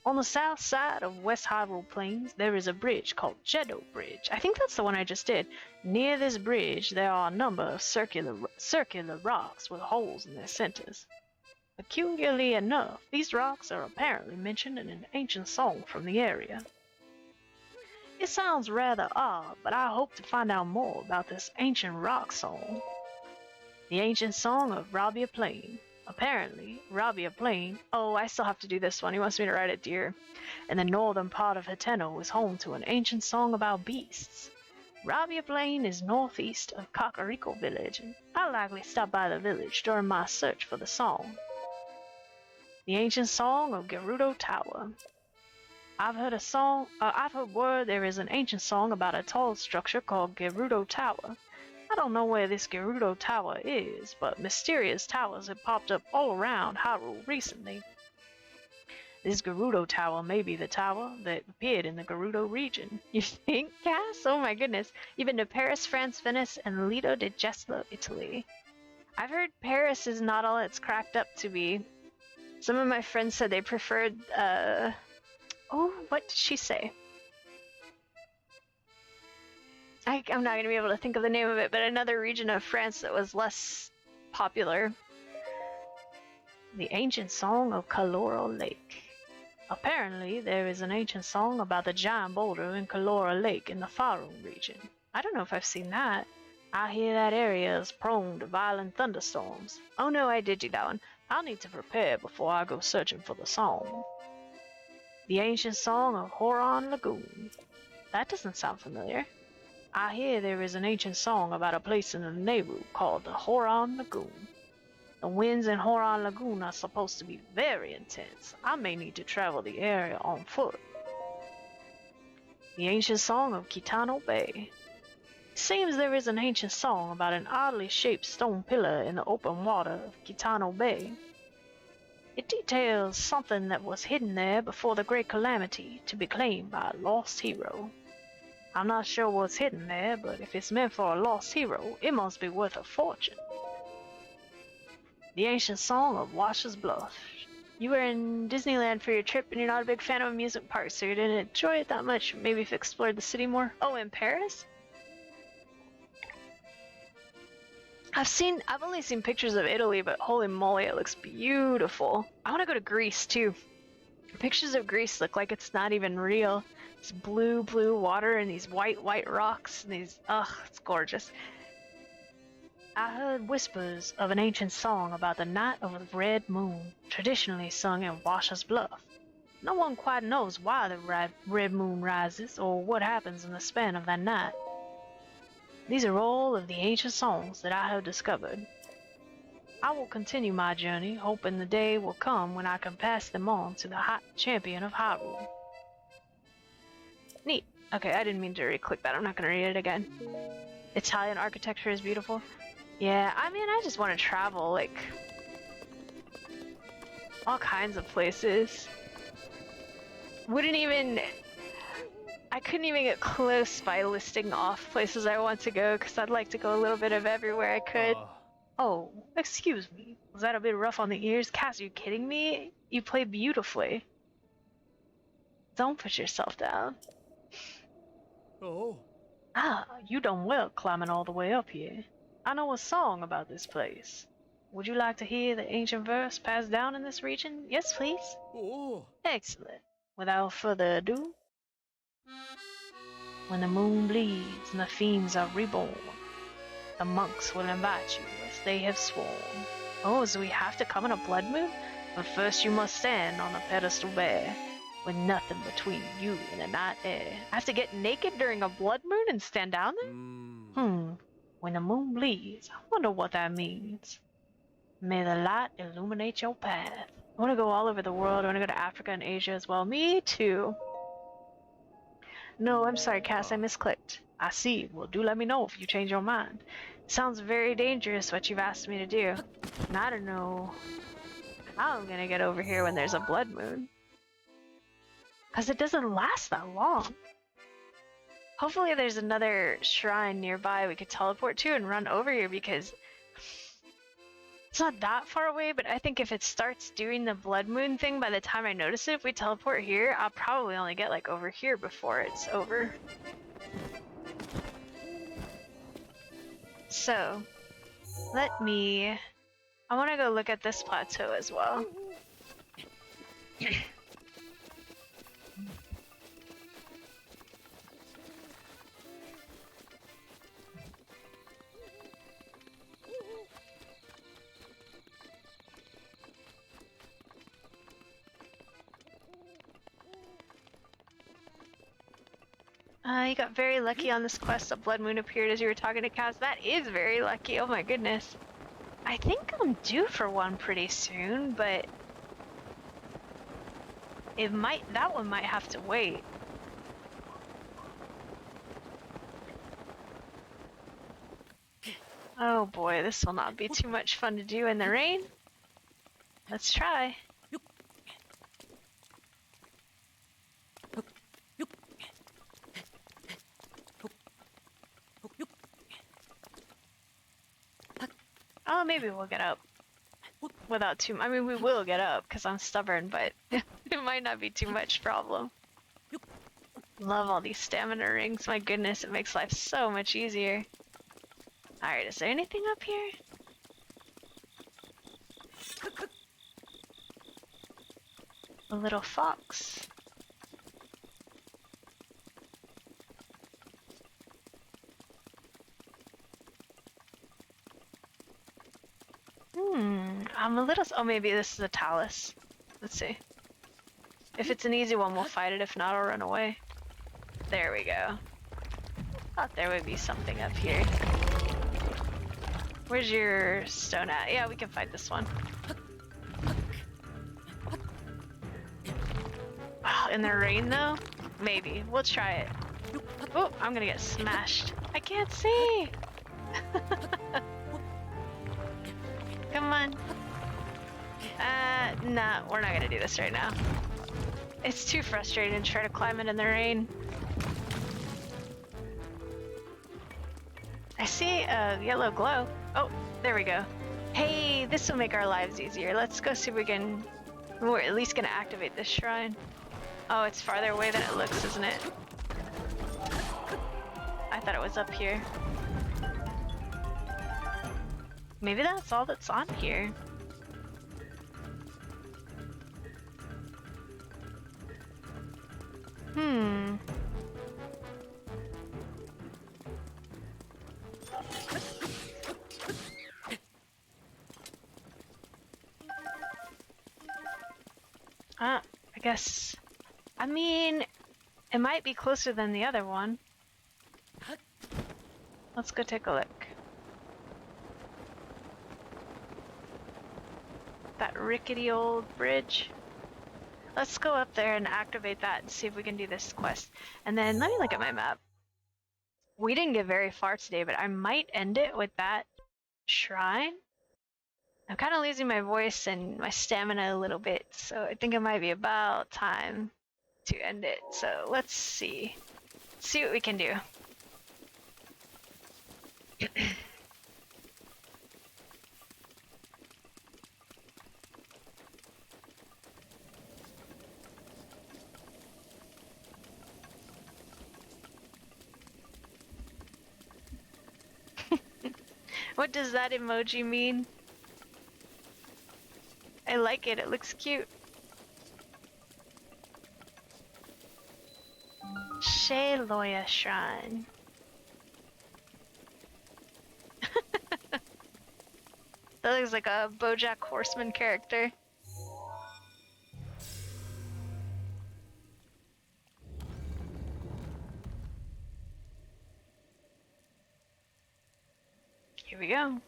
S1: On the south side of West Hyrule Plains, there is a bridge called Jeddo Bridge. I think that's the one I just did. Near this bridge, there are a number of circular rocks with holes in their centers. Peculiarly enough, these rocks are apparently mentioned in an ancient song from the area. It sounds rather odd, but I hope to find out more about this ancient rock song. The ancient song of Rabia Plain. Apparently, Rabia Plain. Oh, I still have to do this one. He wants me to write it, dear. In the northern part of Hateno is home to an ancient song about beasts. Rabia Plain is northeast of Kakariko Village, and I likely stopped by the village during my search for the song. The ancient song of Gerudo Tower. I've heard word there is an ancient song about a tall structure called Gerudo Tower. I don't know where this Gerudo Tower is, but mysterious towers have popped up all around Hyrule recently. This Gerudo Tower may be the tower that appeared in the Gerudo region. You think, Cass? Oh my goodness. You've been to Paris, France, Venice, and Lido di Jesolo, Italy. I've heard Paris is not all it's cracked up to be. Some of my friends said they preferred, oh, what did she say? I'm not going to be able to think of the name of it, but another region of France that was less popular. The ancient song of Kalora Lake. Apparently, there is an ancient song about the giant boulder in Kalora Lake in the Faron region. I don't know if I've seen that. I hear that area is prone to violent thunderstorms. Oh no, I did do that one. I'll need to prepare before I go searching for the song. The ancient song of Horon Lagoon. That doesn't sound familiar. I hear there is an ancient song about a place in the Nehru called the Horon Lagoon. The winds in Horon Lagoon are supposed to be very intense. I may need to travel the area on foot. The ancient song of Kitano Bay. seems there is an ancient song about an oddly shaped stone pillar in the open water of Kitano Bay. It details something that was hidden there before the Great Calamity to be claimed by a lost hero. I'm not sure what's hidden there, but if it's meant for a lost hero, it must be worth a fortune. The ancient song of Washer's Bluff. You were in Disneyland for your trip and you're not a big fan of amusement parks, so you didn't enjoy it that much. Maybe if you explored the city more. Oh, in Paris? I've only seen pictures of Italy, but holy moly, it looks beautiful. I want to go to Greece too. Pictures of Greece look like it's not even real. It's blue water and these white rocks and these, it's gorgeous. I heard whispers of an ancient song about the night of the red moon, traditionally sung in Washer's Bluff. No one quite knows why the red moon rises or what happens in the span of that night. These are all of the ancient songs that I have discovered. I will continue my journey, hoping the day will come when I can pass them on to the hot champion of Hyrule. Neat. Okay, I didn't mean to re-click that. I'm not going to read it again. Italian architecture is beautiful. Yeah, I mean, I just want to travel, like, all kinds of places. I couldn't even get close by listing off places I want to go, because I'd like to go a little bit of everywhere I could. Oh, excuse me. Was that a bit rough on the ears? Cass, are you kidding me? You play beautifully. Don't put yourself down.
S3: Oh.
S1: Ah, you done well climbing all the way up here. I know a song about this place. Would you like to hear the ancient verse passed down in this region? Yes, please.
S3: Oh.
S1: Excellent. Without further ado, when the moon bleeds and the fiends are reborn, the monks will invite you as they have sworn. Oh, so we have to come in a blood moon? But first you must stand on the pedestal bare, with nothing between you and the night air. I have to get naked during a blood moon and stand down there? When the moon bleeds, I wonder what that means. May the light illuminate your path. I want to go all over the world. I want to go to Africa and Asia as well. Me too. No, I'm sorry, Cass, I misclicked. I see. Well, do let me know if you change your mind. Sounds very dangerous what you've asked me to do. And I don't know how I'm gonna get over here when there's a blood moon. Because it doesn't last that long. Hopefully there's another shrine nearby we could teleport to and run over here, because it's not that far away, but I think if it starts doing the blood moon thing by the time I notice it, if we teleport here, I'll probably only get like over here before it's over. So, I want to go look at this plateau as well. You got very lucky on this quest. A blood moon appeared as you were talking to Kaz. That is very lucky. Oh my goodness. I think I'm due for one pretty soon, but that one might have to wait. Oh boy, this will not be too much fun to do in the rain. Let's try. Oh, maybe we'll get up without I mean, we will get up because I'm stubborn, but it might not be too much problem. Love all these stamina rings. My goodness, it makes life so much easier. Alright, is there anything up here? A little fox. I'm a little. Oh, maybe this is a talus. Let's see. If it's an easy one, we'll fight it. If not, I'll run away. There we go. Thought there would be something up here. Where's your stone at? Yeah, we can fight this one. Oh, in the rain though? Maybe. We'll try it. Oh, I'm gonna get smashed. I can't see! Come on. Nah, we're not gonna do this right now. It's too frustrating to try to climb it in the rain. I see a yellow glow. Oh, there we go. Hey, this will make our lives easier. Let's go see if we can... We're at least gonna activate this shrine. Oh, it's farther away than it looks, isn't it? I thought it was up here. Maybe that's all that's on here. I guess... I mean, it might be closer than the other one. Let's go take a look. That rickety old bridge. Let's go up there and activate that and see if we can do this quest. And then let me look at my map. We didn't get very far today, but I might end it with that shrine. I'm kind of losing my voice and my stamina a little bit, so I think it might be about time to end it. So let's see. See what we can do. What does that emoji mean? I like it, it looks cute. Shaloya Shrine. That looks like a BoJack Horseman character. Here we go.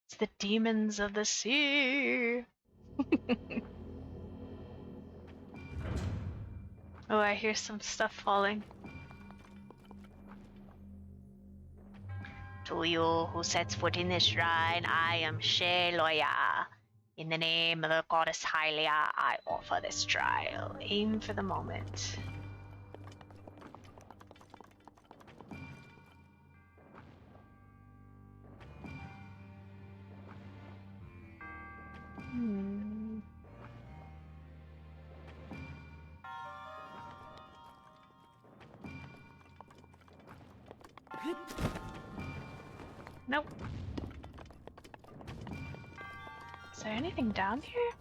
S1: It's the demons of the sea. Oh, I hear some stuff falling. To you who sets foot in this shrine, I am Shaloya. In the name of the goddess Hylia, I offer this trial. Aim for the moment. Nope. Is there anything down here?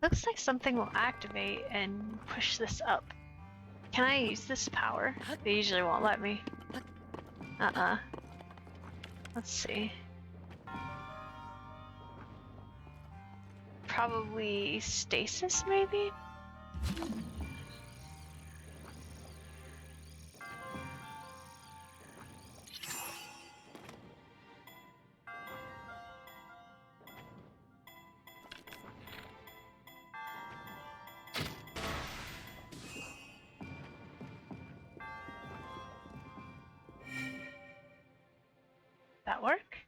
S1: Looks like something will activate and push this up. Can I use this power? They usually won't let me. Let's see. Probably stasis, maybe? That work?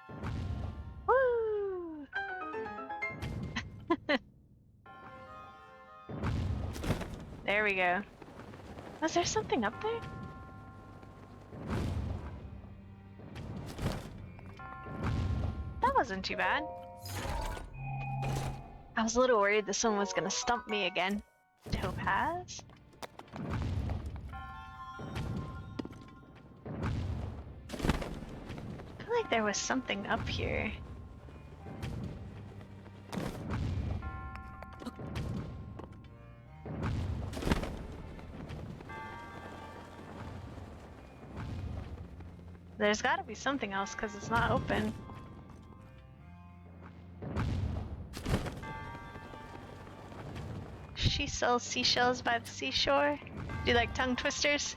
S1: Woo! There we go. Was there something up there? That wasn't too bad. I was a little worried this one was gonna stump me again. Topaz? I feel like there was something up here. There's gotta be something else because it's not open. She sells seashells by the seashore. Do you like tongue twisters?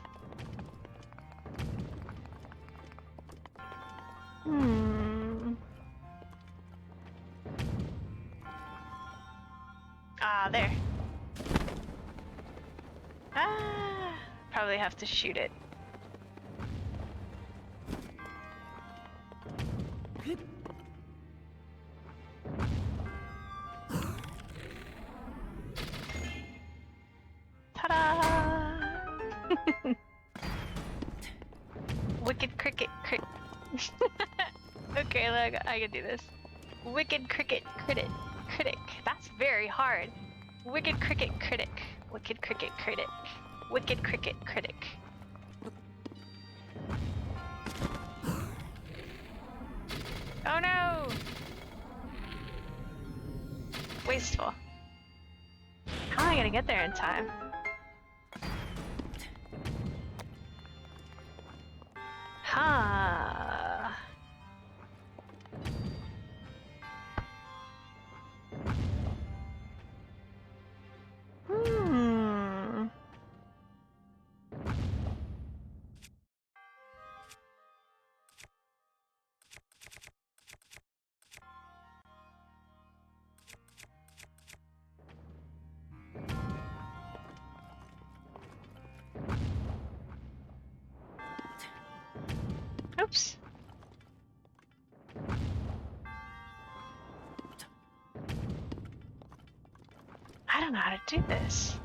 S1: Ah, there. Ah, probably have to shoot it. Ta-da! Wicked cricket crit. Okay, look, I can do this. Wicked cricket critic. That's very hard. Wicked cricket critic. Wicked cricket critic. Wicked cricket critic. Oh no! Wasteful. How am I gonna get there in time? Huh. Oops. I don't know how to do this.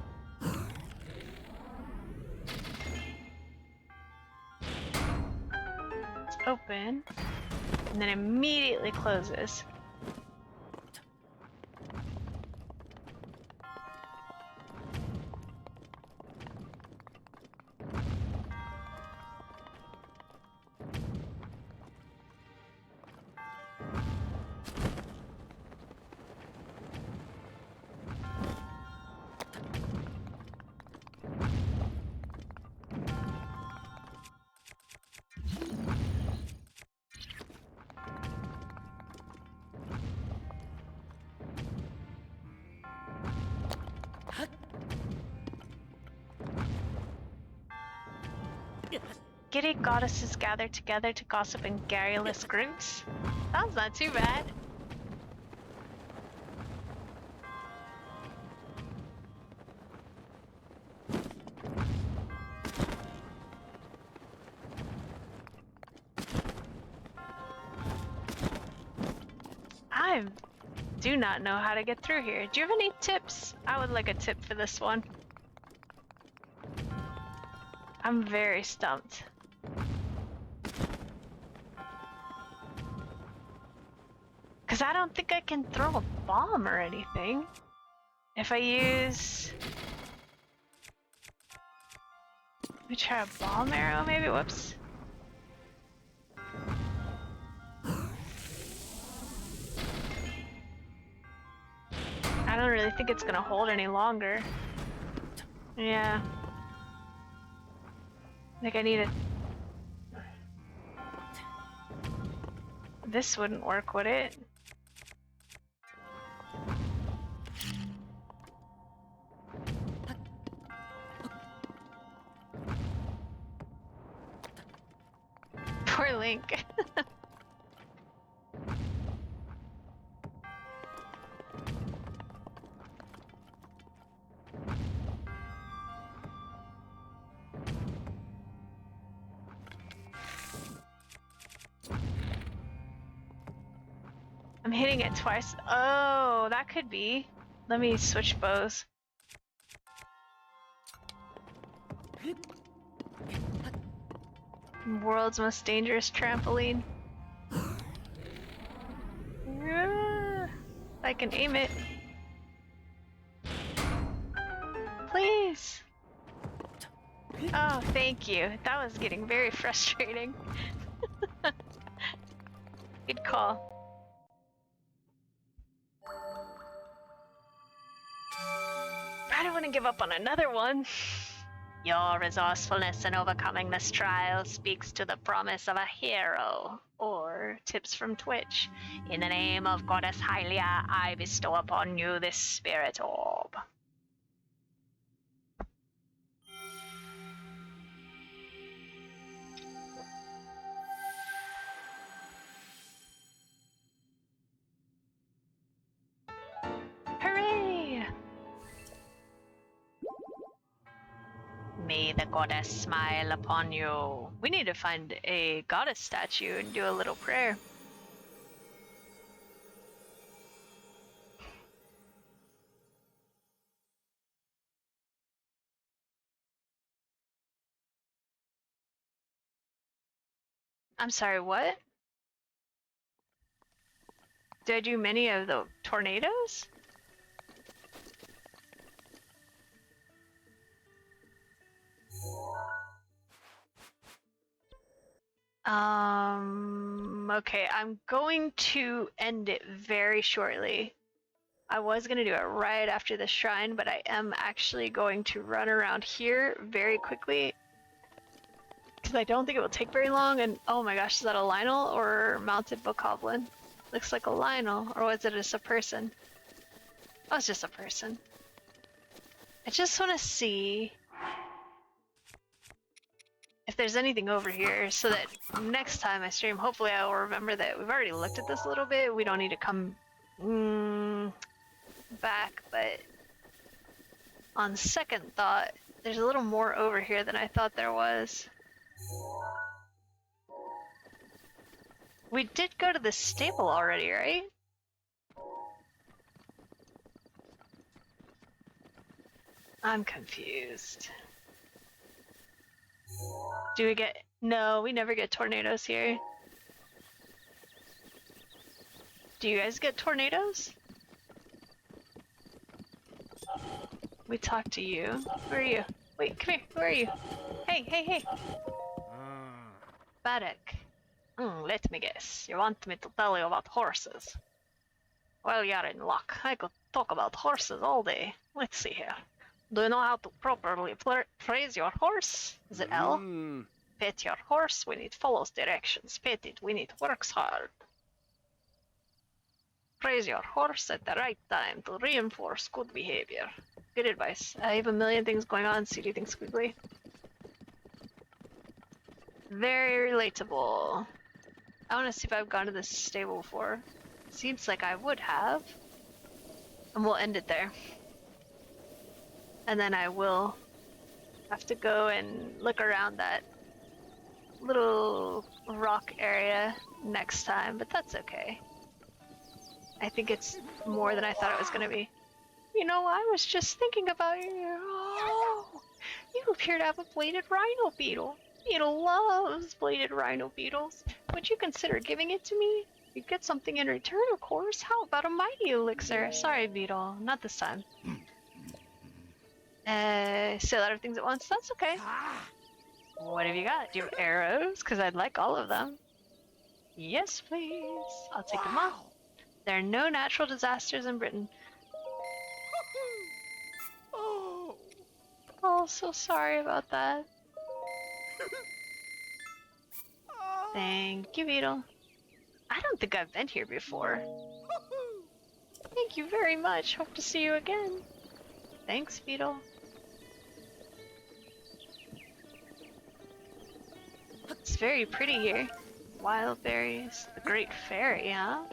S1: It's open, and then immediately closes. Giddy goddesses gather together to gossip in garrulous groups. Sounds not too bad. I do not know how to get through here. Do you have any tips? I would like a tip for this one. I'm very stumped. Because I don't think I can throw a bomb or anything. If I use... Let me try a bomb arrow, maybe? Whoops. I don't really think it's gonna hold any longer. Yeah. Like I need a... This wouldn't work, would it? Poor Link. I'm hitting it twice. Oh, that could be. Let me switch bows. World's most dangerous trampoline. I can aim it. Please. Oh, thank you. That was getting very frustrating. Good call. I don't want to give up on another one. Your resourcefulness in overcoming this trial speaks to the promise of a hero. Or tips from Twitch. In the name of Goddess Hylia, I bestow upon you this spirit orb. goddess smile upon you. We need to find a goddess statue and do a little prayer. I'm sorry, what? Did I do many of the tornadoes? Okay, I'm going to end it very shortly. I was going to do it right after the shrine, but I am actually going to run around here very quickly because I don't think it will take very long. And oh my gosh, is that a Lionel or mounted bokoblin? Looks like a Lionel, or was it just a person? Oh, it's just a person. I just want to see if there's anything over here so that next time I stream, hopefully I will remember that we've already looked at this a little bit. We don't need to come back, but on second thought, there's a little more over here than I thought there was. We did go to the stable already, right? I'm confused. Do we get... No, we never get tornadoes here. Do you guys get tornadoes? We talked to you. Who are you? Wait, come here. Who are you? Hey, hey, hey. Baddock. Let me guess. You want me to tell you about horses? Well, you're in luck. I could talk about horses all day. Let's see here. Do you know how to properly praise your horse? Is it L? Pet your horse when it follows directions. Pet it when it works hard. Praise your horse at the right time to reinforce good behavior. Good advice. I have a million things going on, so do things quickly. Very relatable. I want to see if I've gone to this stable before. Seems like I would have. And we'll end it there. And then I will have to go and look around that little rock area next time, but that's okay. I think it's more than I thought it was going to be. You know, I was just thinking about you. Oh, you appear to have a bladed rhino beetle. Beetle loves bladed rhino beetles. Would you consider giving it to me? You'd get something in return, of course. How about a mighty elixir? Sorry, beetle. Not this time. Say a lot of things at once. That's okay. What have you got? Do you have arrows? Because I'd like all of them. Yes, please. I'll take them all. There are no natural disasters in Britain. Oh, so sorry about that. Thank you, Beetle. I don't think I've been here before. Thank you very much. Hope to see you again. Thanks, Beetle. It's very pretty here. Wild berries. The Great Fairy, huh?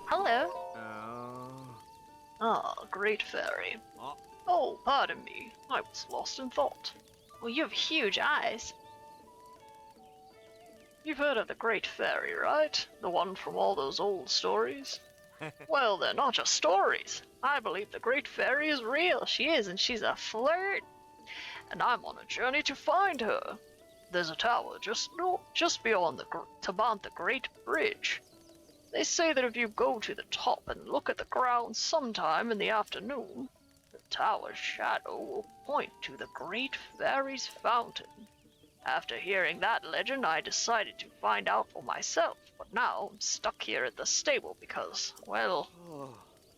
S1: Hello. Oh, Great Fairy. Oh, pardon me. I was lost in thought. Well, you have huge eyes. You've heard of the Great Fairy, right? The one from all those old stories? Well, they're not just stories. I believe the Great Fairy is real. She is, and she's a flirt. And I'm on a journey to find her. There's a tower just beyond the Great Bridge. They say that if you go to the top and look at the ground sometime in the afternoon, the tower's shadow will point to the Great Fairy's fountain. After hearing that legend, I decided to find out for myself, but now I'm stuck here at the stable because, well,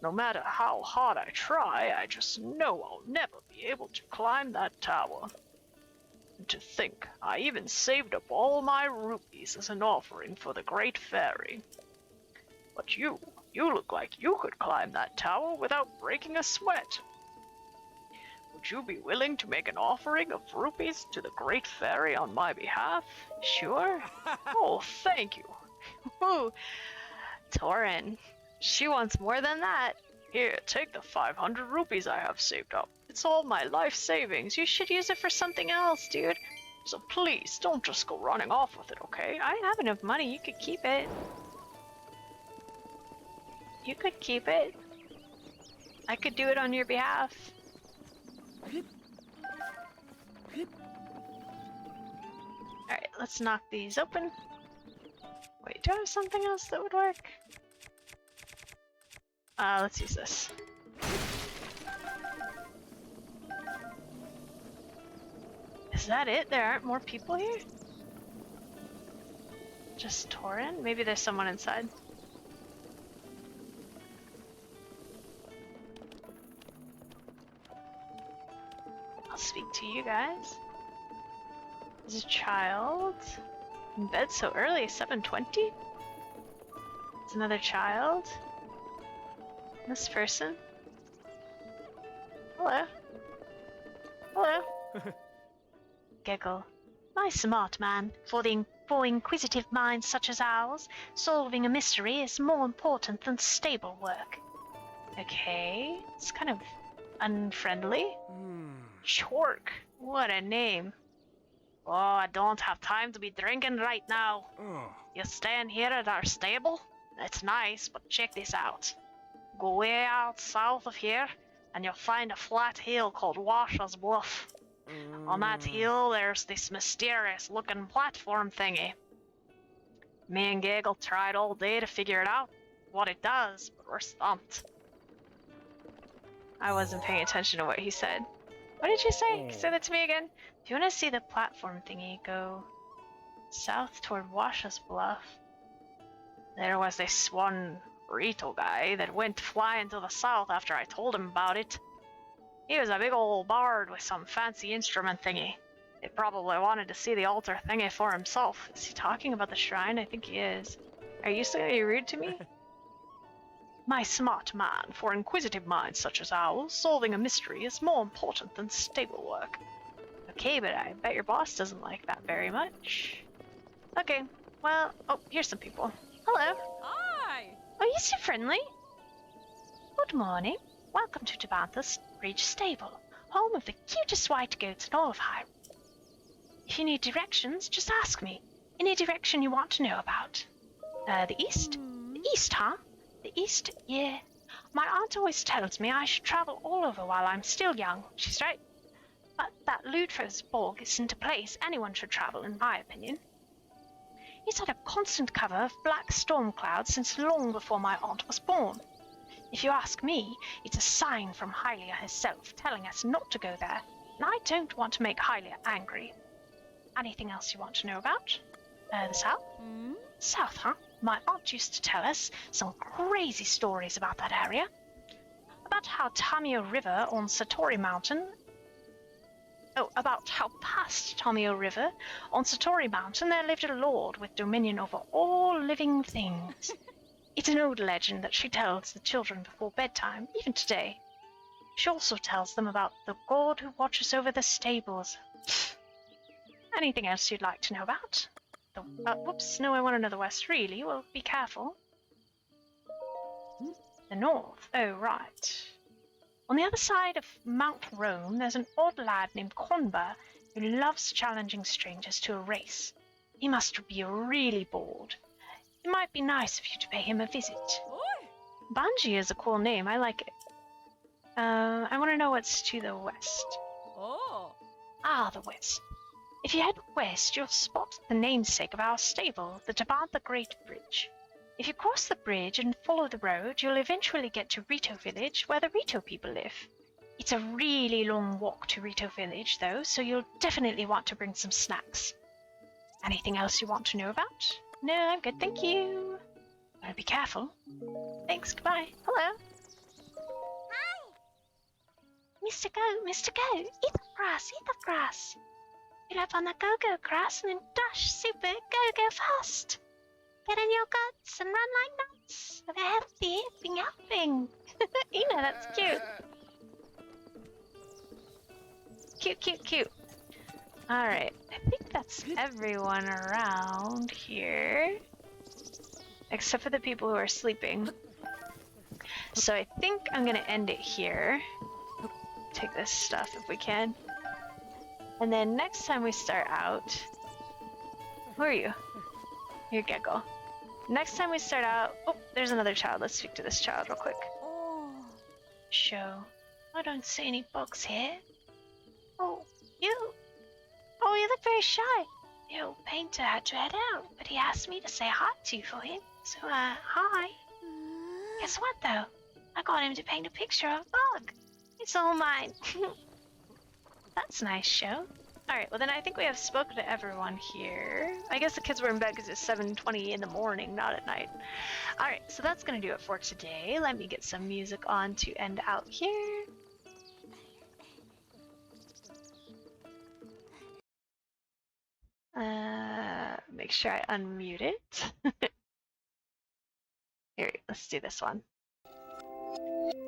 S1: no matter how hard I try, I just know I'll never be able to climb that tower. And to think, I even saved up all my rupees as an offering for the Great Fairy. But you look like you could climb that tower without breaking a sweat. Would you be willing to make an offering of rupees to the Great Fairy on my behalf? Sure? Oh, thank you. Ooh, Torin, she wants more than that. Here, take the 500 rupees I have saved up. It's all my life savings. You should use it for something else, dude. So please, don't just go running off with it, okay? I have enough money. You could keep it. You could keep it. I could do it on your behalf. Alright, let's knock these open. Wait, do I have something else that would work? Let's use this. Is that it? There aren't more people here? Just Torin? Maybe there's someone inside. I'll speak to you guys. There's a child. In bed so early, 7:20? It's another child. This person. Hello. Hello. Giggle. My smart man. For inquisitive minds such as ours, solving a mystery is more important than stable work. Okay, it's kind of unfriendly. Chork. What a name. Oh, I don't have time to be drinking right now. You staying here at our stable? It's nice, but check this out. Go way out south of here, and you'll find a flat hill called Washer's Bluff. On that hill, there's this mysterious-looking platform thingy. Me and Gaggle tried all day to figure it out, what it does, but we're stumped. I wasn't paying attention to what he said. What did you say? Say that to me again. If you want to see the platform thingy, go south toward Washer's Bluff. There was this one Rito guy that went flying to the south after I told him about it. He was a big old bard with some fancy instrument thingy. He probably wanted to see the altar thingy for himself. Is he talking about the shrine? I think he is. Are you so rude to me? My smart man, for inquisitive minds such as ours, solving a mystery is more important than stable work. Okay, but I bet your boss doesn't like that very much. Okay, well, oh, here's some people. Hello.
S4: Hi!
S1: Oh, you so friendly. Good morning. Welcome to Tabantha's Ridge Stable, home of the cutest white goats in all of Hyrule. If you need directions, just ask me. Any direction you want to know about. The east? The east, huh? The east, yeah. My aunt always tells me I should travel all over while I'm still young. She's right. But that Ludford's Borg isn't a place anyone should travel, in my opinion. It's had a constant cover of black storm clouds since long before my aunt was born. If you ask me, it's a sign from Hylia herself telling us not to go there, and I don't want to make Hylia angry. Anything else you want to know about? The south? South, huh? My aunt used to tell us some crazy stories about that area. About how Tamio River on Satori Mountain... Oh, about how past Tamio River on Satori Mountain there lived a lord with dominion over all living things. It's an old legend that she tells the children before bedtime, even today. She also tells them about the god who watches over the stables. Anything else you'd like to know about? Whoops, no, I want to know the west, really. Well, be careful. The north? Oh, right. On the other side of Mount Rome, there's an odd lad named Konba who loves challenging strangers to a race. He must be really bored. It might be nice of you to pay him a visit. Banji is a cool name. I like it. I want to know what's to the west.
S4: Oh!
S1: Ah, the west. If you head west, you'll spot the namesake of our stable, the Tabantha Great Bridge. If you cross the bridge and follow the road, you'll eventually get to Rito Village, where the Rito people live. It's a really long walk to Rito Village, though, so you'll definitely want to bring some snacks. Anything else you want to know about? No, I'm good, thank you. Better be careful. Thanks, goodbye. Hello.
S5: Hi!
S1: Mr. Goat, eat the grass, eat the grass. Fill up on the go-go grass and then dash super go-go fast. Get in your guts and run like nuts with a healthy hipping. Ina, that's cute. Cute. Alright, I think that's everyone around here. Except for the people who are sleeping. So I think I'm gonna end it here. take this stuff if we can. And then next time we start out... Who are you? You're Gecko. Next time we start out... Oh, there's another child. Let's speak to this child real quick.
S4: Oh.
S1: Show. I don't see any folks here. Oh, you. Oh, you look very shy. The old painter had to head out, but he asked me to say hi to you for him. So, hi. Guess what, though? I got him to paint a picture of a bug. It's all mine. That's nice, Show. Alright, well then I think we have spoken to everyone here. I guess the kids were in bed because it's 7:20 in the morning, not at night. Alright, so that's gonna do it for today. Let me get some music on to end out here. Make sure I unmute it. Here, let's do this one.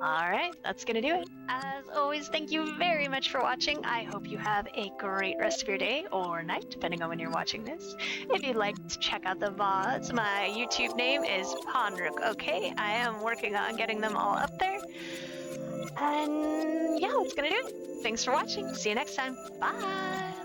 S1: Alright, that's gonna do it. As always, thank you very much for watching. I hope you have a great rest of your day or night, depending on when you're watching this. If you'd like to check out the VODs, my YouTube name is Ponrook, okay? I am working on getting them all up there. And yeah, that's gonna do it. Thanks for watching. See you next time. Bye!